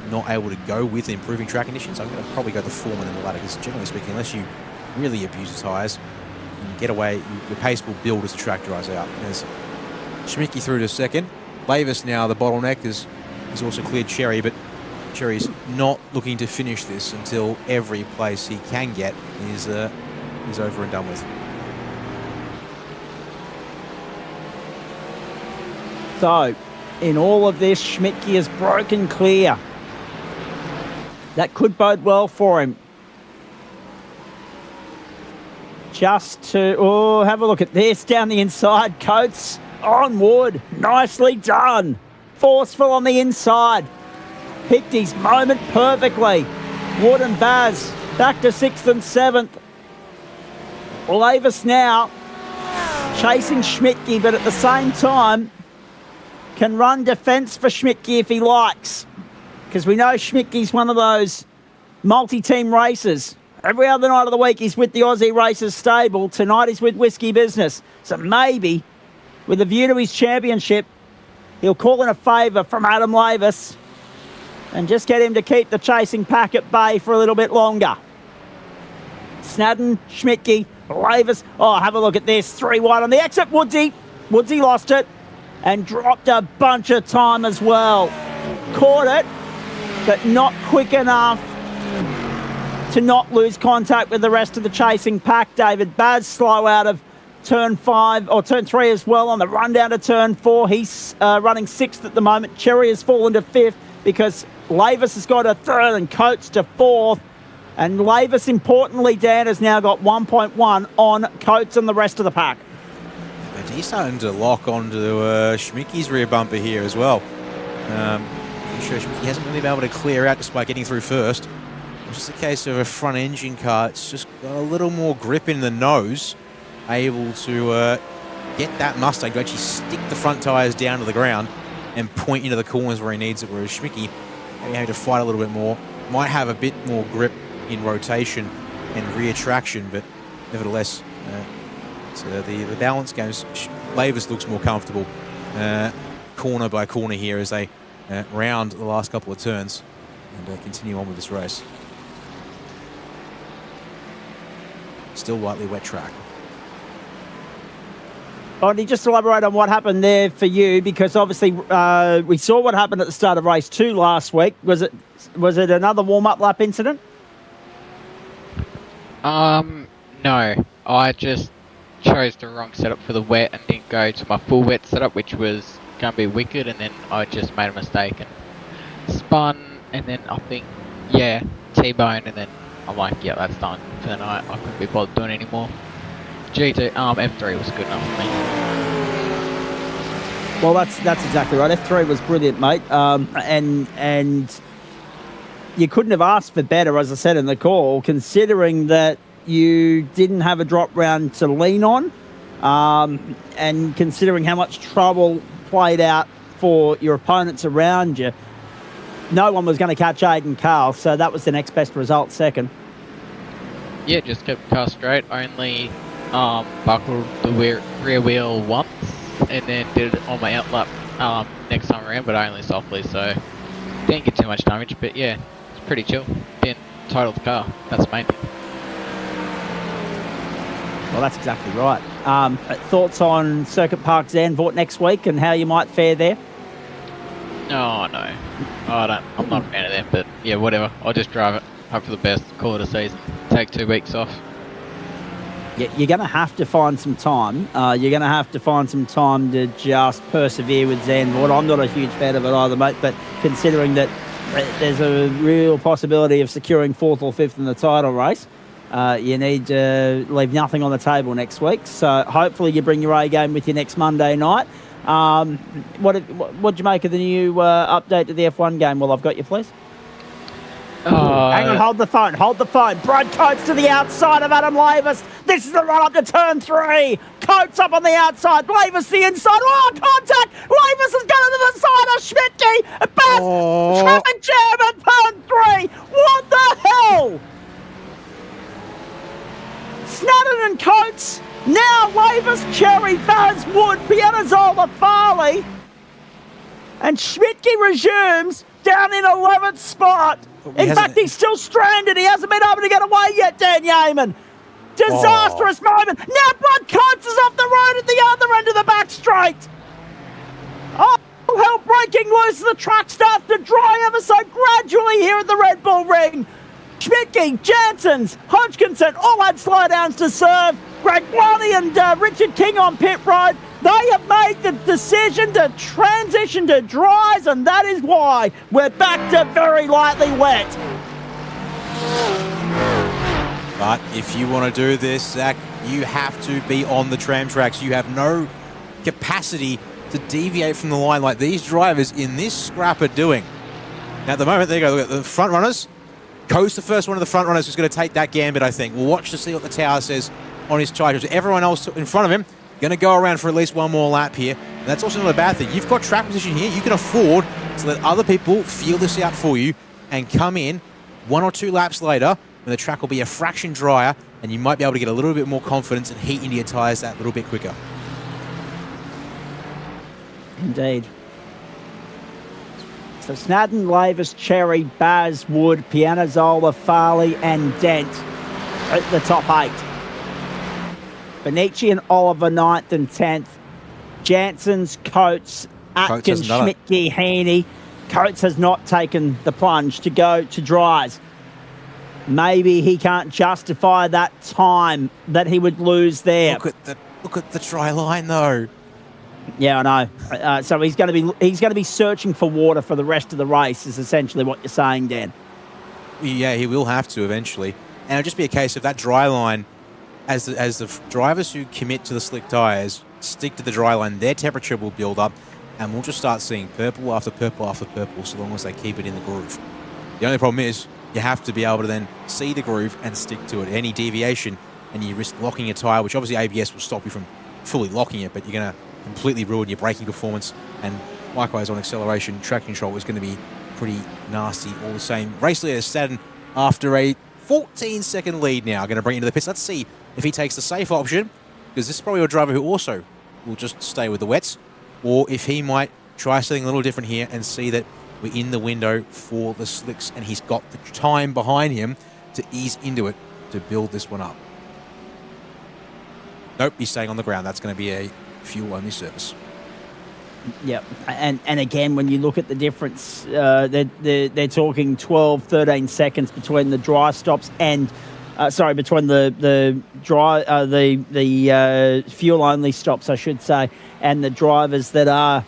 not able to go with improving track conditions. I'm going to probably go the former than the latter, because generally speaking, unless you really abuse the tyres, you can get away, your pace will build as the track dries out. There's Schmidtke through to 2nd. Lavis now, the bottleneck, is also cleared Cherry, but Cherry's not looking to finish this until every place he can get is over and done with. So, in all of this, Schmidtke is broken clear. That could bode well for him. Just to, have a look at this down the inside. Coates on Wood. Nicely done. Forceful on the inside. Picked his moment perfectly. Wood and Baz back to 6th and 7th. Lavis now chasing Schmidtke, but at the same time can run defence for Schmidtke if he likes. Because we know Schmidtke's one of those multi-team racers. Every other night of the week he's with the Aussie Racers stable. Tonight he's with Whiskey Business. So maybe, with a view to his championship, he'll call in a favour from Adam Lavis and just get him to keep the chasing pack at bay for a little bit longer. Snadden, Schmidtke, Lavis. Oh, have a look at this. 3 wide on the exit. Woodsy lost it and dropped a bunch of time as well. Caught it, but not quick enough to not lose contact with the rest of the chasing pack. David Baz slow out of turn 5 or turn 3 as well on the run down to turn 4. He's running 6th at the moment. Cherry has fallen to 5th because Lavis has got a 3rd and Coates to 4th. And Lavis, importantly, Dan, has now got 1.1 on Coates and the rest of the pack. And he's starting to lock onto Schmidtke's rear bumper here as well. Sure, Schmidtke hasn't really been able to clear out despite getting through first. It's just a case of a front engine car. It's just got a little more grip in the nose, able to get that Mustang to actually stick the front tyres down to the ground and point into the corners where he needs it, whereas Schmidtke maybe having to fight a little bit more, might have a bit more grip in rotation and rear traction, but nevertheless, the balance games, Lavis looks more comfortable corner by corner here as they round the last couple of turns and continue on with this race. Still lightly wet track. Bonnie, just elaborate on what happened there for you, because obviously we saw what happened at the start of race 2 last week. Was it another warm-up lap incident? No. I just chose the wrong setup for the wet and didn't go to my full wet setup, which was going to be wicked, and then I just made a mistake and spun, and then I think, T-bone, and then I'm like, yeah, that's done for the night. I couldn't be bothered doing anymore. F3 was good enough for me. Well, that's exactly right. F3 was brilliant, mate. And you couldn't have asked for better, as I said in the call, considering that you didn't have a drop round to lean on, and considering how much trouble played out for your opponents around you. No one was going to catch Aidan Carl, so that was the next best result, second. Yeah, just kept the car straight. Only buckled the rear wheel once, and then did it on my outlap next time around, but only softly, so didn't get too much damage. But yeah, it's pretty chill. Didn't total the car. That's the main thing. Well, that's exactly right. Thoughts on Circuit Park Zandvoort next week and how you might fare there? Oh no, I'm not a fan of them, but yeah, whatever. I'll just drive it, hope for the best, call it a season, take 2 weeks off. Yeah, you're going to have to find some time. You're going to have to find some time to just persevere with Zandvoort. I'm not a huge fan of it either, mate, but considering that there's a real possibility of securing 4th or 5th in the title race, you need to leave nothing on the table next week. So hopefully you bring your A game with you next Monday night. What'd you make of the new update to the F1 game? Well, I've got you, please. Hang on, hold the phone. Brad Coates to the outside of Adam Lavis. This is the run up to turn 3. Coates up on the outside. Lavis the inside. Oh, contact! Lavis has got it to the side of Schmidtke. Baz, traffic jam at turn 3. What the hell? Snadden and Coates. Now Lavis, Cherry, Baz, Wood, Pianazola, Farley. And Schmidtke resumes down in 11th spot. In fact, he's still stranded. He hasn't been able to get away yet, Dan Yeaman. Disastrous moment. Now Brad Coates is off the road at the other end of the back straight. Oh, breaking loose. The track starts to dry ever so gradually here at the Red Bull Ring. Schmidtke, Janssens, Hodgkinson all had slowdowns to serve. Greg Lonnie and Richard King on pit road. They have made the decision to transition to dries, and that is why we're back to very lightly wet. But if you want to do this, Zach, you have to be on the tram tracks. You have no capacity to deviate from the line like these drivers in this scrap are doing. Now, at the moment, there you go. Look at the front runners. Coast, the first one of the front runners, who's going to take that gambit, I think. We'll watch to see what the tower says on his tires. Everyone else in front of him going to go around for at least one more lap here. And that's also not a bad thing. You've got track position here. You can afford to let other people feel this out for you and come in 1 or 2 laps later when the track will be a fraction drier and you might be able to get a little bit more confidence and heat into your tires that little bit quicker. Indeed. So Snadden, Lavis, Cherry, Baz, Wood, Pianazzola, Farley and Dent at the top 8. Benici and Oliver 9th and 10th. Janssens, Coates, Atkins, Schmidtke, Heaney. Coates has not taken the plunge to go to dries. Maybe he can't justify that time that he would lose there. Look at the try line though. Yeah, I know. So he's going to be searching for water for the rest of the race. Is essentially what you're saying, Dan. Yeah, he will have to eventually, and it'll just be a case of that dry line. As the drivers who commit to the slick tyres stick to the dry line, their temperature will build up, and we'll just start seeing purple after purple after purple, so long as they keep it in the groove. The only problem is you have to be able to then see the groove and stick to it. Any deviation, and you risk locking a tyre, which obviously ABS will stop you from fully locking it, but you're going to completely ruin your braking performance, and likewise on acceleration, track control is going to be pretty nasty all the same. Race leader Snadden, after a 14-second lead now, going to bring it into the pits. Let's see if he takes the safe option, because this is probably a driver who also will just stay with the wets, or if he might try something a little different here and see that we're in the window for the slicks and he's got the time behind him to ease into it to build this one up. Nope, he's staying on the ground. That's going to be a fuel-only service. Yep, and again, when you look at the difference, they're talking 12, 13 seconds between the dry stops and between the fuel only stops, I should say, and the drivers that are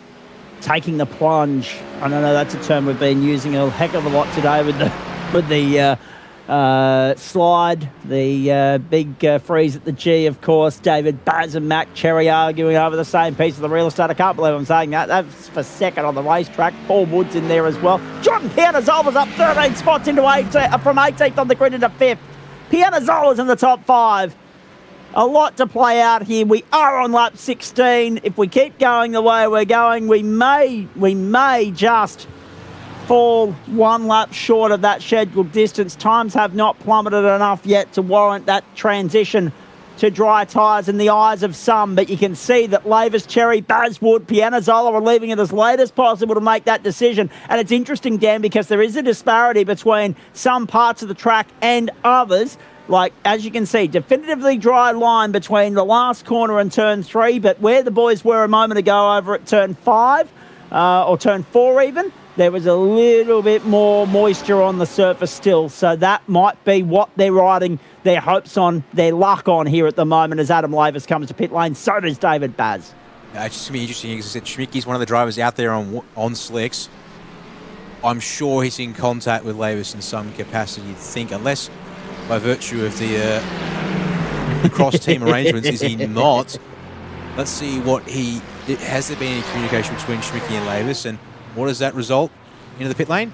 taking the plunge. I don't know, that's a term we've been using a heck of a lot today with the slide, the big freeze at the G, of course. David Baz and Mac Cherry arguing over the same piece of the real estate. I can't believe I'm saying that. That's for second on the racetrack. Paul Wood's in there as well. Jordan Pianazzola's up 13 spots into 18th, from 18th on the grid into 5th. Pianazzola's in the top 5. A lot to play out here. We are on lap 16. If we keep going the way we're going, we may just fall 1 lap short of that scheduled distance. Times have not plummeted enough yet to warrant that transition to dry tyres in the eyes of some, but you can see that Lavis, Cherry, Bazwood, Pianazzola are leaving it as late as possible to make that decision. And it's interesting, Dan, because there is a disparity between some parts of the track and others. Like, as you can see, definitively dry line between the last corner and turn 3, but where the boys were a moment ago over at turn 5, or turn 4 even, there was a little bit more moisture on the surface still. So that might be what they're riding their hopes on, their luck on here at the moment as Adam Lavis comes to pit lane. So does David Baz. It's just going to be interesting. As I said, Schmidtke's one of the drivers out there on slicks. I'm sure he's in contact with Lavis in some capacity, to think, unless by virtue of the cross-team arrangements, is he not? Let's see what has there been any communication between Schmidtke and Lavis, and what does that result into the pit lane?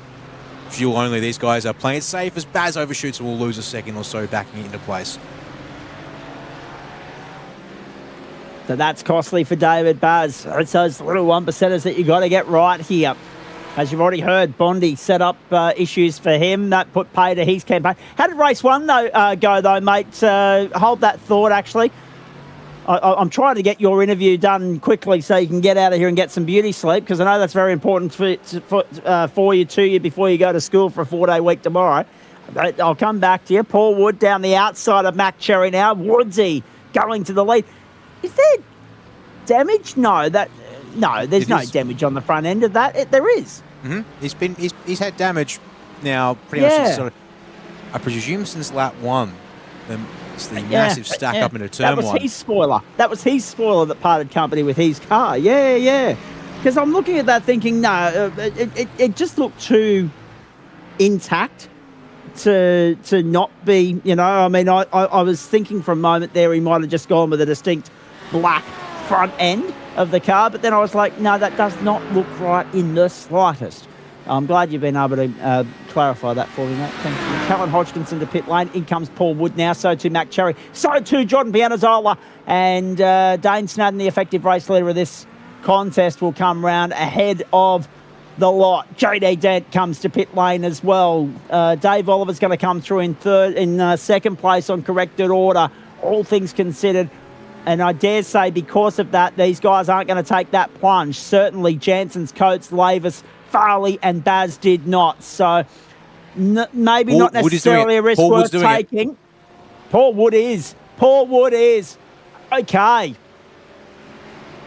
Fuel only. These guys are playing it safe as Baz overshoots and will lose a second or so backing it into place. So that's costly for David Baz. It's those little 1%ers that you got to get right here. As you've already heard, Bondi set up issues for him. That put pay to his campaign. How did race 1 go, though, mate? Hold that thought, actually. I'm trying to get your interview done quickly so you can get out of here and get some beauty sleep, because I know that's very important for you before you go to school for a 4-day week tomorrow. But I'll come back to you. Paul Wood down the outside of Mac Cherry now. Woodsy going to the lead. Is there damage? No, that No, there's no damage on the front end of that. There is. He's had damage now pretty much since I presume since lap 1. It's the massive stack up into turn 1. That was his spoiler. That was his spoiler that parted company with his car. Yeah. Because I'm looking at that thinking, no, it just looked too intact to not be, I mean, I was thinking for a moment there he might have just gone with a distinct black front end of the car, but then I was like, no, that does not look right in the slightest. I'm glad you've been able to clarify that for me, mate. Thank you. Callum Hodgkinson to pit lane. In comes Paul Wood now. So too Mac Cherry. So too Jordan Pianazzola. And Dane Snadden, the effective race leader of this contest, will come round ahead of the lot. JD Dent comes to pit lane as well. Dave Oliver's going to come through in second place on corrected order, all things considered. And I dare say because of that, these guys aren't going to take that plunge. Certainly Jansen's, Coates, Lavis, Farley and Baz did not. So maybe not necessarily a risk worth taking. Paul Wood is. Okay.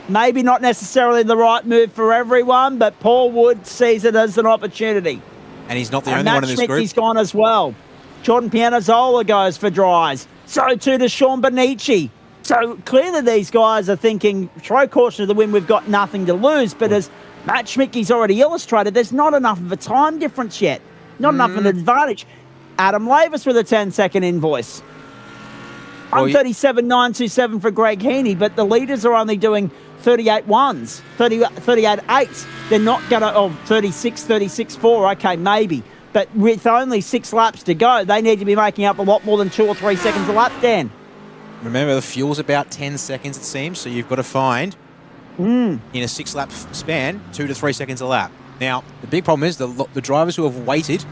Maybe not necessarily the right move for everyone, but Paul Wood sees it as an opportunity. And he's not the only one in this group. He's gone as well. Jordan Pianazzola goes for dries. So too does Sean Bonici. So clearly these guys are thinking, throw caution to the wind, we've got nothing to lose. But as Matt Schmicke's already illustrated, there's not enough of a time difference yet. Not enough of an advantage. Adam Lavis with a 10-second invoice. I'm 37.927 for Greg Heaney, but the leaders are only doing 38 ones, 38 eights. They're not going to, 36 4, okay, maybe. But with only 6 laps to go, they need to be making up a lot more than 2 or 3 seconds a lap, Dan. Remember, the fuel's about 10 seconds, it seems, so you've got to find, in a 6-lap span, 2 to 3 seconds a lap. Now, the big problem is the drivers who have waited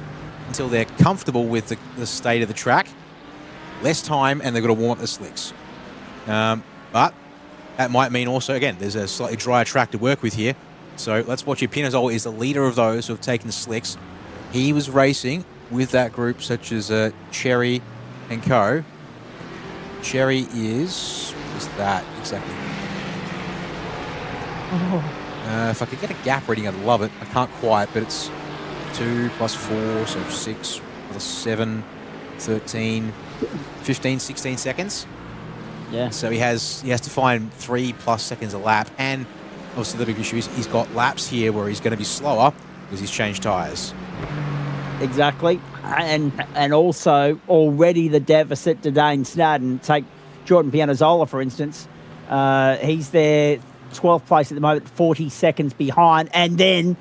until they're comfortable with the state of the track, less time, and they've got to warm up the slicks. But that might mean also, again, there's a slightly drier track to work with here. So let's watch here. Pianazzola is the leader of those who have taken slicks. He was racing with that group, such as Cherry and co. Cherry is that exactly? If I could get a gap reading, I'd love it. I can't quite, but it's 2 plus 4, so 6 plus 7, 13, 15, 16 seconds. Yeah. So he has to find 3+ seconds a lap, and obviously the big issue is he's got laps here where he's going to be slower because he's changed tyres. Exactly, and also already the deficit to Dane Snadden. Take Jordan Pianazzola, for instance. He's there 12th place at the moment, 40 seconds behind, and then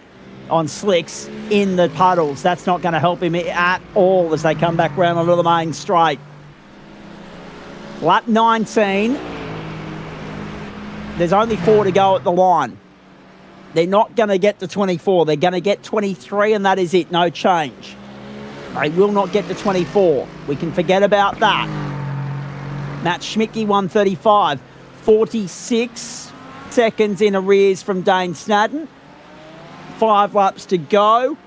on slicks in the puddles. That's not going to help him at all as they come back round onto the main straight. Lap 19. There's only 4 to go at the line. They're not going to get to 24. They're going to get 23, and that is it. No change. They will not get to 24. We can forget about that. Matt Schmicke, 135. 46 seconds in arrears from Dane Snadden. 5 laps to go.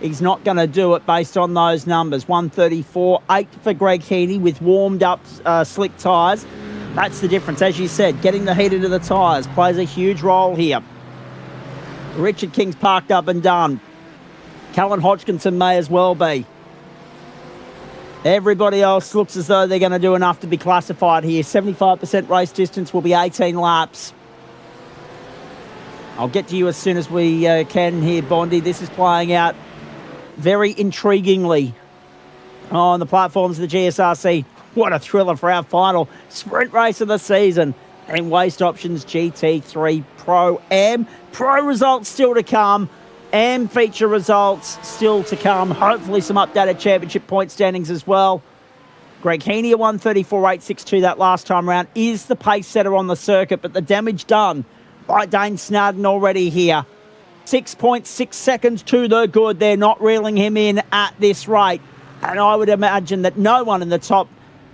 He's not going to do it based on those numbers. 134, 8 for Greg Heaney with warmed up slick tyres. That's the difference. As you said, getting the heat into the tyres plays a huge role here. Richard King's parked up and done. Callan Hodgkinson may as well be. Everybody else looks as though they're going to do enough to be classified here. 75% race distance will be 18 laps. I'll get to you as soon as we can here, Bondi. This is playing out very intriguingly on the platforms of the GSRC. What a thriller for our final sprint race of the season. And Waste Options GT3 Pro-Am. Pro results still to come. Am feature results still to come. Hopefully some updated championship point standings as well. Greg Heaney, 134.862 that last time round, is the pace setter on the circuit, but the damage done by Dane Snadden already here. 6.6 seconds to the good. They're not reeling him in at this rate. And I would imagine that no one in the top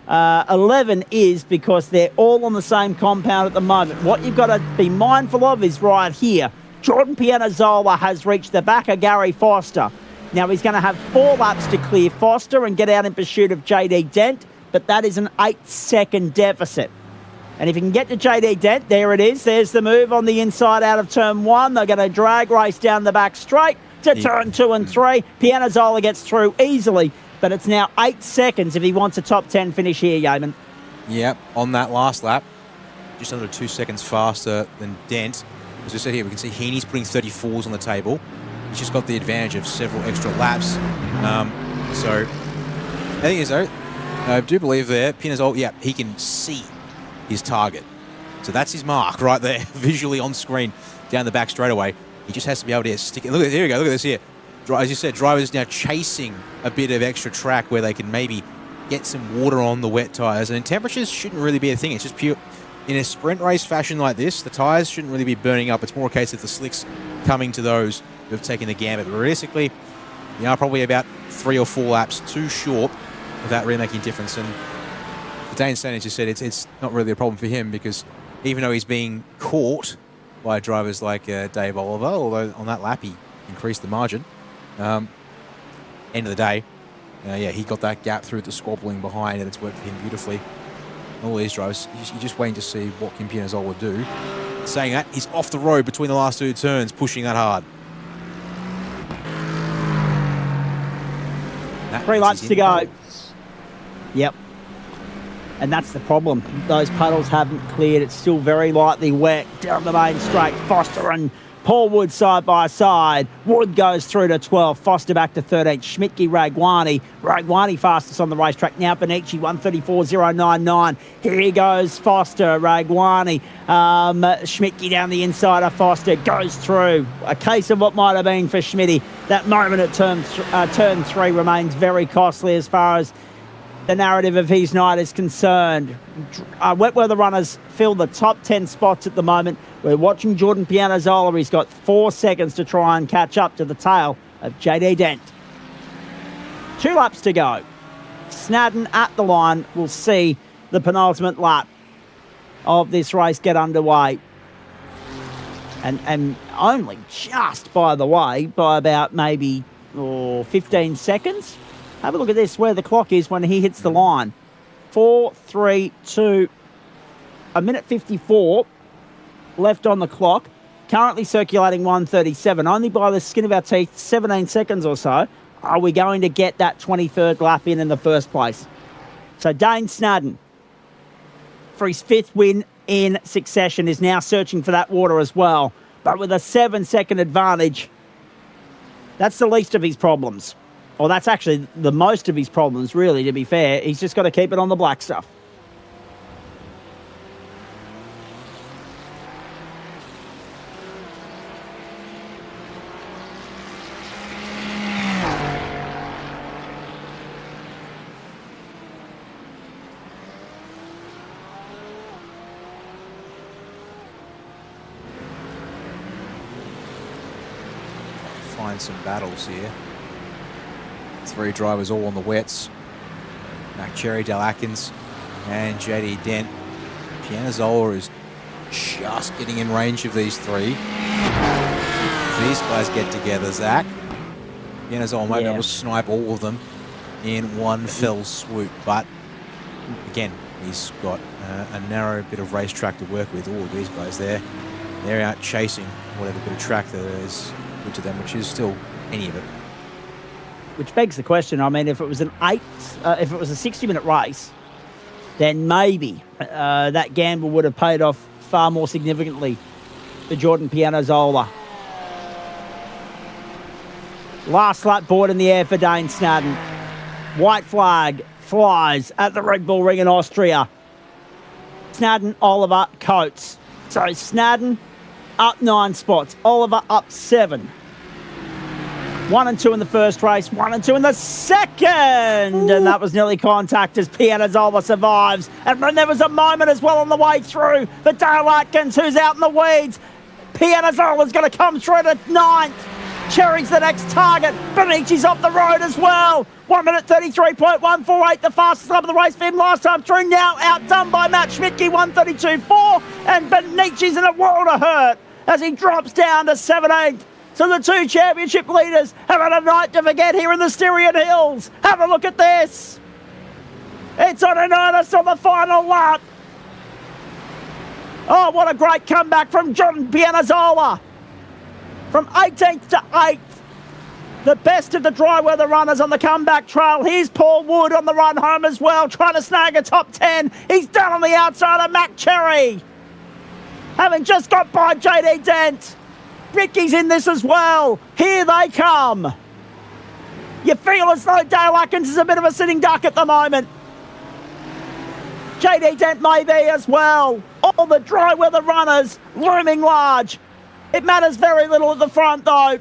11 is, because they're all on the same compound at the moment. What you've got to be mindful of is right here. Jordan Pianazzola has reached the back of Gary Foster. Now he's going to have 4 laps to clear Foster and get out in pursuit of JD Dent, but that is an 8-second deficit. And if he can get to JD Dent, there it is. There's the move on the inside out of turn 1. They're going to drag race down the back straight to turn 2 and 3. Pianazzola gets through easily, but it's now 8 seconds if he wants a top 10 finish here, Yeoman. Yep, on that last lap, just under 2 seconds faster than Dent. As I said here, we can see Heaney's putting 34s on the table. He's just got the advantage of several extra laps. So, the thing is, though, I do believe there, Pianazzola, yeah, he can see his target. So that's his mark right there, visually on screen, down the back straightaway. He just has to be able to stick it. Look, here we go, look at this here. As you said, drivers now chasing a bit of extra track where they can maybe get some water on the wet tyres. And temperatures shouldn't really be a thing. It's just pure, in a sprint race fashion like this, the tyres shouldn't really be burning up. It's more a case of the slicks coming to those who have taken the gambit. But realistically, you are probably about 3 or 4 laps too short without really making a difference. And Dane Sanders just said it's not really a problem for him, because even though he's being caught by drivers like Dave Oliver, although on that lap he increased the margin, end of the day, yeah, he got that gap through the squabbling behind, and it's worked for him beautifully. All these drivers, you're just waiting to see what Kim Pianazzola will do. Saying that, he's off the road between the last 2 turns, pushing that hard. 3 laps to go. Yep. And that's the problem. Those puddles haven't cleared. It's still very lightly wet down the main straight. Foster and Paul Wood side by side. Wood goes through to 12. Foster back to 13. Schmidtke, Ragwani. Ragwani fastest on the racetrack. Now Benici, 134.099. Here goes Foster, Ragwani. Schmidtke down the inside of Foster. Goes through. A case of what might have been for Schmidtke. That moment at turn 3 remains very costly as far as the narrative of his night is concerned. Wet weather runners fill the top 10 spots at the moment. We're watching Jordan Pianazzola. He's got 4 seconds to try and catch up to the tail of JD Dent. 2 laps to go. Snadden at the line will see the penultimate lap of this race get underway. And only just, by the way, by about maybe 15 seconds. Have a look at this, where the clock is when he hits the line. 4, 3, 2, a minute 54 left on the clock. Currently circulating 1:37. Only by the skin of our teeth, 17 seconds or so, are we going to get that 23rd lap in the first place. So Dane Snadden, for his 5th win in succession, is now searching for that water as well. But with a 7-second advantage, that's the least of his problems. Well, that's actually the most of his problems, really, to be fair. He's just got to keep it on the black stuff. Find some battles here. 3 drivers all on the wets. Mac Cherry, Dal Atkins, and JD Dent. Pianazzola is just getting in range of these 3. If these guys get together, Zach, Pianazzola might be able to snipe all of them in one fell swoop. But again, he's got a narrow bit of racetrack to work with. All of these guys there, they're out chasing whatever bit of track that is good to them, which is still any of it. Which begs the question. I mean, if it was a 60-minute race, then maybe that gamble would have paid off far more significantly for Jordan Pianazzola. Last lap board in the air for Dane Snadden. White flag flies at the Red Bull Ring in Austria. Snadden, Oliver, Coates. So Snadden up 9 spots. Oliver up 7. 1 and 2 in the first race, 1 and 2 in the second. Ooh. And that was nearly contact as Pianazzola survives. And then there was a moment as well on the way through for Dale Atkins, who's out in the weeds. Pianazzola's going to come through to 9th. Cherry's the next target. Benici's off the road as well. 1 minute 33.148, the fastest lap of the race for him last time through. Now outdone by Matt Schmidtke, 132.4. And Benici's in a world of hurt as he drops down to 17th. So the 2 championship leaders have had a night to forget here in the Styrian Hills. Have a look at this. It's on an earnest on the final lap. Oh, what a great comeback from Jordan Pianazzola. From 18th to 8th. The best of the dry weather runners on the comeback trail. Here's Paul Wood on the run home as well, trying to snag a top 10. He's down on the outside of Mac Cherry, having just got by JD Dent. Ricky's in this as well. Here they come. You feel as though Dale Atkins is a bit of a sitting duck at the moment. JD Dent may be as well. All the dry weather runners looming large. It matters very little at the front though.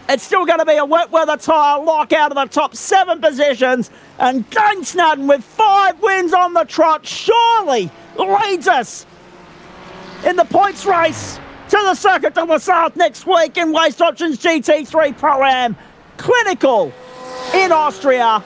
It's still going to be a wet weather tyre lockout of the top 7 positions. And Dane Snadden with 5 wins on the trot surely leads us in the points race to the Circuit de la Sarthe next week in Waste Options GT3 Pro-Am. Clinical in Austria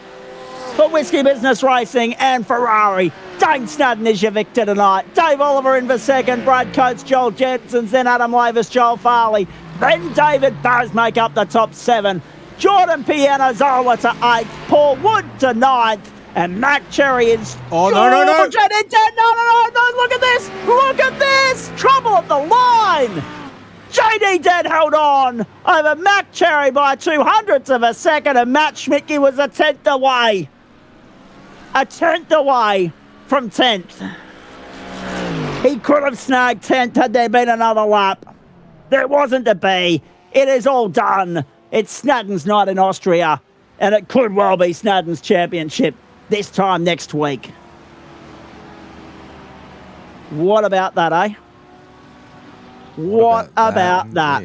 for Whiskey Business Racing and Ferrari. Dane Snadden is your victor tonight. Dave Oliver in for second, Brad Coates, Joel Jensens, then Adam Lavis, Joel Farley. Then David Baz make up the top 7. Jordan Pianazzola to 8th, Paul Wood to 9th, and Mac Cherry is... Oh, no. No, look at this! Look at this! Trouble at the line! JD Dead held on over Mac Cherry by 200ths of a second, and Matt Schmidtke was a 10th away. A 10th away from 10th. He could have snagged 10th had there been another lap. There wasn't to be. It is all done. It's Snadden's night in Austria, and it could well be Snadden's championship this time next week. What about that, eh? What about that?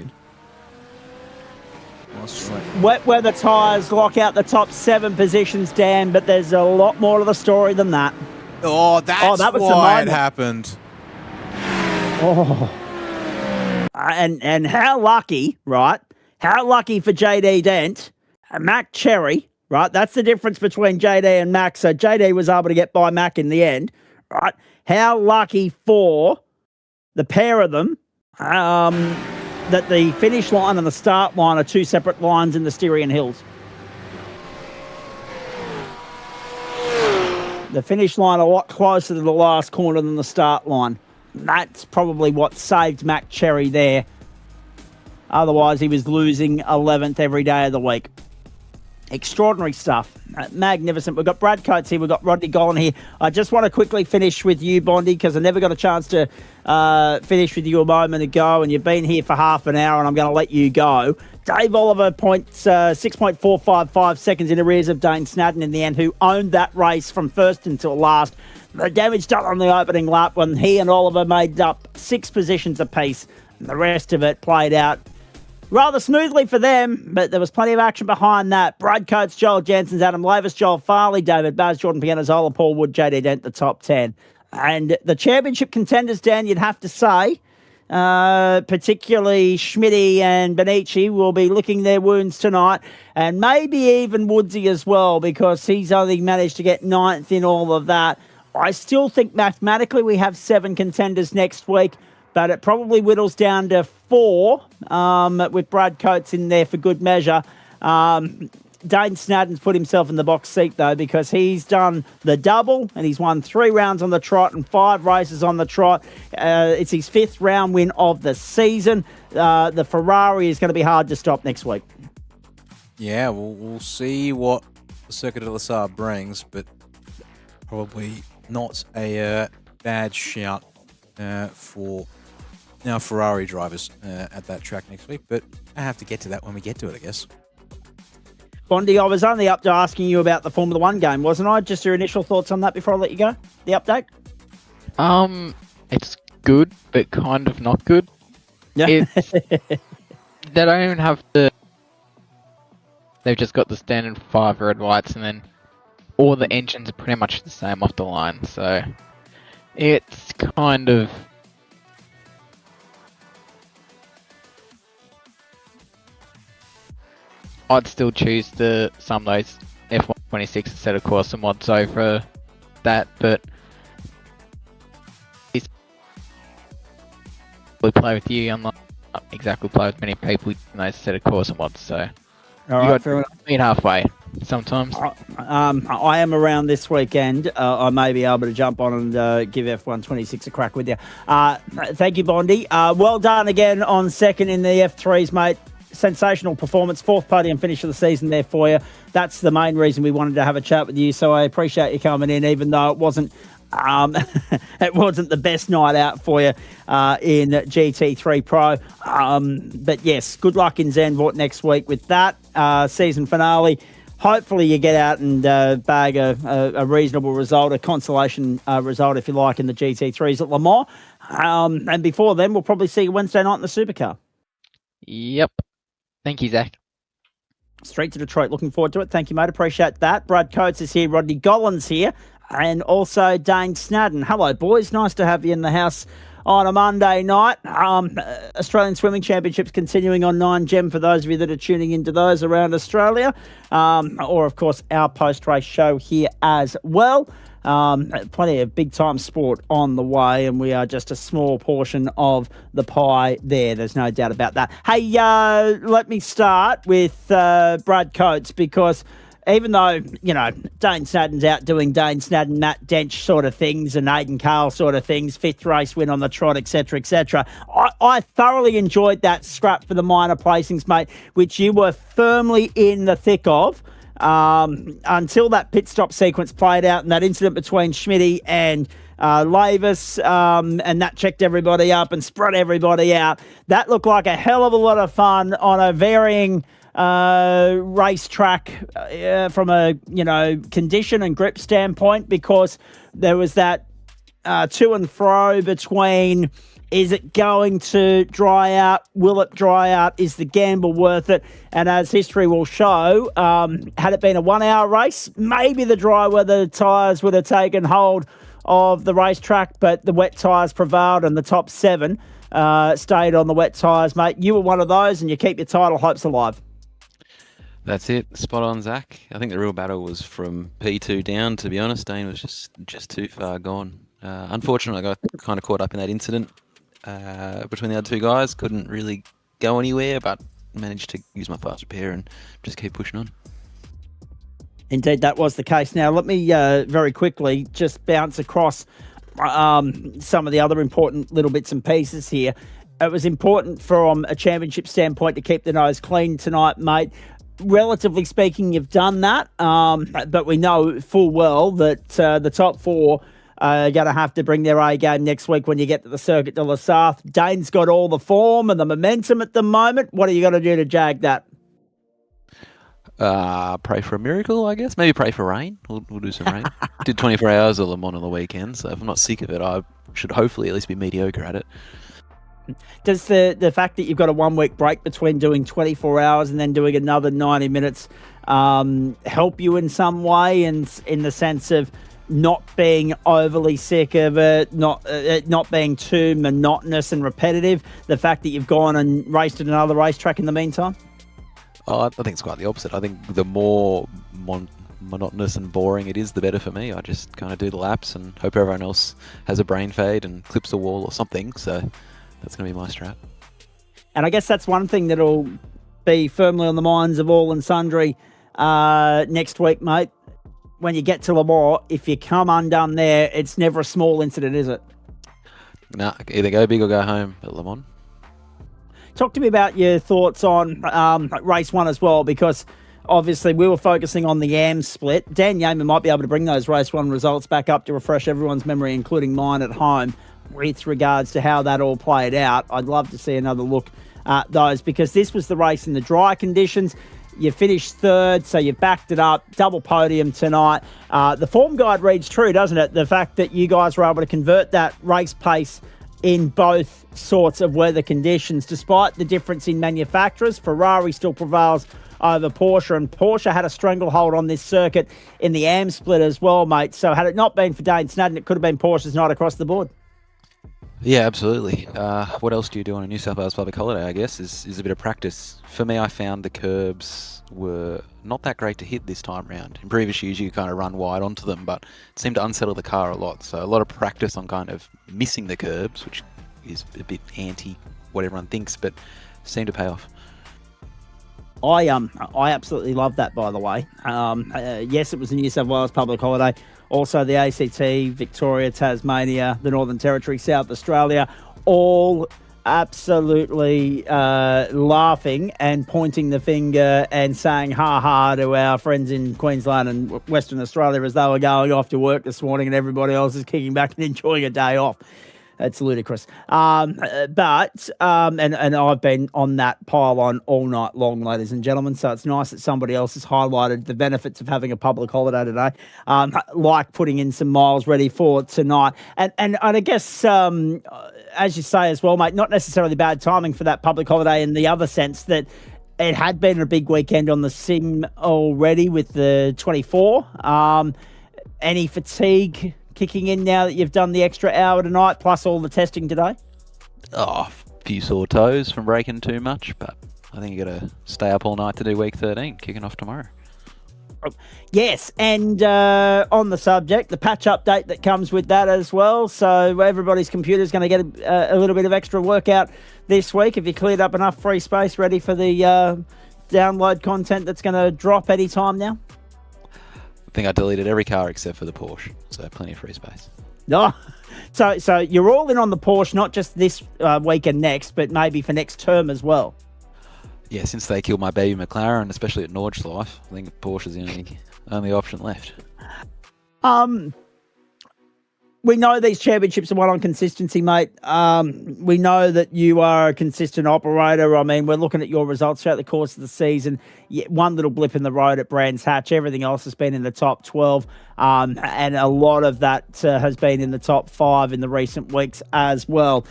Wet weather tyres lock out the top 7 positions, Dan, but there's a lot more to the story than that. Oh, that's that was why it happened. Oh. And how lucky, right? How lucky for JD Dent and Mac Cherry, right? That's the difference between JD and Mac. So JD was able to get by Mac in the end, right? How lucky for the pair of them that the finish line and the start line are 2 separate lines in the Styrian Hills. The finish line a lot closer to the last corner than the start line. That's probably what saved Mac Cherry there. Otherwise, he was losing 11th every day of the week. Extraordinary stuff. Magnificent. We've got Brad Coates here. We've got Rodney Gollan here. I just want to quickly finish with you, Bondi, because I never got a chance to finish with you a moment ago, and you've been here for half an hour, and I'm going to let you go. Dave Oliver points 6.455 seconds in arrears of Dane Snadden in the end, who owned that race from first until last. The damage done on the opening lap when he and Oliver made up 6 positions apiece, and the rest of it played out rather smoothly for them, but there was plenty of action behind that. Brad Coates, Joel Jensens, Adam Lavis, Joel Farley, David Baz, Jordan Pianazzola, Paul Wood, JD Dent, the top 10. And the championship contenders, Dan, you'd have to say, particularly Schmitty and Benici, will be licking their wounds tonight, and maybe even Woodsy as well, because he's only managed to get 9th in all of that. I still think mathematically we have 7 contenders next week, but it probably whittles down to 4 with Brad Coates in there for good measure. Dane Snadden's put himself in the box seat, though, because he's done the double and he's won 3 rounds on the trot and 5 races on the trot. It's his 5th round win of the season. The Ferrari is going to be hard to stop next week. Yeah, we'll see what the Circuit de la Sarthe brings, but probably not a bad shout for our Ferrari drivers at that track next week, but I have to get to that when we get to it, I guess. Bondi, I was only up to asking you about the Formula 1 game, wasn't I? Just your initial thoughts on that before I let you go? The update? It's good, but kind of not good. Yeah. They don't even have the... They've just got the standard 5 red lights, and then all the engines are pretty much the same off the line, so it's kind of... I'd still choose some of those F126 instead of Corsa mods over that, but we play with you. I'm not exactly play with many people in those instead of Corsa mods, so All right, fair enough. Meet halfway. sometimes. I am around this weekend. I may be able to jump on and give F126 a crack with you. Thank you, Bondi. Well done again on second in the F3s, mate. Sensational performance, fourth podium finish of the season there for you. That's the main reason we wanted to have a chat with you. So I appreciate you coming in, even though it wasn't the best night out for you in GT3 Pro. But yes, good luck in Zandvoort next week with that season finale. Hopefully you get out and bag a reasonable result, a consolation result, if you like, in the GT3s at Le Mans. And before then, we'll probably see you Wednesday night in the Supercar. Yep. Thank you, Zach. Straight to Detroit. Looking forward to it. Thank you, mate. Appreciate that. Brad Coates is here. Rodney Gollins here. And also Dane Snadden. Hello, boys. Nice to have you in the house on a Monday night. Australian Swimming Championships continuing on 9Gem for those of you that are tuning into those around Australia. Or, of course, our post-race show here as well. Plenty of big-time sport on the way, and we are just a small portion of the pie there. There's no doubt about that. Hey, let me start with Brad Coates, because even though, Dane Snadden's out doing Dane Snadden, Matt Dench sort of things and Aidan Carl sort of things, fifth race win on the trot, etc., etc., I thoroughly enjoyed that scrap for the minor placings, mate, which you were firmly in the thick of. Until that pit stop sequence played out and that incident between Schmitty and Lavis, and that checked everybody up and spread everybody out. That looked like a hell of a lot of fun on a varying racetrack from a condition and grip standpoint, because there was that to and fro between, is it going to dry out? Will it dry out? Is the gamble worth it? And as history will show, had it been a 1 hour race, maybe the dry weather tyres would have taken hold of the racetrack, but the wet tyres prevailed and the top 7 stayed on the wet tyres, mate. You were one of those, and you keep your title hopes alive. That's it. Spot on, Zach. I think the real battle was from P2 down, to be honest. Dane was just too far gone. Unfortunately, I got kind of caught up in that incident between the other two guys. Couldn't really go anywhere, but managed to use my fast repair and just keep pushing on. Indeed, that was the case. Now, let me very quickly just bounce across some of the other important little bits and pieces here. It was important from a championship standpoint to keep the nose clean tonight, mate. Relatively speaking, you've done that, but we know full well that the top 4 are going to have to bring their A game next week when you get to the Circuit de la Sarthe. Dane's got all the form and the momentum at the moment. What are you going to do to jag that? Pray for a miracle, I guess. Maybe pray for rain. We'll do some rain. Did 24 hours of Le Mans on the weekend, so if I'm not sick of it, I should hopefully at least be mediocre at it. Does the fact that you've got a 1 week break between doing 24 hours and then doing another 90 minutes help you in some way, in the sense of not being overly sick of it, not being too monotonous and repetitive, the fact that you've gone and raced at another racetrack in the meantime? Oh, I think it's quite the opposite. I think the more monotonous and boring it is, the better for me. I just kind of do the laps and hope everyone else has a brain fade and clips the wall or something. So that's going to be my strat. And I guess that's one thing that'll be firmly on the minds of all and sundry next week, mate. When you get to Le Mans, if you come undone there, it's never a small incident, is it? Nah, either go big or go home at Le Mans. Talk to me about your thoughts on race 1 as well, because obviously we were focusing on the AM split. Dan Yeaman might be able to bring those race 1 results back up to refresh everyone's memory, including mine at home, with regards to how that all played out. I'd love to see another look at those, because this was the race in the dry conditions. You finished 3rd, so you backed it up. Double podium tonight. The form guide reads true, doesn't it? The fact that you guys were able to convert that race pace in both sorts of weather conditions, despite the difference in manufacturers. Ferrari still prevails over Porsche, and Porsche had a stranglehold on this circuit in the AM split as well, mate. So had it not been for Dane Snadden, it could have been Porsche's night across the board. Yeah, absolutely. What else do you do on a New South Wales public holiday, I guess, is a bit of practice. For me, I found the curbs were not that great to hit this time round. In previous years, you kind of run wide onto them, but it seemed to unsettle the car a lot. So a lot of practice on kind of missing the curbs, which is a bit anti what everyone thinks, but seemed to pay off. I absolutely love that, by the way. Yes, it was a New South Wales public holiday. Also, the ACT, Victoria, Tasmania, the Northern Territory, South Australia, all absolutely laughing and pointing the finger and saying ha ha to our friends in Queensland and Western Australia as they were going off to work this morning, and everybody else is kicking back and enjoying a day off. It's ludicrous. And I've been on that pile-on all night long, ladies and gentlemen, so it's nice that somebody else has highlighted the benefits of having a public holiday today, like putting in some miles ready for tonight. And I guess, as you say as well, mate, not necessarily bad timing for that public holiday in the other sense that it had been a big weekend on the sim already with the 24. Any fatigue kicking in now that you've done the extra hour tonight, plus all the testing today? Oh, a few sore toes from breaking too much, but I think you got to stay up all night to do week 13, kicking off tomorrow. Yes, and on the subject, the patch update that comes with that as well. So everybody's computer's going to get a little bit of extra workout this week. Have you cleared up enough free space ready for the download content that's going to drop any time now? I think I deleted every car except for the Porsche, so plenty of free space. No, so you're all in on the Porsche, not just this week and next, but maybe for next term as well. Yeah, since they killed my baby McLaren, especially at Nordschleife, I think Porsche is the only option left. We know these championships are won on consistency, mate. We know that you are a consistent operator. I mean, we're looking at your results throughout the course of the season. One little blip in the road at Brands Hatch. Everything else has been in the top 12. And a lot of that has been in the top 5 in the recent weeks as well.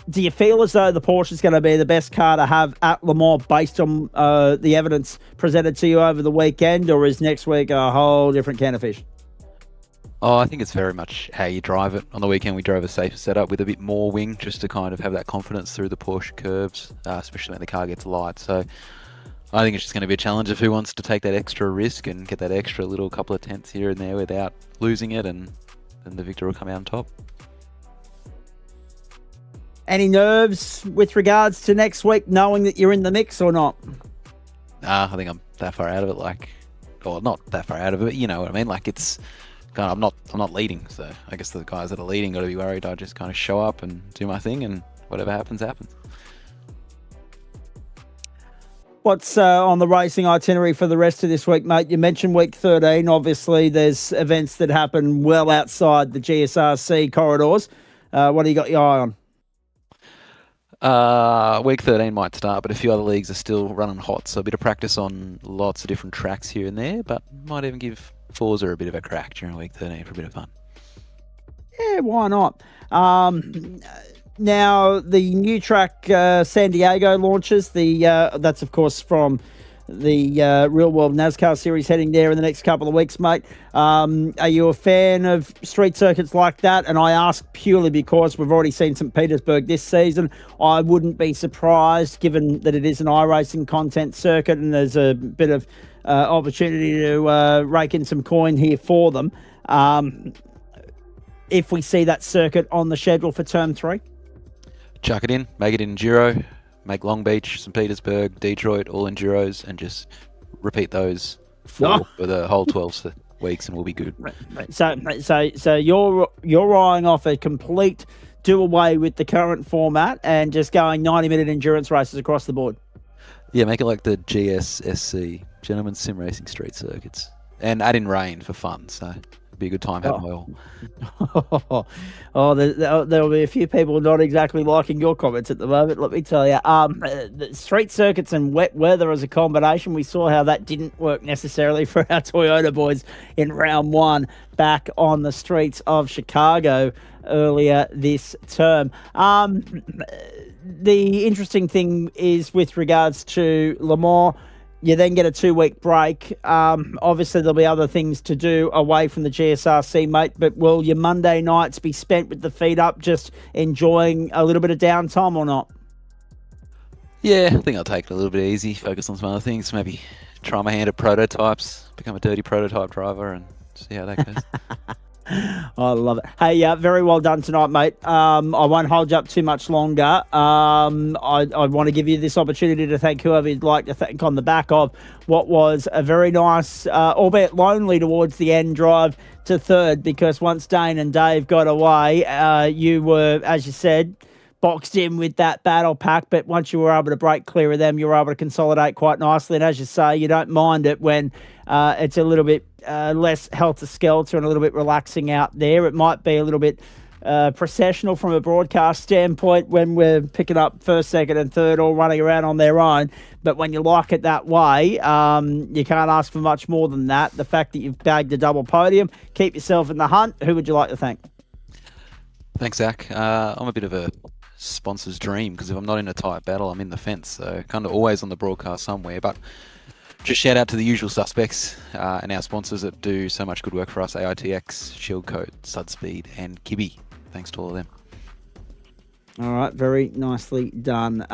Do you feel as though the Porsche is going to be the best car to have at Le Mans based on the evidence presented to you over the weekend, or is next week a whole different can of fish? Oh, I think it's very much how you drive it. On the weekend, we drove a safer setup with a bit more wing just to kind of have that confidence through the Porsche curves, especially when the car gets light. So I think it's just going to be a challenge of who wants to take that extra risk and get that extra little couple of tenths here and there without losing it, and then the victor will come out on top. Any nerves with regards to next week, knowing that you're in the mix or not? I think I'm that far out of it, not that far out of it, you know what I mean? Like, it's kind of, I'm not leading, so I guess the guys that are leading got to be worried I just kind of show up and do my thing, and whatever happens, happens. What's on the racing itinerary for the rest of this week, mate? You mentioned week 13. Obviously, there's events that happen well outside the GSRC corridors. What do you got your eye on? Week 13 might start, but a few other leagues are still running hot, so a bit of practice on lots of different tracks here and there, but might even give Forza a bit of a crack during week 13 for a bit of fun. Yeah, why not? Now, the new track San Diego launches. That's, of course, from the Real World NASCAR Series heading there in the next couple of weeks, mate. Are you a fan of street circuits like that? And I ask purely because we've already seen St. Petersburg this season. I wouldn't be surprised, given that it is an iRacing content circuit and there's a bit of opportunity to rake in some coin here for them. If we see that circuit on the schedule for Term 3? Chuck it in, make it Enduro, make Long Beach, St. Petersburg, Detroit, all Enduros, and just repeat those for the whole 12 weeks, and we'll be good. So you're eyeing off a complete do away with the current format and just going 90-minute endurance races across the board. Yeah, make it like the GSSC, Gentlemen's Sim Racing Street Circuits, and add in rain for fun. So it'd be a good time having oil. There'll be a few people not exactly liking your comments at the moment, let me tell you. The street circuits and wet weather as a combination, we saw how that didn't work necessarily for our Toyota boys in round 1 back on the streets of Chicago earlier this term. The interesting thing is with regards to Le Mans, you then get a 2-week break. Obviously, there'll be other things to do away from the GSRC, mate, but will your Monday nights be spent with the feet up, just enjoying a little bit of downtime or not? Yeah, I think I'll take it a little bit easy, focus on some other things, maybe try my hand at prototypes, become a dirty prototype driver and see how that goes. I love it. Hey, very well done tonight, mate. I won't hold you up too much longer. I want to give you this opportunity to thank whoever you'd like to thank on the back of what was a very nice, albeit lonely towards the end, drive to third, because once Dane and Dave got away, you were, as you said, boxed in with that battle pack, but once you were able to break clear of them, you were able to consolidate quite nicely. And as you say, you don't mind it when it's a little bit less helter-skelter and a little bit relaxing out there. It might be a little bit processional from a broadcast standpoint when we're picking up first, second and third all running around on their own. But when you like it that way, you can't ask for much more than that. The fact that you've bagged a double podium, keep yourself in the hunt. Who would you like to thank? Thanks, Zach. I'm a bit of a sponsor's dream, because if I'm not in a tight battle, I'm in the fence, so kind of always on the broadcast somewhere. But just shout out to the usual suspects and our sponsors that do so much good work for us: AITX, Shieldcoat, Sudspeed and Kibby. Thanks to all of them. All right, very nicely done.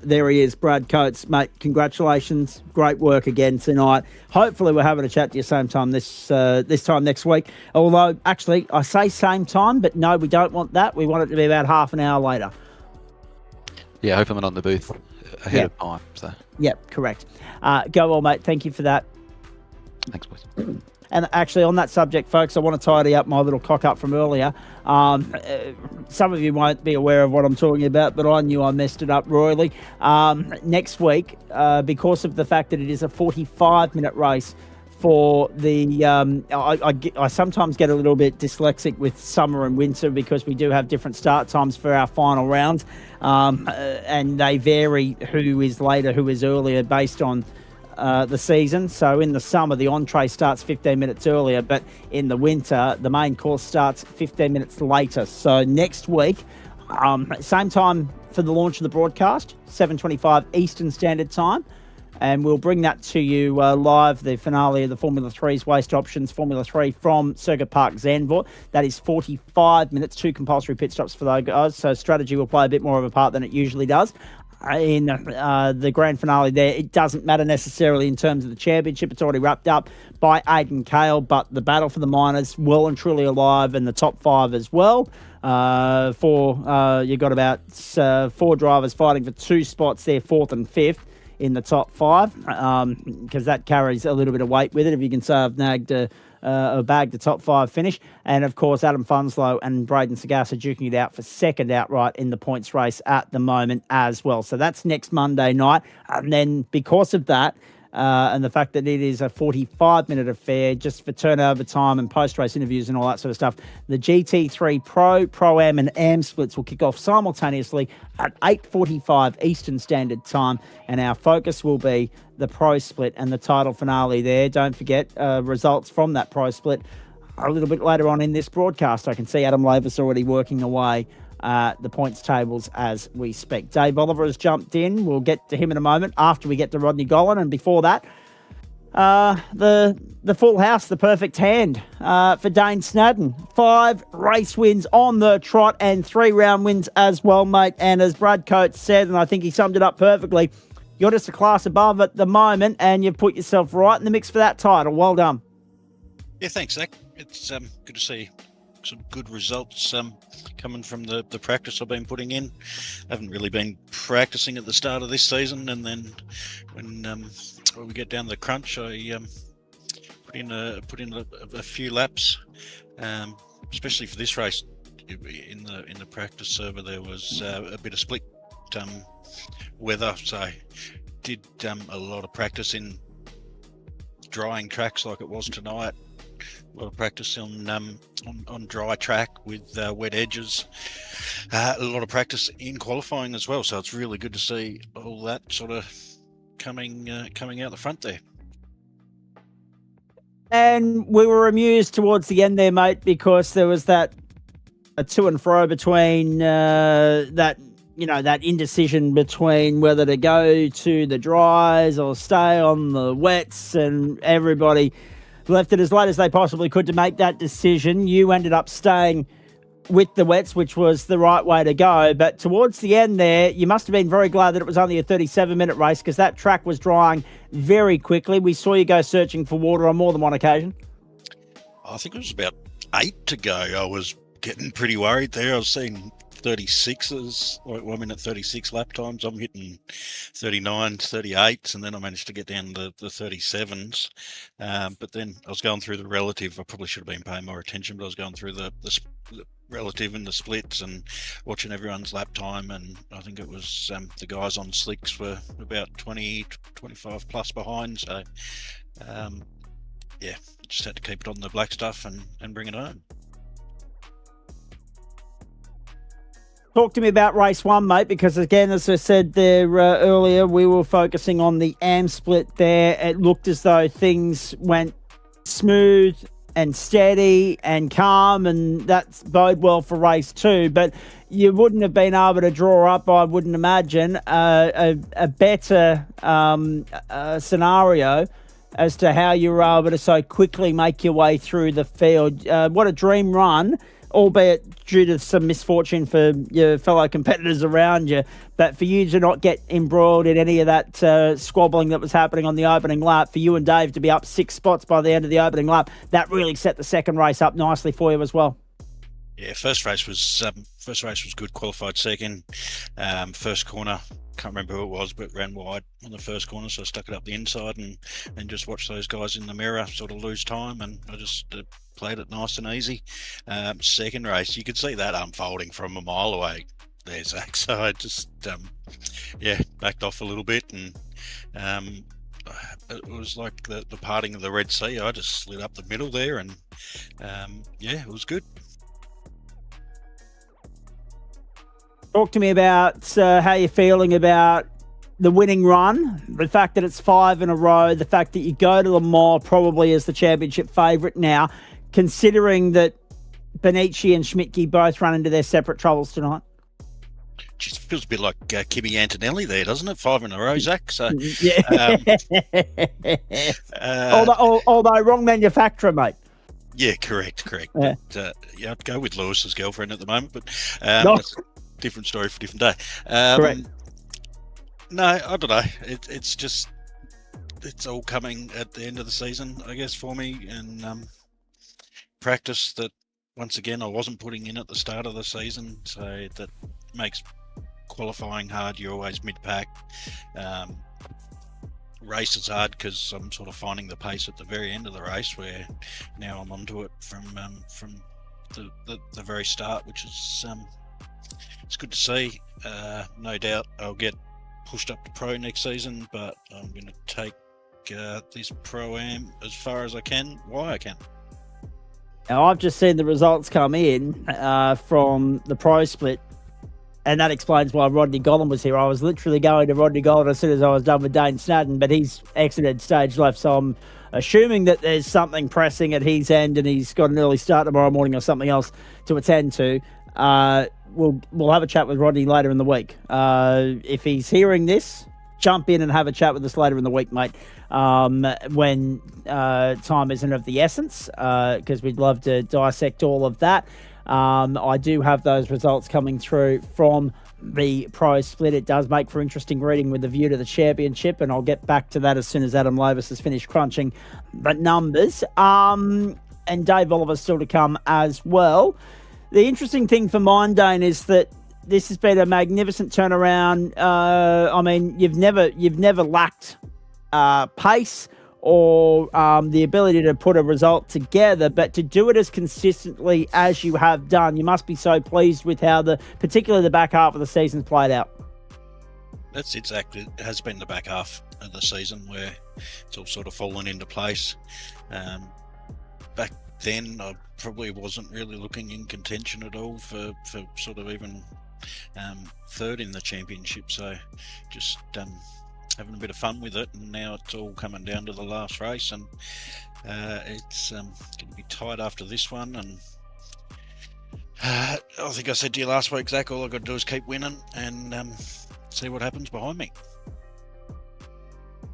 There he is, Brad Coates. Mate, congratulations. Great work again tonight. Hopefully we're having a chat to you same time this time next week. Although, actually, I say same time, but no, we don't want that. We want it to be about half an hour later. Yeah, hopefully I'm on the booth ahead of time. So. Yep, correct. Go well, mate. Thank you for that. Thanks, boys. And actually, on that subject, folks, I want to tidy up my little cock-up from earlier. Some of you won't be aware of what I'm talking about, but I knew I messed it up royally. Next week, because of the fact that it is a 45-minute race for the... I sometimes get a little bit dyslexic with summer and winter because we do have different start times for our final rounds, and they vary who is later, who is earlier, based on the season. So in the summer, the entree starts 15 minutes earlier, but in the winter, the main course starts 15 minutes later. So next week, same time for the launch of the broadcast, 7:25 Eastern Standard Time, and we'll bring that to you live, the finale of the Formula 3's Waste Options Formula 3 from Circuit Park Zandvoort. That is 45 minutes, 2 compulsory pit stops for those guys, so strategy will play a bit more of a part than it usually does. In the grand finale there, it doesn't matter necessarily in terms of the championship. It's already wrapped up by Aidan Cale, but the battle for the minors well and truly alive, and the top 5 as well. You've got about 4 drivers fighting for 2 spots there, 4th and 5th in the top 5, because that carries a little bit of weight with it if you can say I've bagged the top 5 finish. And of course, Adam Funslow and Braden Sagasa duking it out for second outright in the points race at the moment as well. So that's next Monday night. And then because of that, and the fact that it is a 45-minute affair just for turnover time and post-race interviews and all that sort of stuff, the GT3 Pro-Am and AM splits will kick off simultaneously at 8:45 Eastern Standard Time, and our focus will be the Pro Split and the title finale there. Don't forget results from that Pro Split a little bit later on in this broadcast. I can see Adam Lavis already working away the points tables as we speak. Dave Oliver has jumped in. We'll get to him in a moment after we get to Rodney Gollan. And before that, the full house, the perfect hand for Dane Snadden. 5 race wins on the trot and 3 round wins as well, mate. And as Brad Coates said, and I think he summed it up perfectly, you're just a class above at the moment, and you've put yourself right in the mix for that title. Well done. Yeah, thanks, Zach. It's good to see some good results coming from the practice I've been putting in. I haven't really been practicing at the start of this season, and then when we get down to the crunch, I put in a few laps, especially for this race. In the practice server, there was a bit of split weather, so I did a lot of practice in drying tracks like it was tonight. A lot of practice on dry track with wet edges. A lot of practice in qualifying as well. So it's really good to see all that sort of coming out the front there. And we were amused towards the end there, mate, because there was a to and fro between that indecision between whether to go to the dries or stay on the wets, and everybody left it as late as they possibly could to make that decision. You ended up staying with the wets, which was the right way to go. But towards the end there, you must have been very glad that it was only a 37-minute race, because that track was drying very quickly. We saw you go searching for water on more than one occasion. I think it was about 8 to go, I was getting pretty worried there. I was seeing 36s, well, I'm in at 36 lap times. I'm hitting 39s, 38s, and then I managed to get down to the 37s. But then I was going through the relative. I probably should have been paying more attention, but I was going through the relative and the splits and watching everyone's lap time. And I think it was the guys on slicks were about 20, 25 plus behind. So, yeah, just had to keep it on the black stuff and bring it home. Talk to me about race 1, mate, because again, as I said there earlier, we were focusing on the AM split there. It looked as though things went smooth and steady and calm, and that's bode well for race 2. But you wouldn't have been able to draw up, I wouldn't imagine, a better scenario as to how you were able to so quickly make your way through the field. What a dream run, albeit due to some misfortune for your fellow competitors around you, but for you to not get embroiled in any of that squabbling that was happening on the opening lap, for you and Dave to be up 6 spots by the end of the opening lap, that really set the second race up nicely for you as well. Yeah, first race was good. Qualified second. First corner, can't remember who it was, but ran wide on the first corner, so I stuck it up the inside and just watched those guys in the mirror sort of lose time, and I just played it nice and easy. Second race, you could see that unfolding from a mile away there, Zach. So I just backed off a little bit, and it was like the parting of the Red Sea. I just slid up the middle there, and it was good. Talk to me about how you're feeling about the winning run, the fact that it's 5 in a row, the fact that you go to Le Mans probably as the championship favourite now, considering that Benici and Schmidtke both run into their separate troubles tonight. Just feels a bit like Kimi Antonelli there, doesn't it? 5 in a row, Zach. So yeah. Although wrong manufacturer, mate. Yeah, correct. Yeah. But, I'd go with Lewis's girlfriend at the moment, but that's a different story for a different day. Correct. No, I don't know. It's just it's all coming at the end of the season, I guess, for me, and practice that once again I wasn't putting in at the start of the season, so that makes qualifying hard. You're always mid-pack. Race is hard because I'm sort of finding the pace at the very end of the race, where now I'm onto it from the very start, which is it's good to see. No doubt I'll get pushed up to pro next season, but I'm going to take this Pro-Am as far as I can, why I can. Now, I've just seen the results come in from the pro split, and that explains why Rodney Gollan was here. I was literally going to Rodney Gollan as soon as I was done with Dane Snadden, but he's exited stage left, so I'm assuming that there's something pressing at his end and he's got an early start tomorrow morning or something else to attend to. We'll have a chat with Rodney later in the week. If he's hearing this, jump in and have a chat with us later in the week, mate, when time isn't of the essence, because we'd love to dissect all of that. I do have those results coming through from the pro split. It does make for interesting reading with a view to the championship, and I'll get back to that as soon as Adam Lovis has finished crunching the numbers. And Dave Oliver's still to come as well. The interesting thing for mine, Dane, is that this has been a magnificent turnaround. I mean, you've never lacked pace or the ability to put a result together, but to do it as consistently as you have done, you must be so pleased with how particularly the back half of the season's played out. That's exactly. It has been the back half of the season where it's all sort of fallen into place. Back then, I probably wasn't really looking in contention at all for sort of even third in the championship. So just having a bit of fun with it, and now it's all coming down to the last race, and it's going to be tight after this one. And I think I said to you last week, Zach, all I've got to do is keep winning and see what happens behind me.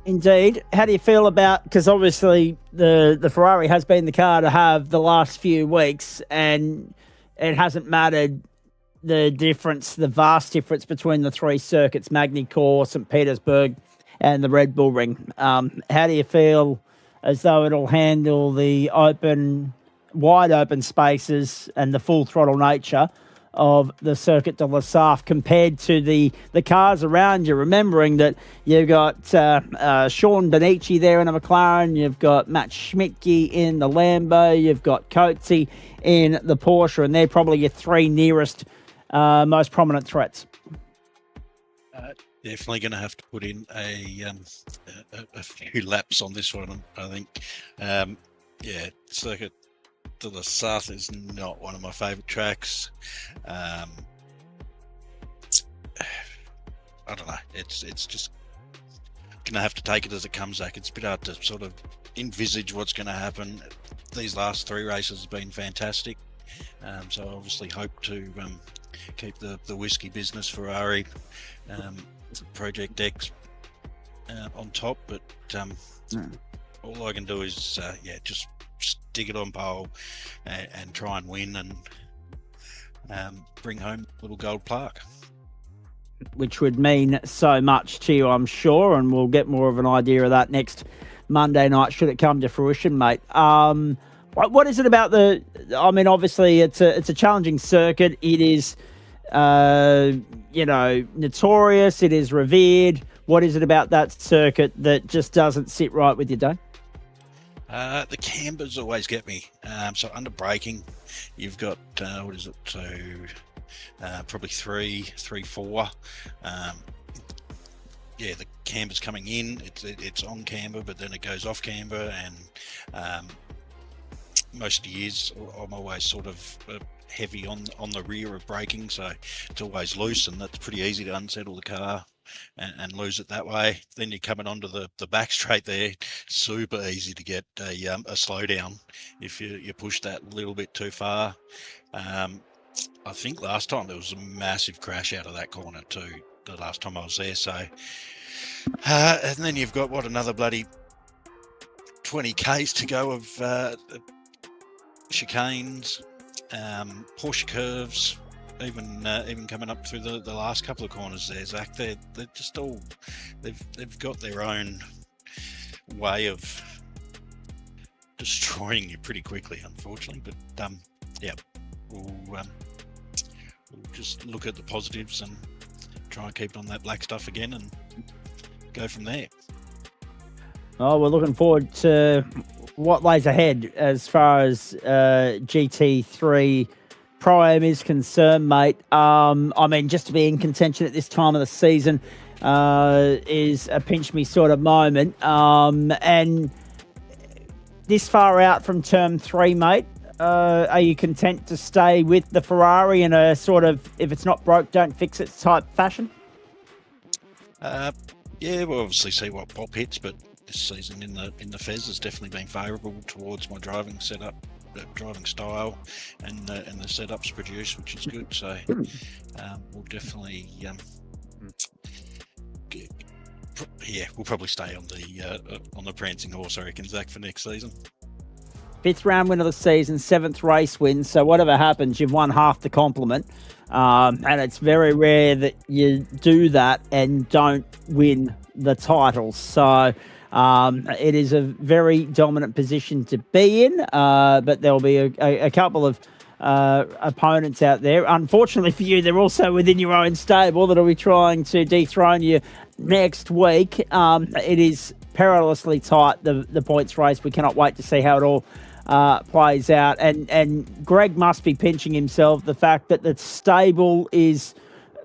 Indeed. How do you feel about, because obviously the Ferrari has been the car to have the last few weeks, and it hasn't mattered the vast difference between the three circuits, Magny-Cours, St. Petersburg, and the Red Bull Ring. How do you feel as though it'll handle the open wide open spaces and the full throttle nature of the Circuit de la Sarthe compared to the cars around you, remembering that you've got Sean Benici there in a McLaren, you've got Matt Schmidtke in the Lambo, you've got Coetzee in the Porsche, and they're probably your three nearest most prominent threats. Definitely going to have to put in a few laps on this one, I think. Circuit de la Sarthe is not one of my favourite tracks. I don't know. It's just gonna have to take it as it comes, Zach. It's a bit hard to sort of envisage what's going to happen. These last three races have been fantastic, so I obviously hope to keep the whiskey business Ferrari Project X on top, but all I can do is just stick it on pole and try and win and bring home a little gold plaque. Which would mean so much to you, I'm sure, and we'll get more of an idea of that next Monday night should it come to fruition, mate. What is it about obviously it's a challenging circuit. It is, notorious. It is revered. What is it about that circuit that just doesn't sit right with you, Dave? The cambers always get me. So under braking, you've got probably three, four. The camber's coming in. It's on camber, but then it goes off camber, and most of the years I'm always sort of heavy on the rear of braking, so it's always loose, and that's pretty easy to unsettle the car and lose it that way. Then you're coming onto the back straight there, super easy to get a slowdown if you push that a little bit too far. I think last time there was a massive crash out of that corner too, the last time I was there. So and then you've got another bloody 20 k's to go of chicanes, Porsche curves, even coming up through the last couple of corners there, Zach. They're just all they've got their own way of destroying you pretty quickly, unfortunately. But we'll just look at the positives and try and keep on that black stuff again and go from there. Oh, we're looking forward to what lays ahead as far as GT3 Pro-Am is concerned, mate. Just to be in contention at this time of the season is a pinch me sort of moment. And this far out from Term 3, mate, are you content to stay with the Ferrari in a sort of, if it's not broke, don't fix it type fashion? We'll obviously see what Pop hits, but this season in the Fez has definitely been favourable towards my driving setup, driving style, and the setups produced, which is good. So we'll definitely we'll probably stay on the prancing horse, I reckon, Zach, for next season. 5th round win of the season, 7th race win. So whatever happens, you've won half the compliment. And it's very rare that you do that and don't win the title. So it is a very dominant position to be in, but there'll be a couple of opponents out there. Unfortunately for you, they're also within your own stable that'll be trying to dethrone you next week. It is perilously tight, the points race. We cannot wait to see how it all plays out. And Greg must be pinching himself, the fact that the stable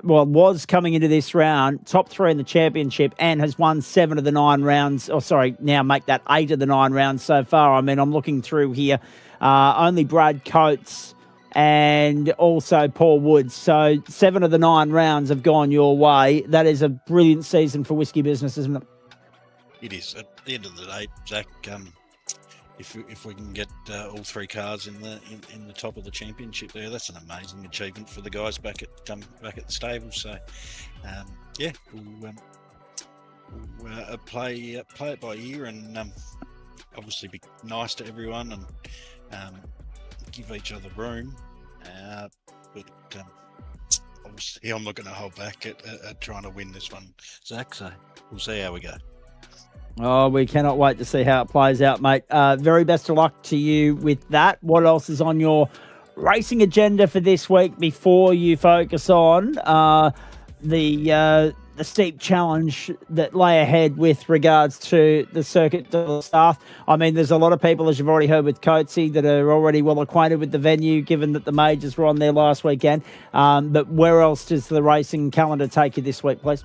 was coming into this round top 3 in the championship and has won 7 of the 9 rounds. Now make that 8 of the 9 rounds so far. I mean, I'm looking through here. Only Brad Coates and also Paul Woods. So 7 of the 9 rounds have gone your way. That is a brilliant season for whiskey business, isn't it? It is. At the end of the day, Zach, if we can get all 3 cars in the top of the championship there, that's an amazing achievement for the guys back at the stable. So we'll play it by ear, and obviously be nice to everyone and give each other room. But obviously I'm not going to hold back at trying to win this one, Zach. So we'll see how we go. Oh, we cannot wait to see how it plays out, mate. Very best of luck to you with that. What else is on your racing agenda for this week before you focus on the steep challenge that lay ahead with regards to the Circuit de la Sarthe? I mean, there's a lot of people, as you've already heard with Coatsy, that are already well acquainted with the venue, given that the majors were on there last weekend. But where else does the racing calendar take you this week, please?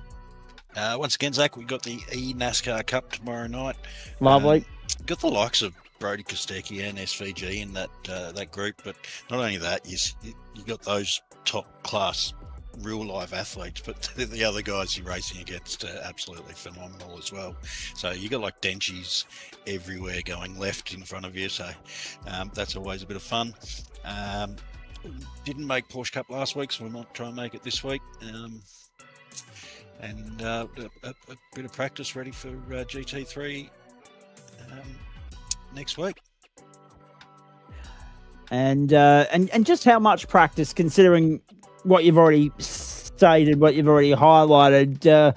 Once again, Zach, we got the NASCAR Cup tomorrow night. Lovely. Got the likes of Brody Kostecki and SVG in that group, but not only that, you got those top class real life athletes, but the other guys you're racing against are absolutely phenomenal as well. So you got like Denchis everywhere going left in front of you, so that's always a bit of fun. Didn't make Porsche Cup last week, so we might try and make it this week. And a bit of practice ready for GT3 next week. And just how much practice, considering what you've already stated, what you've already highlighted,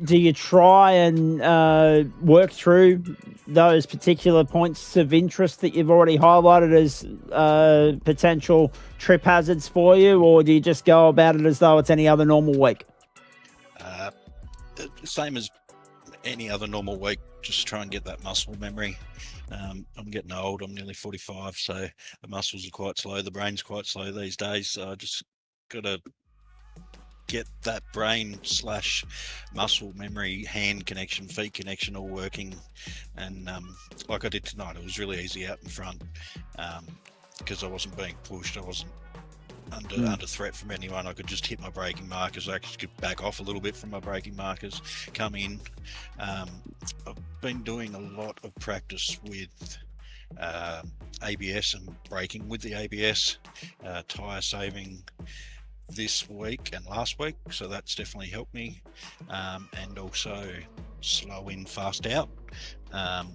do you try and work through those particular points of interest that you've already highlighted as potential trip hazards for you, or do you just go about it as though it's any other normal week? Same as any other normal week, just try and get that muscle memory. I'm getting old, I'm nearly 45, so the muscles are quite slow, the brain's quite slow these days, so I just got to get that brain / muscle memory, hand connection, feet connection all working. And like I did tonight, it was really easy out in front because I wasn't being pushed, I wasn't under threat from anyone. I could just hit my braking markers. I could back off a little bit from my braking markers, come in. I've been doing a lot of practice with ABS and braking with the ABS, tyre saving this week and last week, so that's definitely helped me, and also slow in, fast out. I've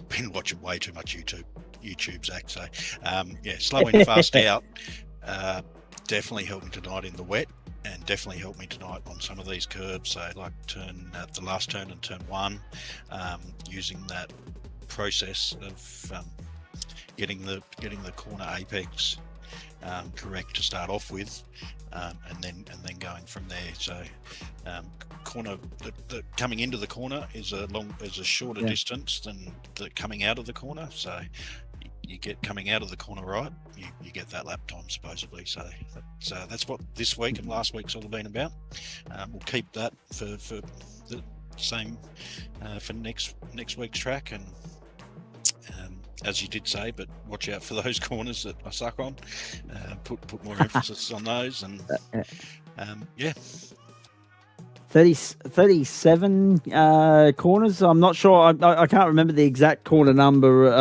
been watching way too much YouTube, Zach, so slow in, fast out. Definitely helped me tonight in the wet, and definitely helped me tonight on some of these curbs. So like the last turn and turn 1, using that process of getting the corner apex correct to start off with, and then going from there. So corner the coming into the corner is a shorter distance than the coming out of the corner. So you get coming out of the corner right, you get that lap time supposedly. So that's what this week and last week's all been about. We'll keep that for the same for next week's track, and as you did say, but watch out for those corners that I suck on. Put more emphasis on those, and 37 corners. I'm not sure. I can't remember the exact corner number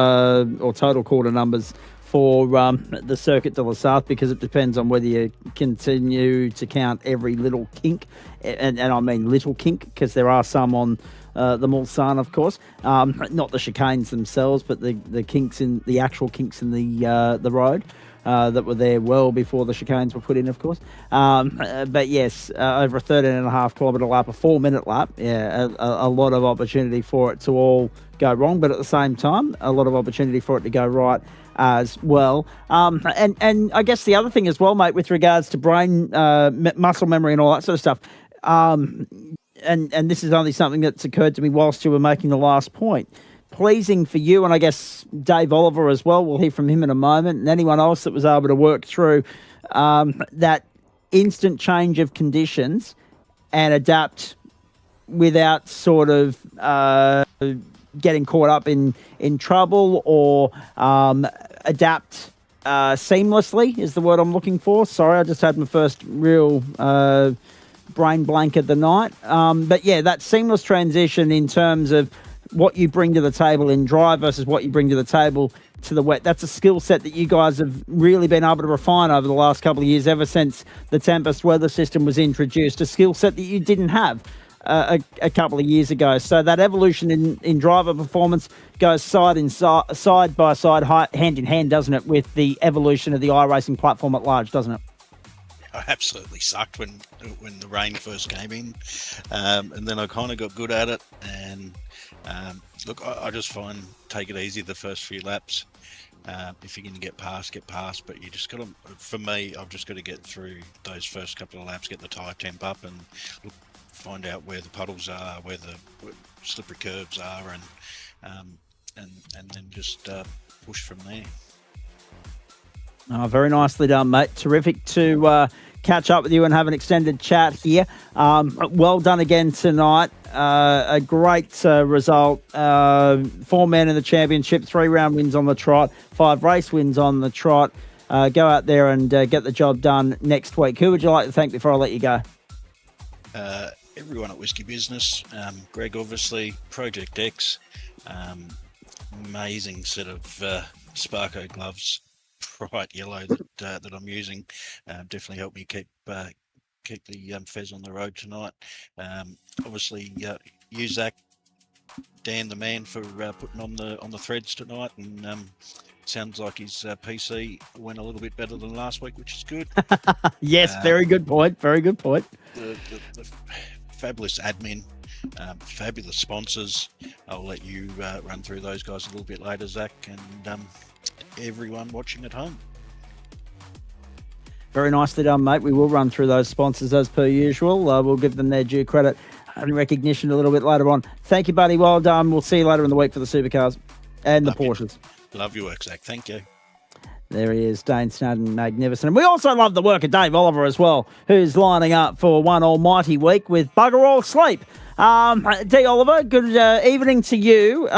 or total corner numbers for the Circuit de la Sarthe, because it depends on whether you continue to count every little kink, and I mean little kink, because there are some on the Mulsanne, of course, not the chicanes themselves, but the kinks in the actual kinks in the road. That were there well before the chicanes were put in, of course. But yes, over a 13.5 kilometre lap, a 4-minute lap, a lot of opportunity for it to all go wrong, but at the same time, a lot of opportunity for it to go right as well. And I guess the other thing as well, mate, with regards to brain, muscle memory and all that sort of stuff, and this is only something that's occurred to me whilst you were making the last point. Pleasing for you, and I guess Dave Oliver as well, we'll hear from him in a moment, and anyone else that was able to work through that instant change of conditions and adapt without sort of getting caught up in trouble, or adapt seamlessly is the word I'm looking for. Sorry, I just had my first real brain blank of the night. But yeah, that seamless transition in terms of what you bring to the table in dry versus what you bring to the table to the wet. That's a skill set that you guys have really been able to refine over the last couple of years, ever since the Tempest weather system was introduced, a skill set that you didn't have a couple of years ago. So that evolution in driver performance goes side by side, hand in hand, doesn't it, with the evolution of the iRacing platform at large, doesn't it? I absolutely sucked when the rain first came in, and then I kind of got good at it. And look, I just find take it easy the first few laps. If you're going to get past. But you just got to, for me, I've just got to get through those first couple of laps, get the tyre temp up, and find out where the puddles are, where the slippery curves are, and then just push from there. Oh, very nicely done, mate. Terrific to catch up with you and have an extended chat here. Well done again tonight. A great result. 4 men in the championship, 3 round wins on the trot, 5 race wins on the trot. Go out there and get the job done next week. Who would you like to thank before I let you go? Everyone at Whiskey Business. Greg, obviously, Project X. Amazing set of Sparko gloves. Bright yellow that I'm using definitely helped me keep the Fez on the road tonight. Obviously, you, Zach, Dan the man, for putting on the threads tonight, and sounds like his PC went a little bit better than last week, which is good. Yes, very good point. Very good point. The fabulous admin, fabulous sponsors. I'll let you run through those guys a little bit later, Zach, and everyone watching at home. Very nicely done, mate. We will run through those sponsors as per usual. We'll give them their due credit and recognition a little bit later on. Thank you, buddy. Well done. We'll see you later in the week for the supercars and the Porsches. Love your work, Zach. Thank you. There he is, Dane Snadden, magnificent. And we also love the work of Dave Oliver as well, who's lining up for one almighty week with bugger all sleep. D. Oliver, good evening to you.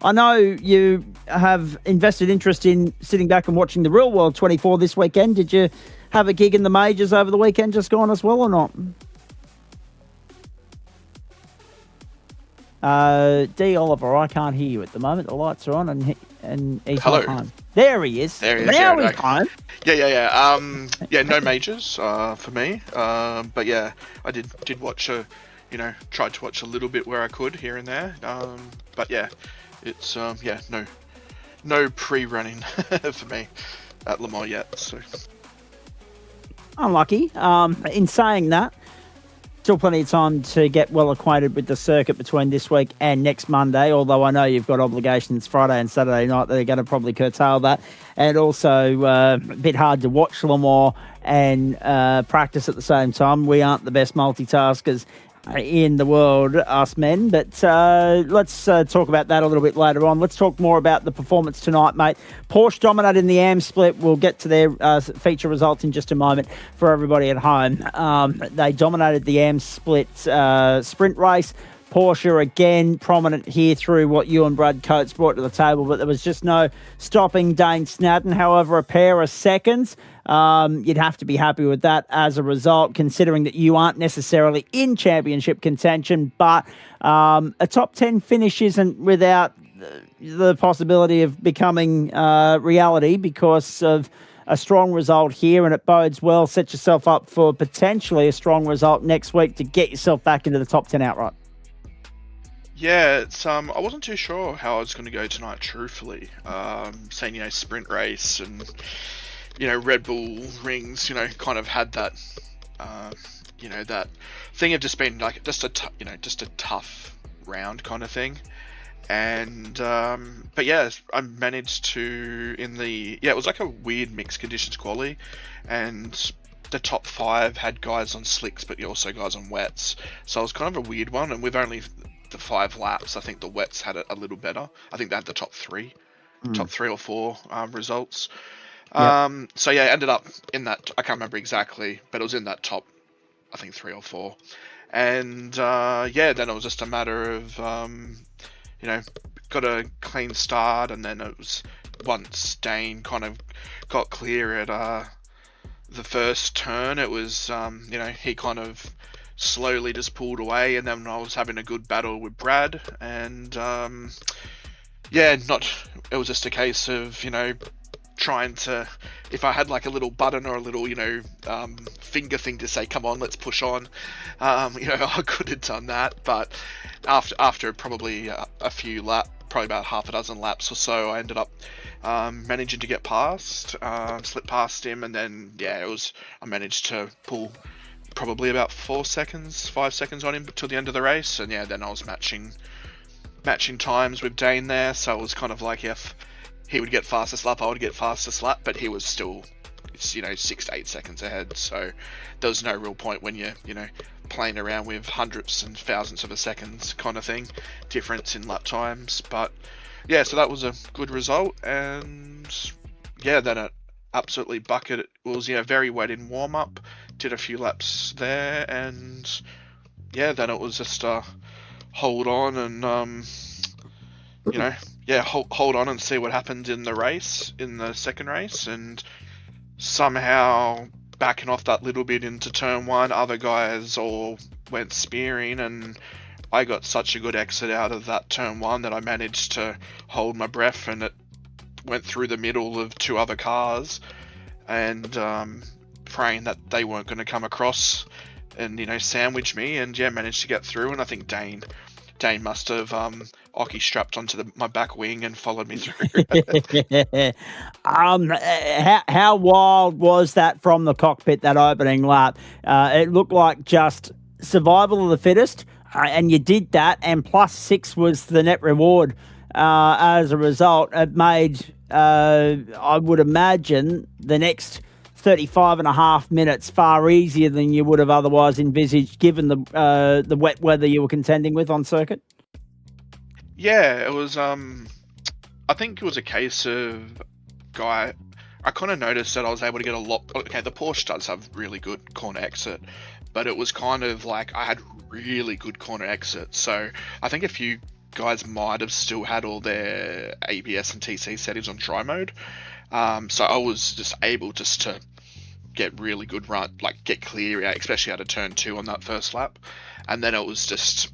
I know you have invested interest in sitting back and watching the Real World 24 this weekend. Did you have a gig in the majors over the weekend just gone as well or not? D. Oliver, I can't hear you at the moment. The lights are on and he's not home. There he is. There he is. Now he's home. Yeah. No majors for me. But yeah, I did watch tried to watch a little bit where I could here and there. But yeah, it's no pre-running for me at Le Mans yet. So unlucky. In saying that, still plenty of time to get well acquainted with the circuit between this week and next Monday, although I know you've got obligations Friday and Saturday night that are going to probably curtail that. And also a bit hard to watch Le Mans and practice at the same time. We aren't the best multitaskers in the world, us men, but let's talk about that a little bit later on. Let's talk more about the performance tonight, mate. Porsche dominated in the AM split. We'll get to their feature results in just a moment for everybody at home. They dominated the AM split sprint race. Porsche again prominent here through what you and Brad Coates brought to the table, but there was just no stopping Dane Snadden. However, a pair of seconds, you'd have to be happy with that as a result, considering that you aren't necessarily in championship contention, but a top 10 finish isn't without the possibility of becoming reality because of a strong result here, and it bodes well. Set yourself up for potentially a strong result next week to get yourself back into the top 10 outright. yeah, it's I wasn't too sure how I was going to go tonight. Truthfully, saying sprint race and Red Bull rings, kind of had that that thing of just being like just a tough round kind of thing. And but yeah, I managed to it was like a weird mixed conditions quali, and the top 5 had guys on slicks but also guys on wets, so it was kind of a weird one. And with only the 5 laps, I think the wets had it a little better. I think they had the top 3 or 4 results. Yep. So yeah, ended up in that, I can't remember exactly, but it was in that top, I think 3 or 4. And then it was just a matter of got a clean start, and then it was once Dane kind of got clear at the first turn, it was he kind of slowly just pulled away, and then I was having a good battle with Brad, and it was just a case of trying to, if I had like a little button or a little finger thing to say come on, let's push on, I could have done that. But after probably a few probably about half a dozen laps or so, I ended up managing to get past, slip past him, and then I managed to pull probably about 5 seconds on him till the end of the race, and then I was matching times with Dane there, so it was kind of like if he would get fastest lap, I would get fastest lap, but he was still 6 to 8 seconds ahead, so there was no real point when you're playing around with hundredths and thousandths of a second kind of thing difference in lap times. But so that was a good result, and then it absolutely bucketed. It was very wet in warm up, did a few laps there, and then it was just hold on and hold on and see what happened in the second race, and somehow backing off that little bit into turn one, other guys all went spearing, and I got such a good exit out of that turn one that I managed to hold my breath, and it went through the middle of two other cars, and praying that they weren't going to come across and sandwich me, and managed to get through. And I think Dane must have Oki strapped onto my back wing and followed me through. How wild was that from the cockpit, that opening lap? It looked like just survival of the fittest, and you did that, and +6 was the net reward. As a result, it made, I would imagine, the next 35.5 minutes far easier than you would have otherwise envisaged, given the wet weather you were contending with on circuit. Yeah, it was. I think it was a case of I kind of noticed that I was able to get a lot. Okay, the Porsche does have really good corner exit, but it was kind of like I had really good corner exit. So I think a few guys might have still had all their ABS and TC settings on tri mode. So I was just able to get really good run, like get clear out, especially out of turn 2 on that first lap. And then it was just,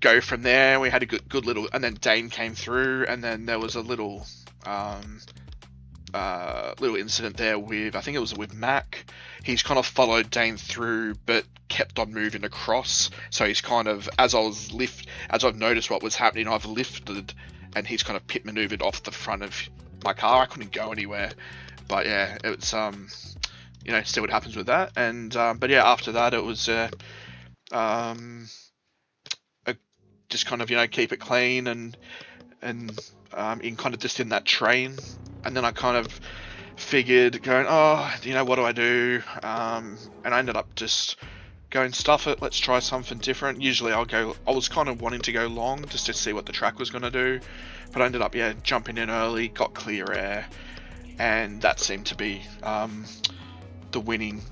go from there. We had a good little, and then Dane came through, and then there was a little incident there with, I think it was with Mac. He's kind of followed Dane through, but kept on moving across. So he's kind of, as I've noticed what was happening, I've lifted, and he's kind of pit maneuvered off the front of my car. I couldn't go anywhere, but it's see what happens with that. And but after that it was just kind of keep it clean and in kind of just in that train. And then I kind of figured going, what do I do? And I ended up just going, stuff it, let's try something different. Usually I was kind of wanting to go long just to see what the track was going to do, but I ended up jumping in early, got clear air, and that seemed to be the winning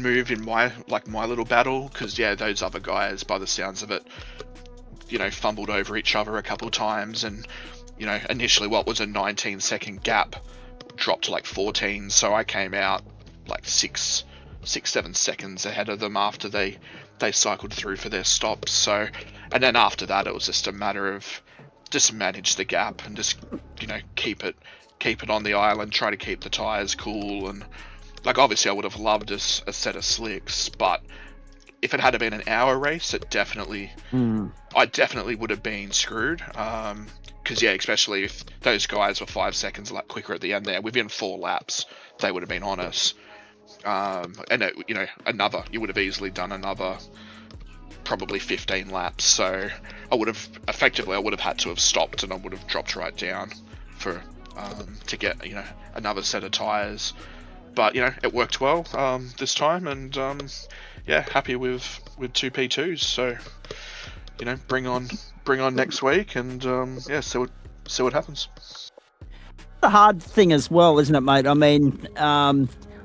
move in my little battle, because those other guys, by the sounds of it, fumbled over each other a couple of times, and initially what was a 19-second gap dropped to like 14, so I came out like 6-7 seconds ahead of them after they cycled through for their stops. So, and then after that it was just a matter of just manage the gap and just keep it on the island, try to keep the tires cool. And like, obviously I would have loved a set of slicks, but if it had been an hour race, I definitely would have been screwed. Because especially if those guys were 5 seconds a lap quicker at the end there, within 4 laps, they would have been on us. And you would have easily done another probably 15 laps. So I would have had to have stopped, and I would have dropped right down to get another set of tires. But it worked well this time, and happy with 2 P2s. So bring on next week, and see what happens. The hard thing as well, isn't it, mate? I mean,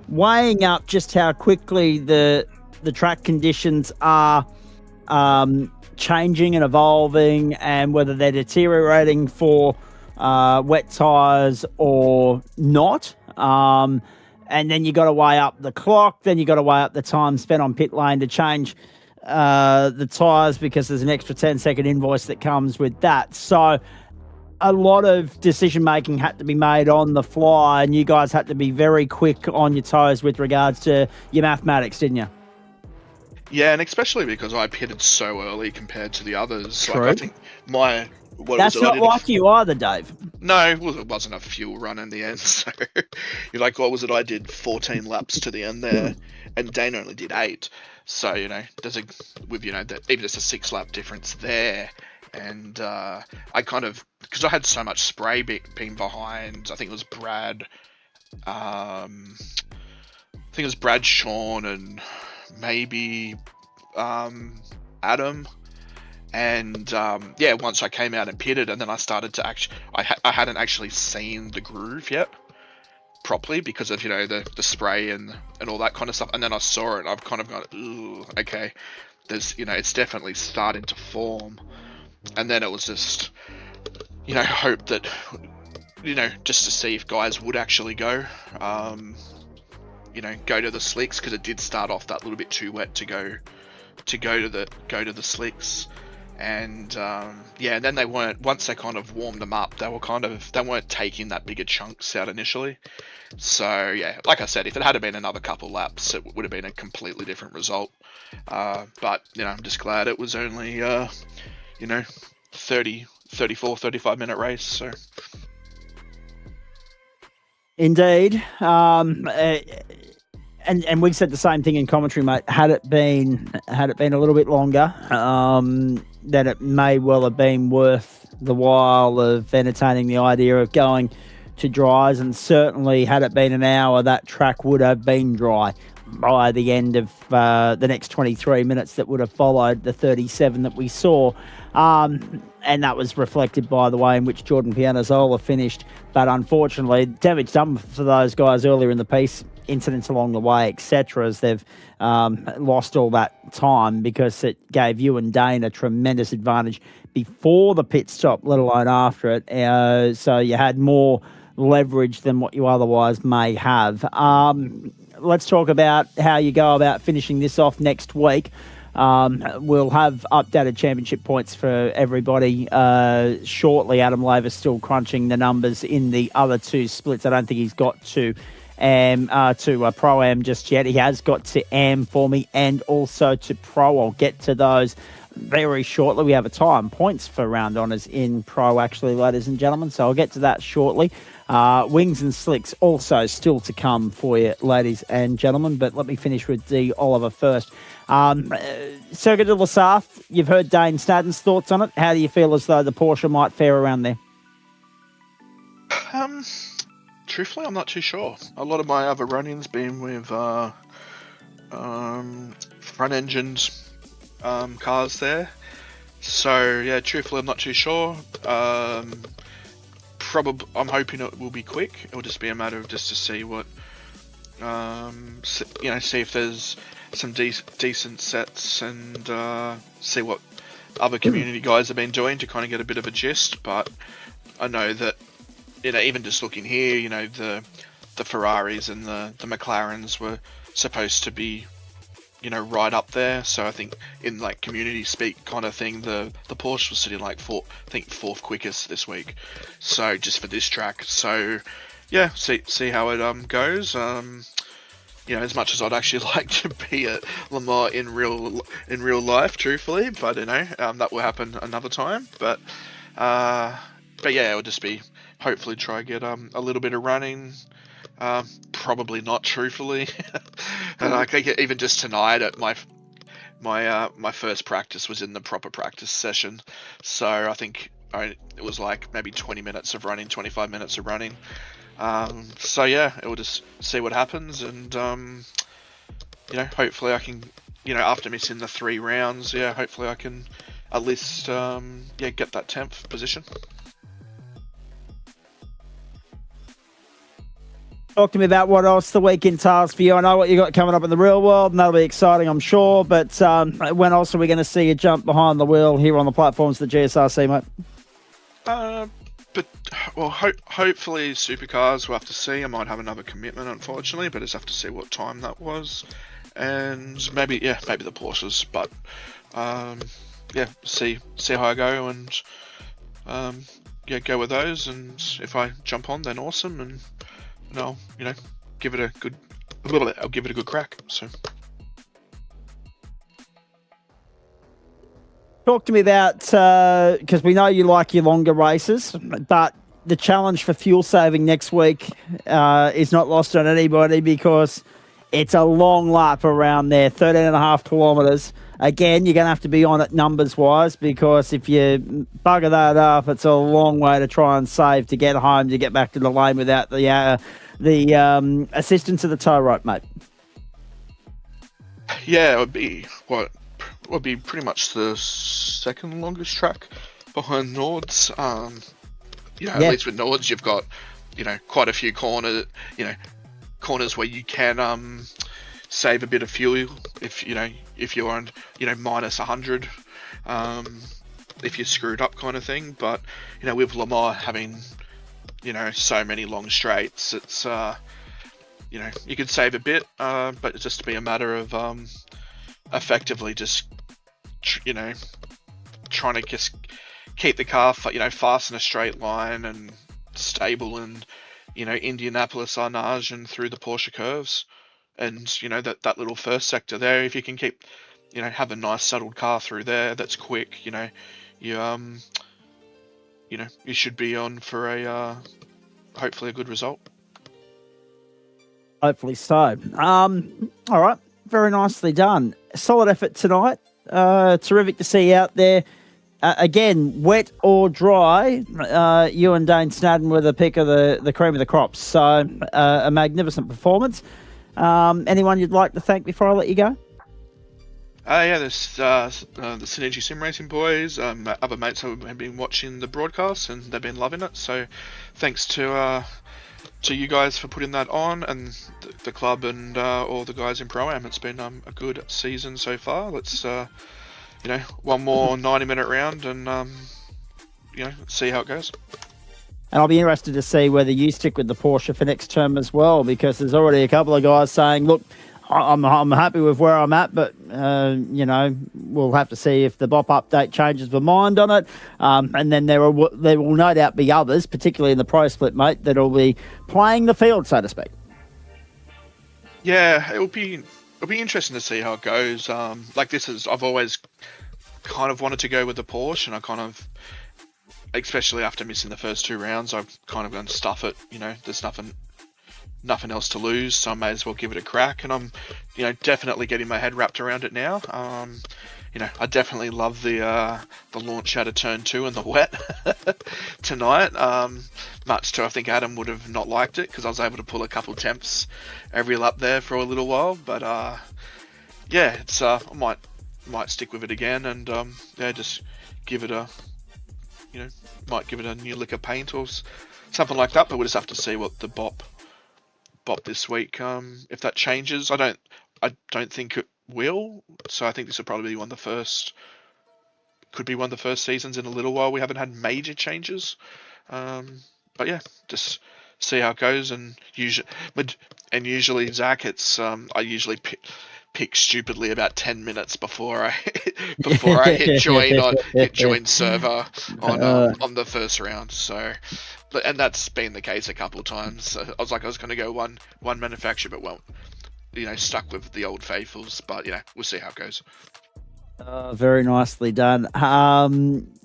weighing up just how quickly the track conditions are changing and evolving, and whether they're deteriorating for wet tires or not. And then you got to weigh up the clock. Then you got to weigh up the time spent on pit lane to change the tires, because there's an extra 10-second invoice that comes with that. So a lot of decision making had to be made on the fly, and you guys had to be very quick on your toes with regards to your mathematics, didn't you? Yeah, and especially because I pitted so early compared to the others. True. Like, I think That's not like you either, Dave. No, well, it wasn't a fuel run in the end. So you're like, what was it? I did 14 laps to the end there, and Dane only did 8. So there's even just a 6-lap difference there. And I kind of, because I had so much spray being behind. I think it was Brad. Sean, and maybe Adam. And once I came out and pitted, and then I started to I hadn't actually seen the groove yet properly because of the spray and all that kind of stuff. And then I saw it, and I've kind of gone, ooh, okay, there's it's definitely starting to form. And then it was just hope that just to see if guys would actually go to the slicks, because it did start off that little bit too wet to go to the slicks. And and then they weren't, once they kind of warmed them up, they weren't taking that bigger chunks out initially. So yeah, like I said, if it had been another couple laps, it would have been a completely different result. But I'm just glad it was only 35 minute race. So indeed. And we said the same thing in commentary, mate. Had it been a little bit longer, then it may well have been worth the while of entertaining the idea of going to dries. And certainly, had it been an hour, that track would have been dry by the end of the next 23 minutes that would have followed the 37 that we saw. And that was reflected by the way in which Jordan Pianazzola finished. But unfortunately, damage done for those guys earlier in the piece, incidents along the way, etc., as they've lost all that time, because it gave you and Dane a tremendous advantage before the pit stop, let alone after it. So you had more leverage than what you otherwise may have. Let's talk about how you go about finishing this off next week. We'll have updated championship points for everybody shortly. Adam Laver's still crunching the numbers in the other two splits. I don't think he's got to Pro-Am just yet. He has got to Am for me and also to Pro. I'll get to those very shortly. We have a tie on points for round honours in Pro, actually, ladies and gentlemen, so I'll get to that shortly. Wings and slicks also still to come for you, ladies and gentlemen, but let me finish with D. Oliver first. Circuit de la Sarthe, you've heard Dane Snadden's thoughts on it. How do you feel as though the Porsche might fare around there? Truthfully, I'm not too sure. A lot of my other run-ins been with front-engined cars there. So, yeah, truthfully, I'm not too sure. I'm hoping it will be quick. It'll just be a matter of just to see what, see if there's some decent sets and see what other community guys have been doing to kind of get a bit of a gist. But I know that, even just looking here, the Ferraris and the McLarens were supposed to be, right up there. So I think in like community speak kind of thing, the Porsche was sitting like fourth quickest this week. So just for this track. So yeah, see how it goes. As much as I'd actually like to be at Le Mans in real life, truthfully, but that will happen another time. But yeah, it'll just be hopefully try get a little bit of running. Probably not, truthfully. And I think even just tonight at my first practice was in the proper practice session, so I think it was like maybe 20 minutes of running, 25 minutes of running. So yeah, it will just see what happens, and hopefully I can, after missing the 3 rounds, hopefully I can at least get that 10th position. Talk to me about what else the weekend task for you. I know what you got coming up in the real world, and that'll be exciting, I'm sure. But when else are we going to see you jump behind the wheel here on the platforms of the GSRC, mate? Hopefully supercars. We'll have to see. I might have another commitment, unfortunately, but just have to see what time that was, and maybe the Porsches. But see how I go, and go with those. And if I jump on, then awesome. And I'll give it a good crack. So Talk to me about, because we know you like your longer races, but the challenge for fuel saving next week is not lost on anybody because it's a long lap around there, 13.5 kilometres. Again, you're going to have to be on it numbers-wise because if you bugger that up, it's a long way to try and save to get home, to get back to the lane without the assistance of the tow rope, mate. Yeah, it would be pretty much the second longest track behind Nords. At least with Nords, you've got, quite a few corners where you can save a bit of fuel if you're on minus 100, if you're screwed up kind of thing. But with Lamar having so many long straights, it's you could save a bit, but it's just to be a matter of effectively just trying to just keep the car fast in a straight line and stable and Indianapolis Arnage and through the Porsche curves, and that little first sector there, if you can keep have a nice settled car through there that's quick, you should be on for a hopefully a good result. Hopefully so. All right, very nicely done. Solid effort tonight. Terrific to see you out there. Again, wet or dry, you and Dane Snadden were the pick of the cream of the crops. So a magnificent performance. Anyone you'd like to thank before I let you go? There's the Synergy Sim Racing boys, other mates who have been watching the broadcast and they've been loving it. So thanks to you guys for putting that on, and the club and all the guys in Pro-Am. It's been a good season so far. Let's one more 90-minute round and see how it goes. And I'll be interested to see whether you stick with the Porsche for next term as well, because there's already a couple of guys saying, look, I'm happy with where I'm at, but, we'll have to see if the BOP update changes my mind on it. And then there will no doubt be others, particularly in the pro split, mate, that'll be playing the field, so to speak. Yeah, it'll be interesting to see how it goes. I've always kind of wanted to go with the Porsche, and I kind of, especially after missing the first two rounds, I've kind of gone to stuff it. There's nothing else to lose, so I may as well give it a crack. And I'm, definitely getting my head wrapped around it now. I definitely love the launch out of turn 2 and the wet tonight. Much to I think Adam would have not liked it, because I was able to pull a couple temps every lap there for a little while. But it's I might stick with it again and just give it might give it a new lick of paint or something like that. But we'll just have to see what the BOP this week, if that changes. I don't think it will, so I think this will probably be one of the first seasons in a little while we haven't had major changes. But yeah, just see how it goes. And usually Zach, it's I usually pick stupidly about 10 minutes before I hit join server on the first round. So, and that's been the case a couple of times. I was going to go one manufacturer, but stuck with the old faithfuls. But we'll see how it goes. Very nicely done.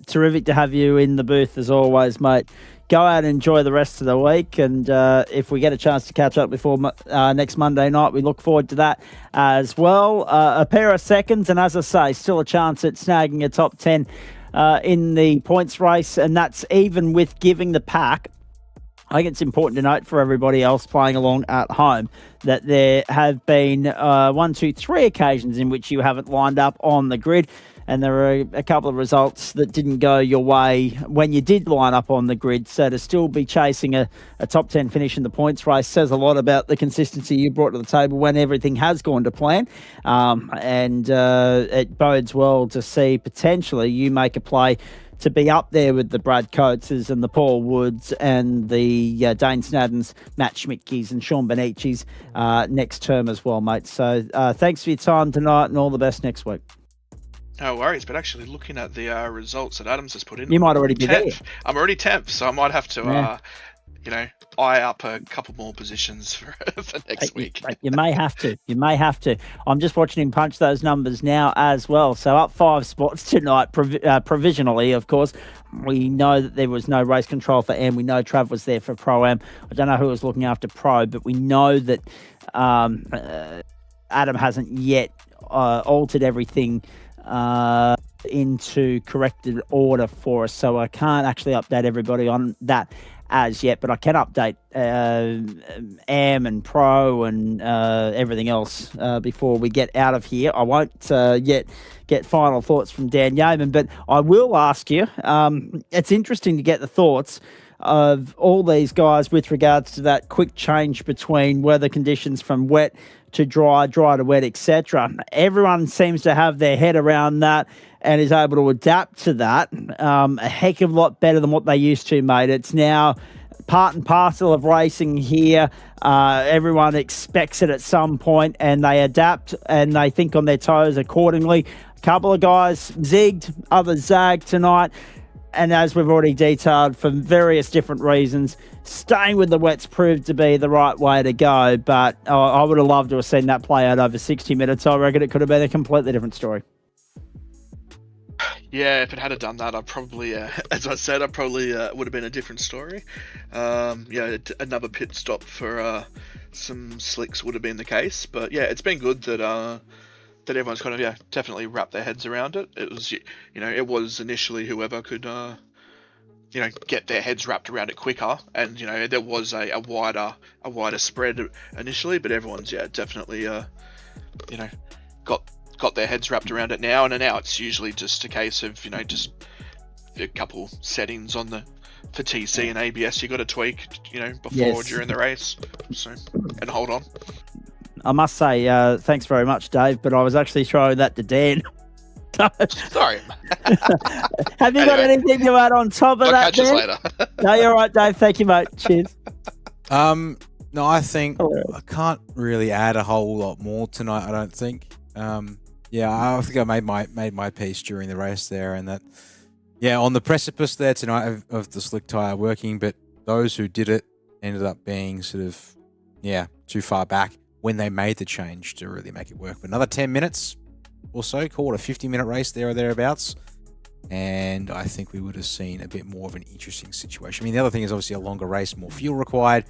Terrific to have you in the booth as always, mate. Go out and enjoy the rest of the week, and if we get a chance to catch up before next Monday night, we look forward to that as well. A pair of seconds, and as I say, still a chance at snagging a top 10 in the points race, and that's even with giving the pack. I think it's important to note for everybody else playing along at home that there have been 1, 2, 3 occasions in which you haven't lined up on the grid. And there are a couple of results that didn't go your way when you did line up on the grid. So to still be chasing a top 10 finish in the points race says a lot about the consistency you brought to the table when everything has gone to plan. And it bodes well to see potentially you make a play to be up there with the Brad Coates' and the Paul Woods and the Dane Snaddens, Matt Schmidtke's and Sean Bonici's next term as well, mate. So thanks for your time tonight and all the best next week. No worries, but actually looking at the results that Adams has put in, you might already be 10th. I'm already 10th, so I might have to eye up a couple more positions for next week. You may have to. You may have to. I'm just watching him punch those numbers now as well. So up 5 spots tonight, provisionally, of course. We know that there was no race control for Am. We know Trav was there for Pro-Am. I don't know who was looking after Pro, but we know that Adam hasn't yet altered everything into corrected order for us. So I can't actually update everybody on that as yet, but I can update Am and Pro and everything else before we get out of here. I won't yet get final thoughts from Dan Yeaman, but I will ask you, it's interesting to get the thoughts of all these guys with regards to that quick change between weather conditions from wet to dry, dry to wet, etc. Everyone seems to have their head around that and is able to adapt to that a heck of a lot better than what they used to, mate. It's now part and parcel of racing here. Everyone expects it at some point, and they adapt and they think on their toes accordingly. A couple of guys zigged, others zagged tonight. And as we've already detailed, for various different reasons, staying with the wets proved to be the right way to go. But I would have loved to have seen that play out over 60 minutes. I reckon it could have been a completely different story. Yeah, if it had done that, I probably, as I said, would have been a different story. Another pit stop for some slicks would have been the case. But yeah, it's been good that that everyone's kind of definitely wrapped their heads around it. It was it was initially whoever could get their heads wrapped around it quicker, and there was a wider spread initially, but everyone's definitely got their heads wrapped around it now, and now it's usually just a case of just a couple settings on for TC and ABS you got to tweak before or during the race, and hold on. I must say thanks very much, Dave, but I was actually throwing that to Dan. Sorry. Have you got anything to add on top of that? Catch us later. No, you're right, Dave. Thank you, mate. Cheers. No, I think I can't really add a whole lot more tonight. I don't think. I think I made my piece during the race there, and that on the precipice there tonight of the slick tire working, but those who did it ended up being sort of too far back when they made the change to really make it work. But another 10 minutes or so, call it a 50-minute race there or thereabouts, and I think we would have seen a bit more of an interesting situation. I mean, the other thing is obviously a longer race, more fuel required,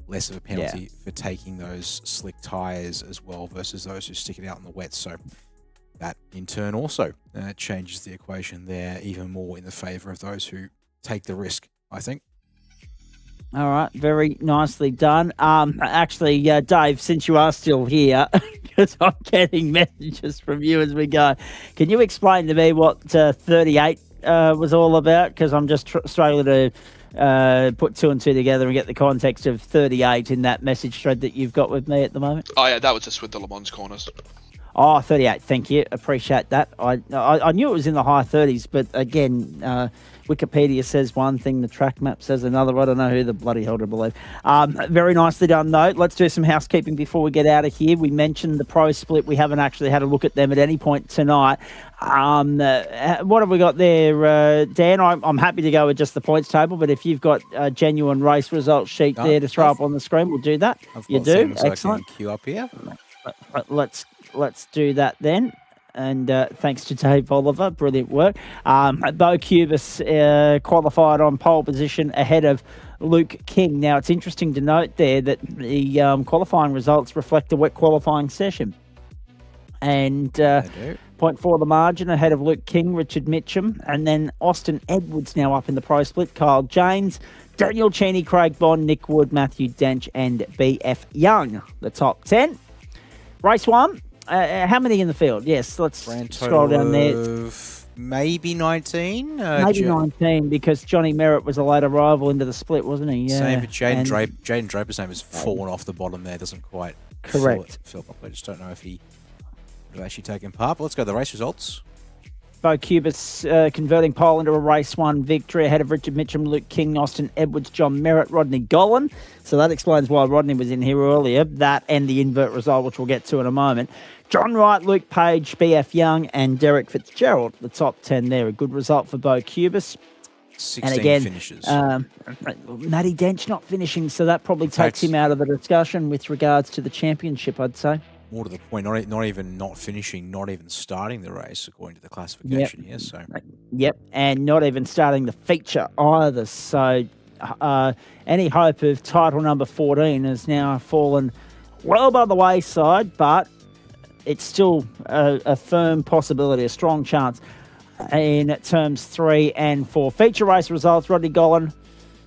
less of a penalty for taking those slick tires as well versus those who stick it out in the wet. So that in turn also changes the equation there even more in the favour of those who take the risk, I think. All right, very nicely done. Actually, Dave, since you are still here, because I'm getting messages from you as we go, can you explain to me what 38 was all about? Because I'm just struggling to put 2 and 2 together and get the context of 38 in that message thread that you've got with me at the moment. Oh, yeah, that was just with the Le Mans corners. Oh, 38. Thank you. Appreciate that. I knew it was in the high 30s, but again, Wikipedia says one thing, the track map says another. I don't know who the bloody hell to believe. Very nicely done, though. Let's do some housekeeping before we get out of here. We mentioned the pro split. We haven't actually had a look at them at any point tonight. What have we got there, Dan? I'm happy to go with just the points table, but if you've got a genuine race results sheet there to throw up on the screen, we'll do that. You do? Excellent. Queue up here. Let's do that then. And thanks to Dave Oliver, brilliant work. Bo Cubis qualified on pole position ahead of Luke King. Now, it's interesting to note there that the qualifying results reflect a wet qualifying session. And 0.4 the margin ahead of Luke King, Richard Mitchum, and then Austin Edwards now up in the pro split. Kyle Janes, Daniel Cheney, Craig Bond, Nick Wood, Matthew Dench, and BF Young, the top 10. Race 1. How many in the field? Yes, let's scroll down there. Maybe 19? Maybe 19, because Johnny Merritt was a late arrival into the split, wasn't he? Yeah. Same, but Jaden Draper's name has fallen off the bottom there. Doesn't quite correct. Fill properly. I just don't know if he would have actually taken part. But let's go to the race results. Bo Cubis converting pole into a race 1 victory ahead of Richard Mitchum, Luke King, Austin Edwards, John Merritt, Rodney Gollan. So that explains why Rodney was in here earlier. That and the invert result, which we'll get to in a moment. John Wright, Luke Page, BF Young, and Derek Fitzgerald, the top 10 there. A good result for Bo Cubis. 16 And again, finishes. Matty Dench not finishing, so that probably takes him out of the discussion with regards to the championship, I'd say. More to the point, not even not finishing, not even starting the race according to the classification. Yes, so Yep, and not even starting the feature either. So any hope of title number 14 has now fallen well by the wayside, but it's still a firm possibility, a strong chance in terms 3 and 4. Feature race results, Rodney Gollan.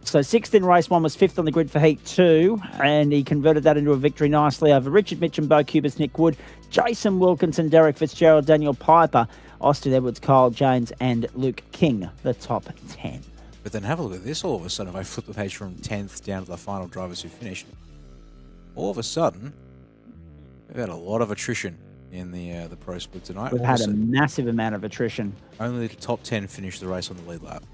So 6th in race 1 was 5th on the grid for heat 2, and he converted that into a victory nicely over Richard Mitchum, Bo Cubis, Nick Wood, Jason Wilkinson, Derek Fitzgerald, Daniel Piper, Austin Edwards, Kyle James, and Luke King, the top 10. But then have a look at this all of a sudden. If I flip the page from 10th down to the final drivers who finished, all of a sudden, we've had a lot of attrition in the pro split tonight. We've had a massive amount of attrition. Only the top 10 finished the race on the lead lap.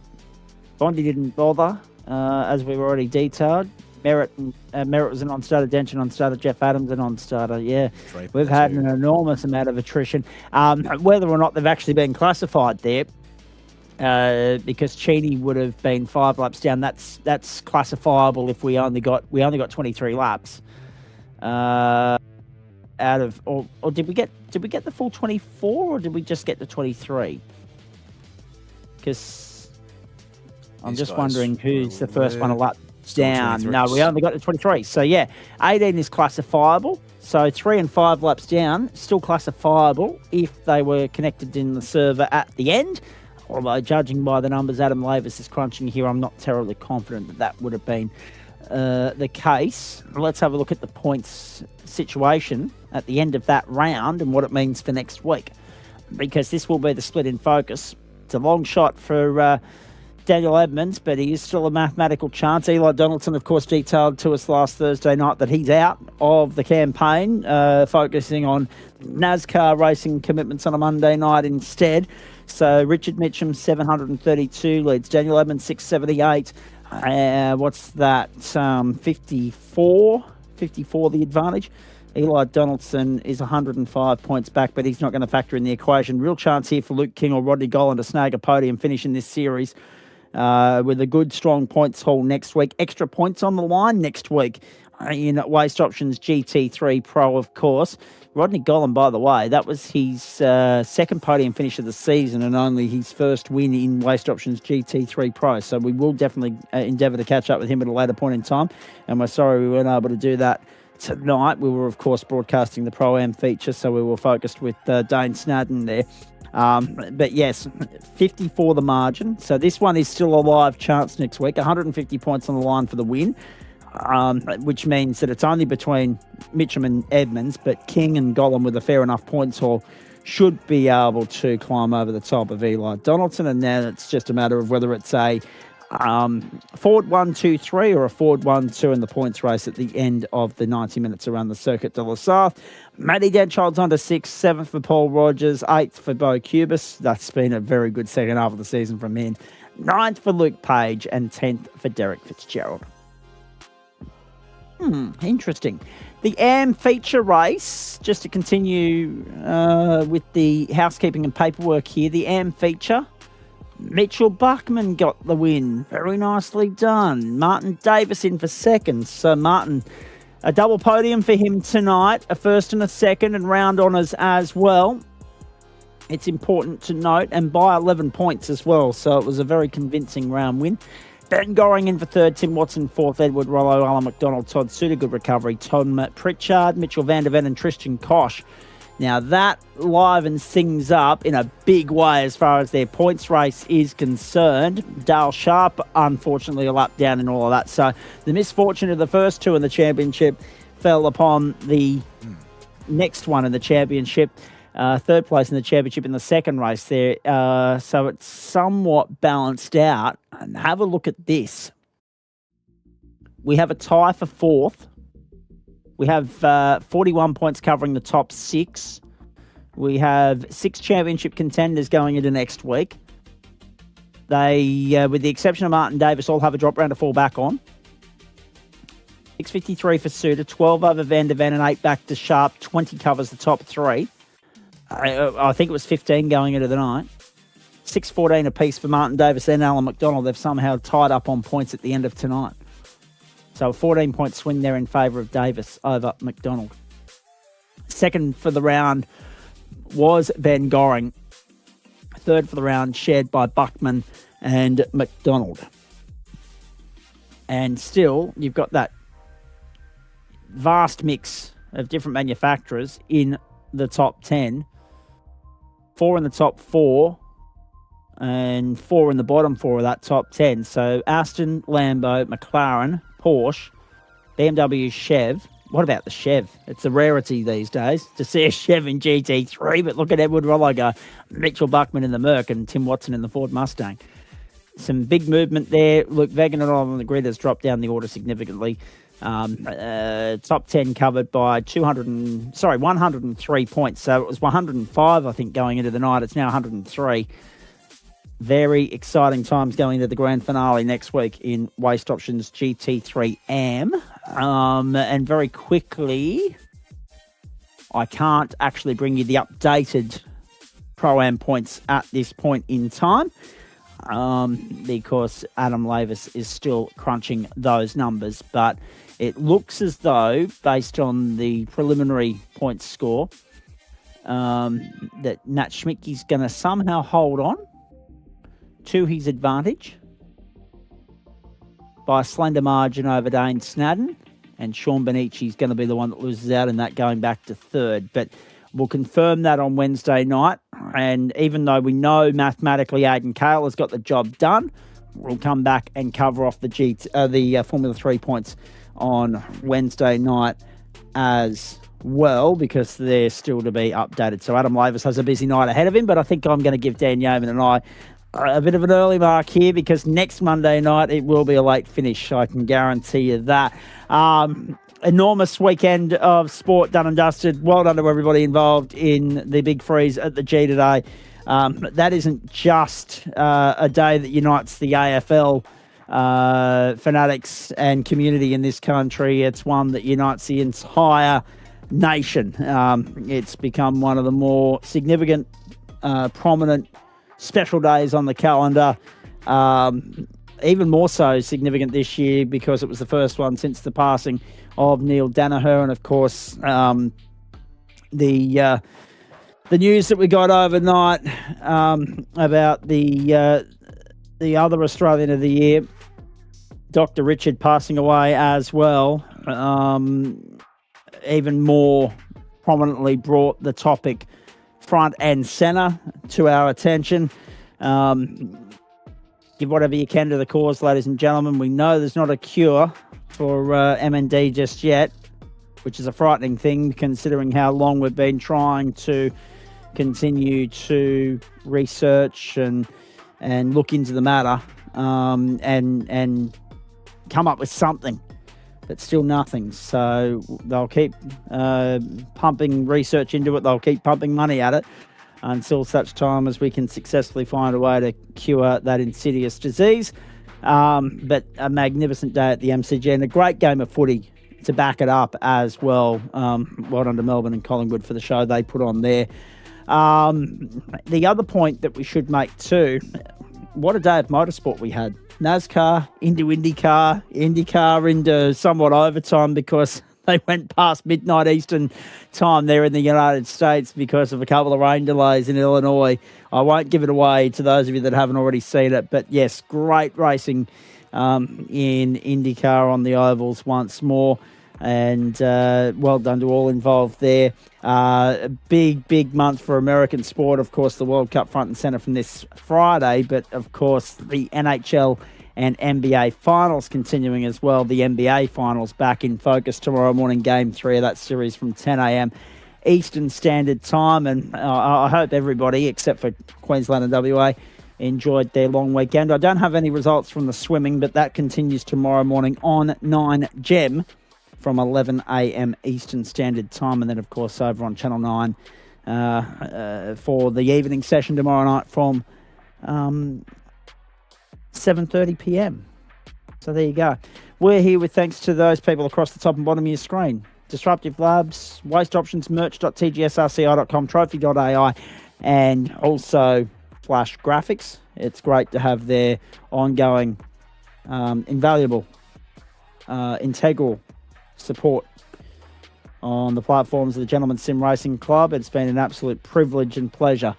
Bondi didn't bother, as we've already detailed. Merritt was a non-starter, Dench a non-starter, Jeff Adams a non-starter. Yeah, we've had an enormous amount of attrition. Whether or not they've actually been classified there, because Cheney would have been 5 laps down. That's classifiable if we only got 23 laps. Out of or did we get the full 24 or did we just get the 23? Because I'm just wondering who's the first one a lap down. No, we only got the 23. So yeah, 18 is classifiable. So 3 and 5 laps down, still classifiable if they were connected in the server at the end. Although judging by the numbers Adam Lavis is crunching here, I'm not terribly confident that would have been the case. Let's have a look at the points situation at the end of that round and what it means for next week, because this will be the split in focus. It's a long shot for Daniel Edmonds, but he is still a mathematical chance. Eli Donaldson, of course, detailed to us last Thursday night that he's out of the campaign, focusing on NASCAR racing commitments on a Monday night instead. So Richard Mitchum, 732 leads. Daniel Edmonds, 678. What's that? 54 the advantage. Eli Donaldson is 105 points back, but he's not going to factor in the equation. Real chance here for Luke King or Rodney Gollan to snag a podium finish in this series with a good, strong points haul next week. Extra points on the line next week in Waste Options GT3 Pro, of course. Rodney Gollan, by the way, that was his second podium finish of the season and only his first win in Waste Options GT3 Pro. So we will definitely endeavour to catch up with him at a later point in time. And we're sorry we weren't able to do that tonight. We were, of course, broadcasting the Pro-Am feature, so we were focused with Dane Snadden there. But yes, 54 the margin. So this one is still a live chance next week. 150 points on the line for the win. Which means that it's only between Mitchum and Edmonds, but King and Gollan with a fair enough points haul should be able to climb over the top of Eli Donaldson, and then it's just a matter of whether it's a Ford 1-2-3 or a Ford 1-2 in the points race at the end of the 90 minutes around the Circuit de la Sarthe. Matty Dench holds on to 6th, 7th for Paul Rogers, 8th for Bo Cubis. That's been a very good second half of the season from him. 9th for Luke Page and 10th for Derek Fitzgerald. Interesting. The AM feature race, just to continue with the housekeeping and paperwork here, the AM feature, Mitchell Buckman got the win. Very nicely done. Martin Davis in for second. So Martin, a double podium for him tonight, a first and a second, and round honours as well. It's important to note, and by 11 points as well. So it was a very convincing round win. Ben Goring in for third, Tim Watson fourth, Edward Rollo, Alan McDonald, Todd Suter, good recovery, Tom Pritchard, Mitchell Van der Ven and Tristan Koch. Now that livens things up in a big way as far as their points race is concerned. Dale Sharp, unfortunately, a lap down in all of that. So the misfortune of the first two in the championship fell upon the next one in the championship. Third place in the championship in the second race there. So it's somewhat balanced out. And have a look at this. We have a tie for fourth. We have 41 points covering the top 6. We have 6 championship contenders going into next week. They, with the exception of Martin Davis, all have a drop round to fall back on. 653 for Suter, 12 over Van der Ven and 8 back to Sharp. 20 covers the top 3. I think it was 15 going into the night. 6:14 apiece for Martin Davis and Alan McDonald. They've somehow tied up on points at the end of tonight. So a 14-point swing there in favour of Davis over McDonald. Second for the round was Ben Goring. Third for the round shared by Buckman and McDonald. And still, you've got that vast mix of different manufacturers in the top 10. 4 in the top 4 and 4 in the bottom 4 of that top 10. So Aston, Lambo, McLaren, Porsche, BMW, Chev. What about the Chev? It's a rarity these days to see a Chev in GT3, but look at Edward Rolliger, Mitchell Buckman in the Merc, and Tim Watson in the Ford Mustang. Some big movement there. Luke Wegener on the grid has dropped down the order significantly. Top 10 covered by 103 points. So it was 105, I think, going into the night. It's now 103. Very exciting times going into the grand finale next week in Waste Options GT3 AM. And very quickly, I can't actually bring you the updated Pro-Am points at this point in time because Adam Lavis is still crunching those numbers. But it looks as though, based on the preliminary points score, that Nat Schmidtke's going to somehow hold on to his advantage by a slender margin over Dane Snadden, and Sean Bonici's going to be the one that loses out in that, going back to third. But we'll confirm that on Wednesday night, and even though we know mathematically Aidan Cale has got the job done, we'll come back and cover off the Formula 3 points on Wednesday night as well, because they're still to be updated. So Adam Lavis has a busy night ahead of him, but I think I'm going to give Dan Yeoman and I a bit of an early mark here, because next Monday night it will be a late finish. I can guarantee you that. Enormous weekend of sport done and dusted. Well done to everybody involved in the big freeze at the G today. That isn't just a day that unites the AFL fanatics and community in this country. It's one that unites the entire nation. It's become one of the more significant, prominent special days on the calendar. Even more so significant this year because it was the first one since the passing of Neil Danaher, and of course the news that we got overnight about the other Australian of the Year, Dr. Richard, passing away as well, even more prominently brought the topic front and centre to our attention. Give whatever you can to the cause, ladies and gentlemen. We know there's not a cure for MND just yet, which is a frightening thing considering how long we've been trying to continue to research and look into the matter and come up with something, but still nothing. So they'll keep pumping research into it. They'll keep pumping money at it until such time as we can successfully find a way to cure that insidious disease. But a magnificent day at the MCG and a great game of footy to back it up as well. Well done to Melbourne and Collingwood for the show they put on there. The other point that we should make too, what a day of motorsport we had. NASCAR into IndyCar, IndyCar into somewhat overtime because they went past midnight Eastern time there in the United States because of a couple of rain delays in Illinois. I won't give it away to those of you that haven't already seen it, but yes, great racing in IndyCar on the ovals once more, and well done to all involved there. Big month for American sport. Of course, the World Cup front and centre from this Friday, but of course the NHL and NBA finals continuing as well. The NBA finals back in focus tomorrow morning, game 3 of that series from 10 a.m. Eastern Standard Time. And I hope everybody, except for Queensland and WA, enjoyed their long weekend. I don't have any results from the swimming, but that continues tomorrow morning on 9GEM from 11 a.m. Eastern Standard Time. And then, of course, over on Channel 9 for the evening session tomorrow night from 7:30 p.m. So there you go. We're here with thanks to those people across the top and bottom of your screen. Disruptive Labs, Waste Options, merch.tgsrci.com, trophy.ai, and also flash graphics. It's great to have their ongoing, invaluable, integral support on the platforms of the Gentleman Sim Racing Club. It's been an absolute privilege and pleasure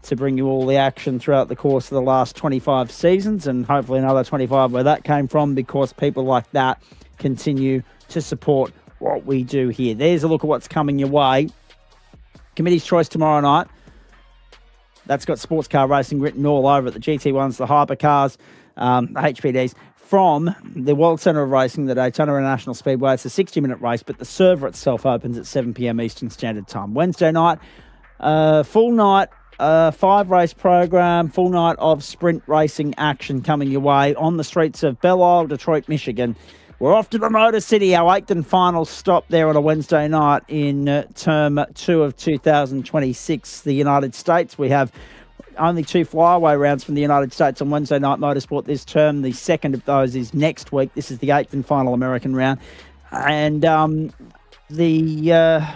to bring you all the action throughout the course of the last 25 seasons, and hopefully another 25 where that came from, because people like that continue to support what we do here. There's a look at what's coming your way. Committee's choice tomorrow night. That's got sports car racing written all over it. The GT1s, the hypercars, the HPDs. From the World Centre of Racing, the Daytona International Speedway. It's a 60-minute race, but the server itself opens at 7 p.m. Eastern Standard Time. Wednesday night, full night, 5-race program, full night of sprint racing action coming your way on the streets of Belle Isle, Detroit, Michigan. We're off to the Motor City, our 8th and final stop there on a Wednesday night in Term 2 of 2026, the United States. We have only 2 flyaway rounds from the United States on Wednesday Night Motorsport this term. The second of those is next week. This is the 8th and final American round. And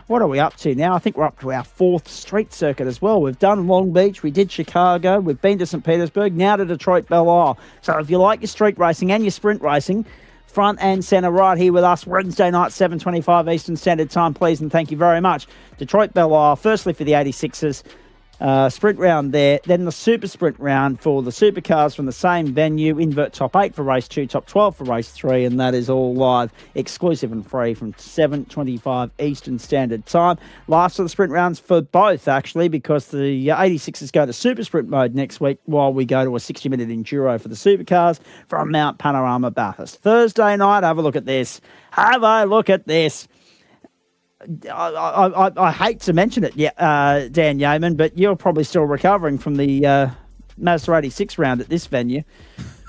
what are we up to now? I think we're up to our 4th street circuit as well. We've done Long Beach, we did Chicago, we've been to St. Petersburg, now to Detroit, Belle Isle. So if you like your street racing and your sprint racing, front and centre right here with us Wednesday night, 7:25 Eastern Standard Time, please, and thank you very much. Detroit, Belle Isle, firstly for the 86ers. Sprint round there, then the super sprint round for the supercars from the same venue. Invert top 8 for race 2, top 12 for race 3, and that is all live, exclusive and free from 7:25 Eastern Standard Time. Last of the sprint rounds for both, actually, because the 86ers go to super sprint mode next week, while we go to a 60-minute enduro for the supercars from Mount Panorama Bathurst. Thursday night, have a look at this. Have a look at this. I hate to mention it, Dan Yeaman, but you're probably still recovering from the Mazda 86 round at this venue,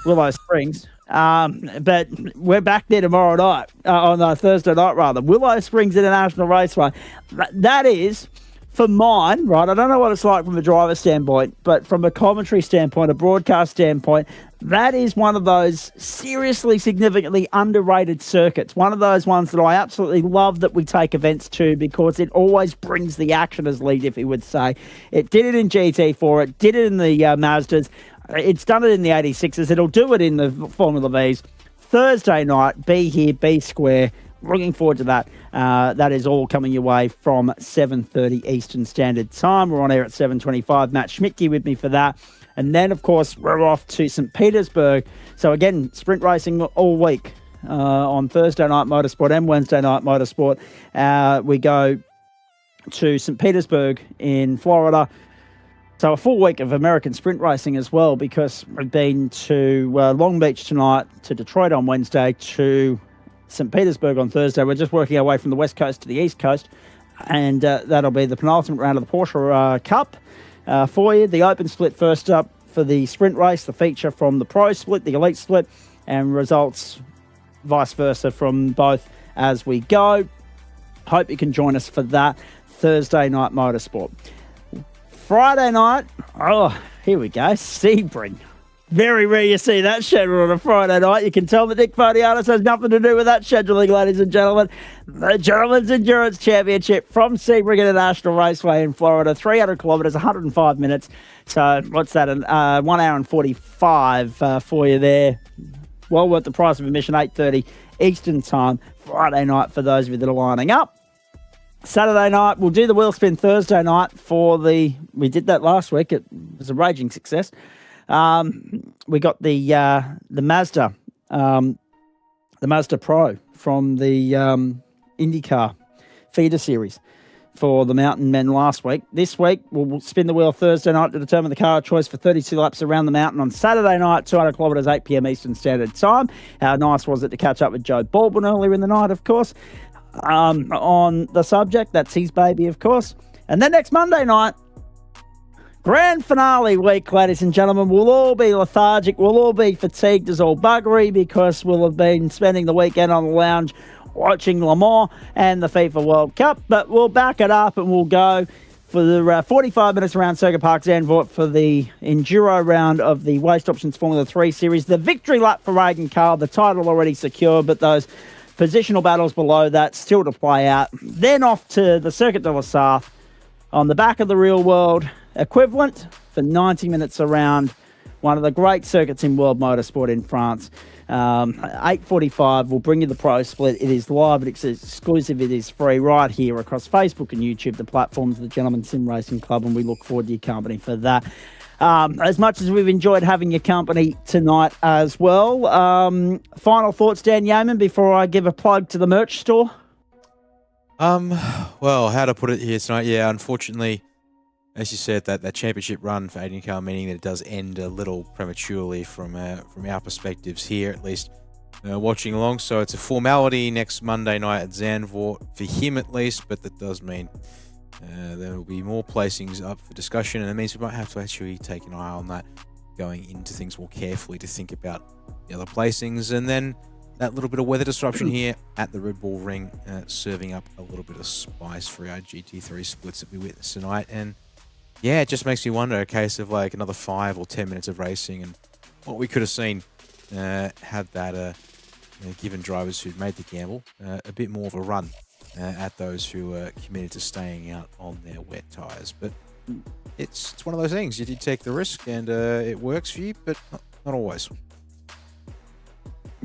Willow Springs. But we're back there tomorrow night, on Thursday night rather. Willow Springs International Raceway. That is, for mine, right, I don't know what it's like from a driver standpoint, but from a commentary standpoint, a broadcast standpoint, that is one of those seriously, significantly underrated circuits. One of those ones that I absolutely love that we take events to, because it always brings the action, as Lee Diffie would say. It did it in GT4, it did it in the Mazdas, it's done it in the 86s, it'll do it in the Formula Vs. Thursday night, be here, be square. Looking forward to that. That is all coming your way from 7:30 Eastern Standard Time. We're on air at 7:25. Matt Schmidtke with me for that. And then, of course, we're off to St. Petersburg. So, again, sprint racing all week on Thursday Night Motorsport and Wednesday Night Motorsport. We go to St. Petersburg in Florida. So a full week of American sprint racing as well, because we've been to Long Beach tonight, to Detroit on Wednesday, to St. Petersburg on Thursday. We're just working our way from the West Coast to the East Coast, and that'll be the penultimate round of the Porsche Cup for you. The Open Split first up for the sprint race, the feature from the Pro Split, the Elite Split, and results vice versa from both as we go. Hope you can join us for that Thursday Night Motorsport. Friday night, here we go, Sebring. Very rare you see that schedule on a Friday night. You can tell that Nick Fodianis has nothing to do with that scheduling, ladies and gentlemen. The Gentleman's Endurance Championship from Sebring International Raceway in Florida. 300 kilometres, 105 minutes. So what's that? 1 hour and 45 for you there. Well worth the price of admission, 8:30 Eastern Time. Friday night for those of you that are lining up. Saturday night, we'll do the wheel spin Thursday night we did that last week. It was a raging success. We got the Mazda, the Mazda Pro from the IndyCar feeder series for the Mountain Men last week. This week, we'll spin the wheel Thursday night to determine the car of choice for 32 laps around the mountain on Saturday night, 200 kilometres, 8 p.m. Eastern Standard Time. How nice was it to catch up with Joe Baldwin earlier in the night, of course, on the subject. That's his baby, of course. And then next Monday night, grand finale week, ladies and gentlemen. We'll all be lethargic. We'll all be fatigued as all buggery, because we'll have been spending the weekend on the lounge watching Le Mans and the FIFA World Cup. But we'll back it up and we'll go for the 45 minutes around Circuit Park Zandvoort for the enduro round of the Waste Options Formula 3 Series. The victory lap for Reagan Carl, the title already secure, but those positional battles below that still to play out. Then off to the Circuit de la Sarthe on the back of the real world equivalent for 90 minutes around one of the great circuits in world motorsport in France. 8:45 will bring you the Pro Split. It is live, it's exclusive, it is free right here across Facebook and YouTube, the platforms of the Gentleman Sim Racing Club, and we look forward to your company for that. As much as we've enjoyed having your company tonight as well. Final thoughts, Dan Yeaman, before I give a plug to the merch store? Well, how to put it here tonight? Yeah, unfortunately, as you said, that championship run for 18 car, meaning that it does end a little prematurely from our perspectives here, at least watching along. So it's a formality next Monday night at Zandvoort for him, at least. But that does mean there will be more placings up for discussion, and it means we might have to actually take an eye on that going into things more carefully to think about the other placings, and then that little bit of weather disruption here at the Red Bull Ring, serving up a little bit of spice for our GT3 splits that we witnessed tonight. And yeah, it just makes me wonder, a case of like another 5 or 10 minutes of racing and what we could have seen had that given drivers who'd made the gamble a bit more of a run at those who were committed to staying out on their wet tyres. But it's one of those things. You did take the risk, and it works for you, but not always.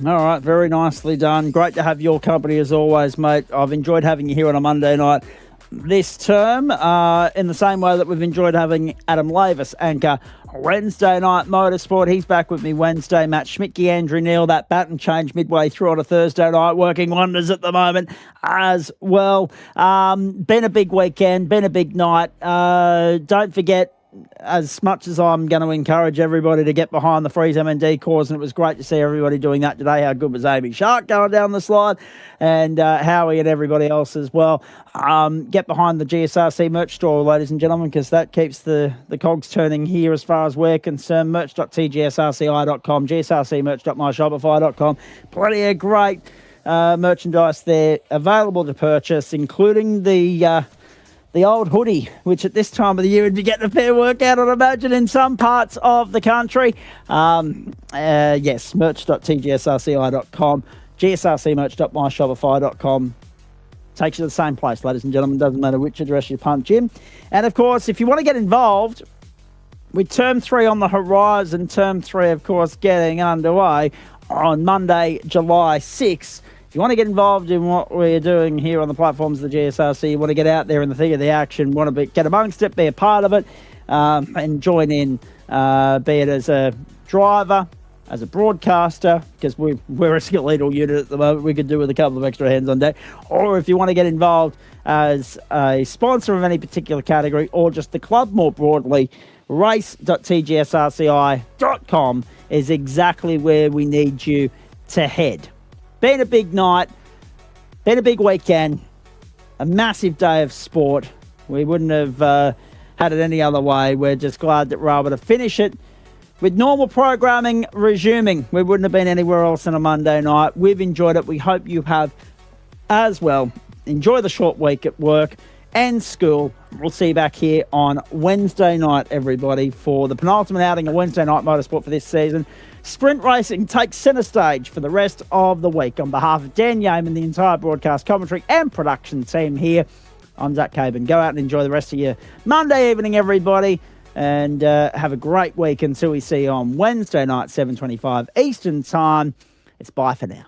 All right, very nicely done. Great to have your company as always, mate. I've enjoyed having you here on a Monday night this term, in the same way that we've enjoyed having Adam Lavis anchor Wednesday Night Motorsport. He's back with me Wednesday. Matt Schmidtke, Andrew Neil, that baton change midway through on a Thursday night, working wonders at the moment as well. Been a big weekend, been a big night. Don't forget, as much as I'm going to encourage everybody to get behind the Freeze MND cause, and it was great to see everybody doing that today. How good was Amy Shark going down the slide, and Howie and everybody else as well. Get behind the GSRC merch store, ladies and gentlemen, because that keeps the cogs turning here as far as we're concerned. Merch.tgsrci.com, gsrcmerch.myshopify.com. Plenty of great merchandise there available to purchase, including the old hoodie, which at this time of the year would be getting a fair workout, I'd imagine, in some parts of the country. Yes, merch.tgsrci.com, gsrcmerch.myshopify.com. Takes you to the same place, ladies and gentlemen. Doesn't matter which address you punch in. And, of course, if you want to get involved with Term 3 on the horizon, Term 3, of course, getting underway on Monday, July 6th. If you want to get involved in what we're doing here on the platforms of the GSRC, you want to get out there in the thick of the action, want to get amongst it, be a part of it, and join in, be it as a driver, as a broadcaster, because we're a skeletal unit at the moment, we could do with a couple of extra hands on deck, or if you want to get involved as a sponsor of any particular category, or just the club more broadly, race.tgsrci.com is exactly where we need you to head. Been a big night, been a big weekend, a massive day of sport. We wouldn't have had it any other way. We're just glad that we're able to finish it with normal programming resuming. We wouldn't have been anywhere else on a Monday night. We've enjoyed it. We hope you have as well. Enjoy the short week at work and school. We'll see you back here on Wednesday night, everybody, for the penultimate outing of Wednesday Night Motorsport for this season. Sprint racing takes centre stage for the rest of the week. On behalf of Dan Yeaman, the entire broadcast commentary and production team here, I'm Zach Caban. Go out and enjoy the rest of your Monday evening, everybody, and have a great week until we see you on Wednesday night, 7:25 Eastern Time. It's bye for now.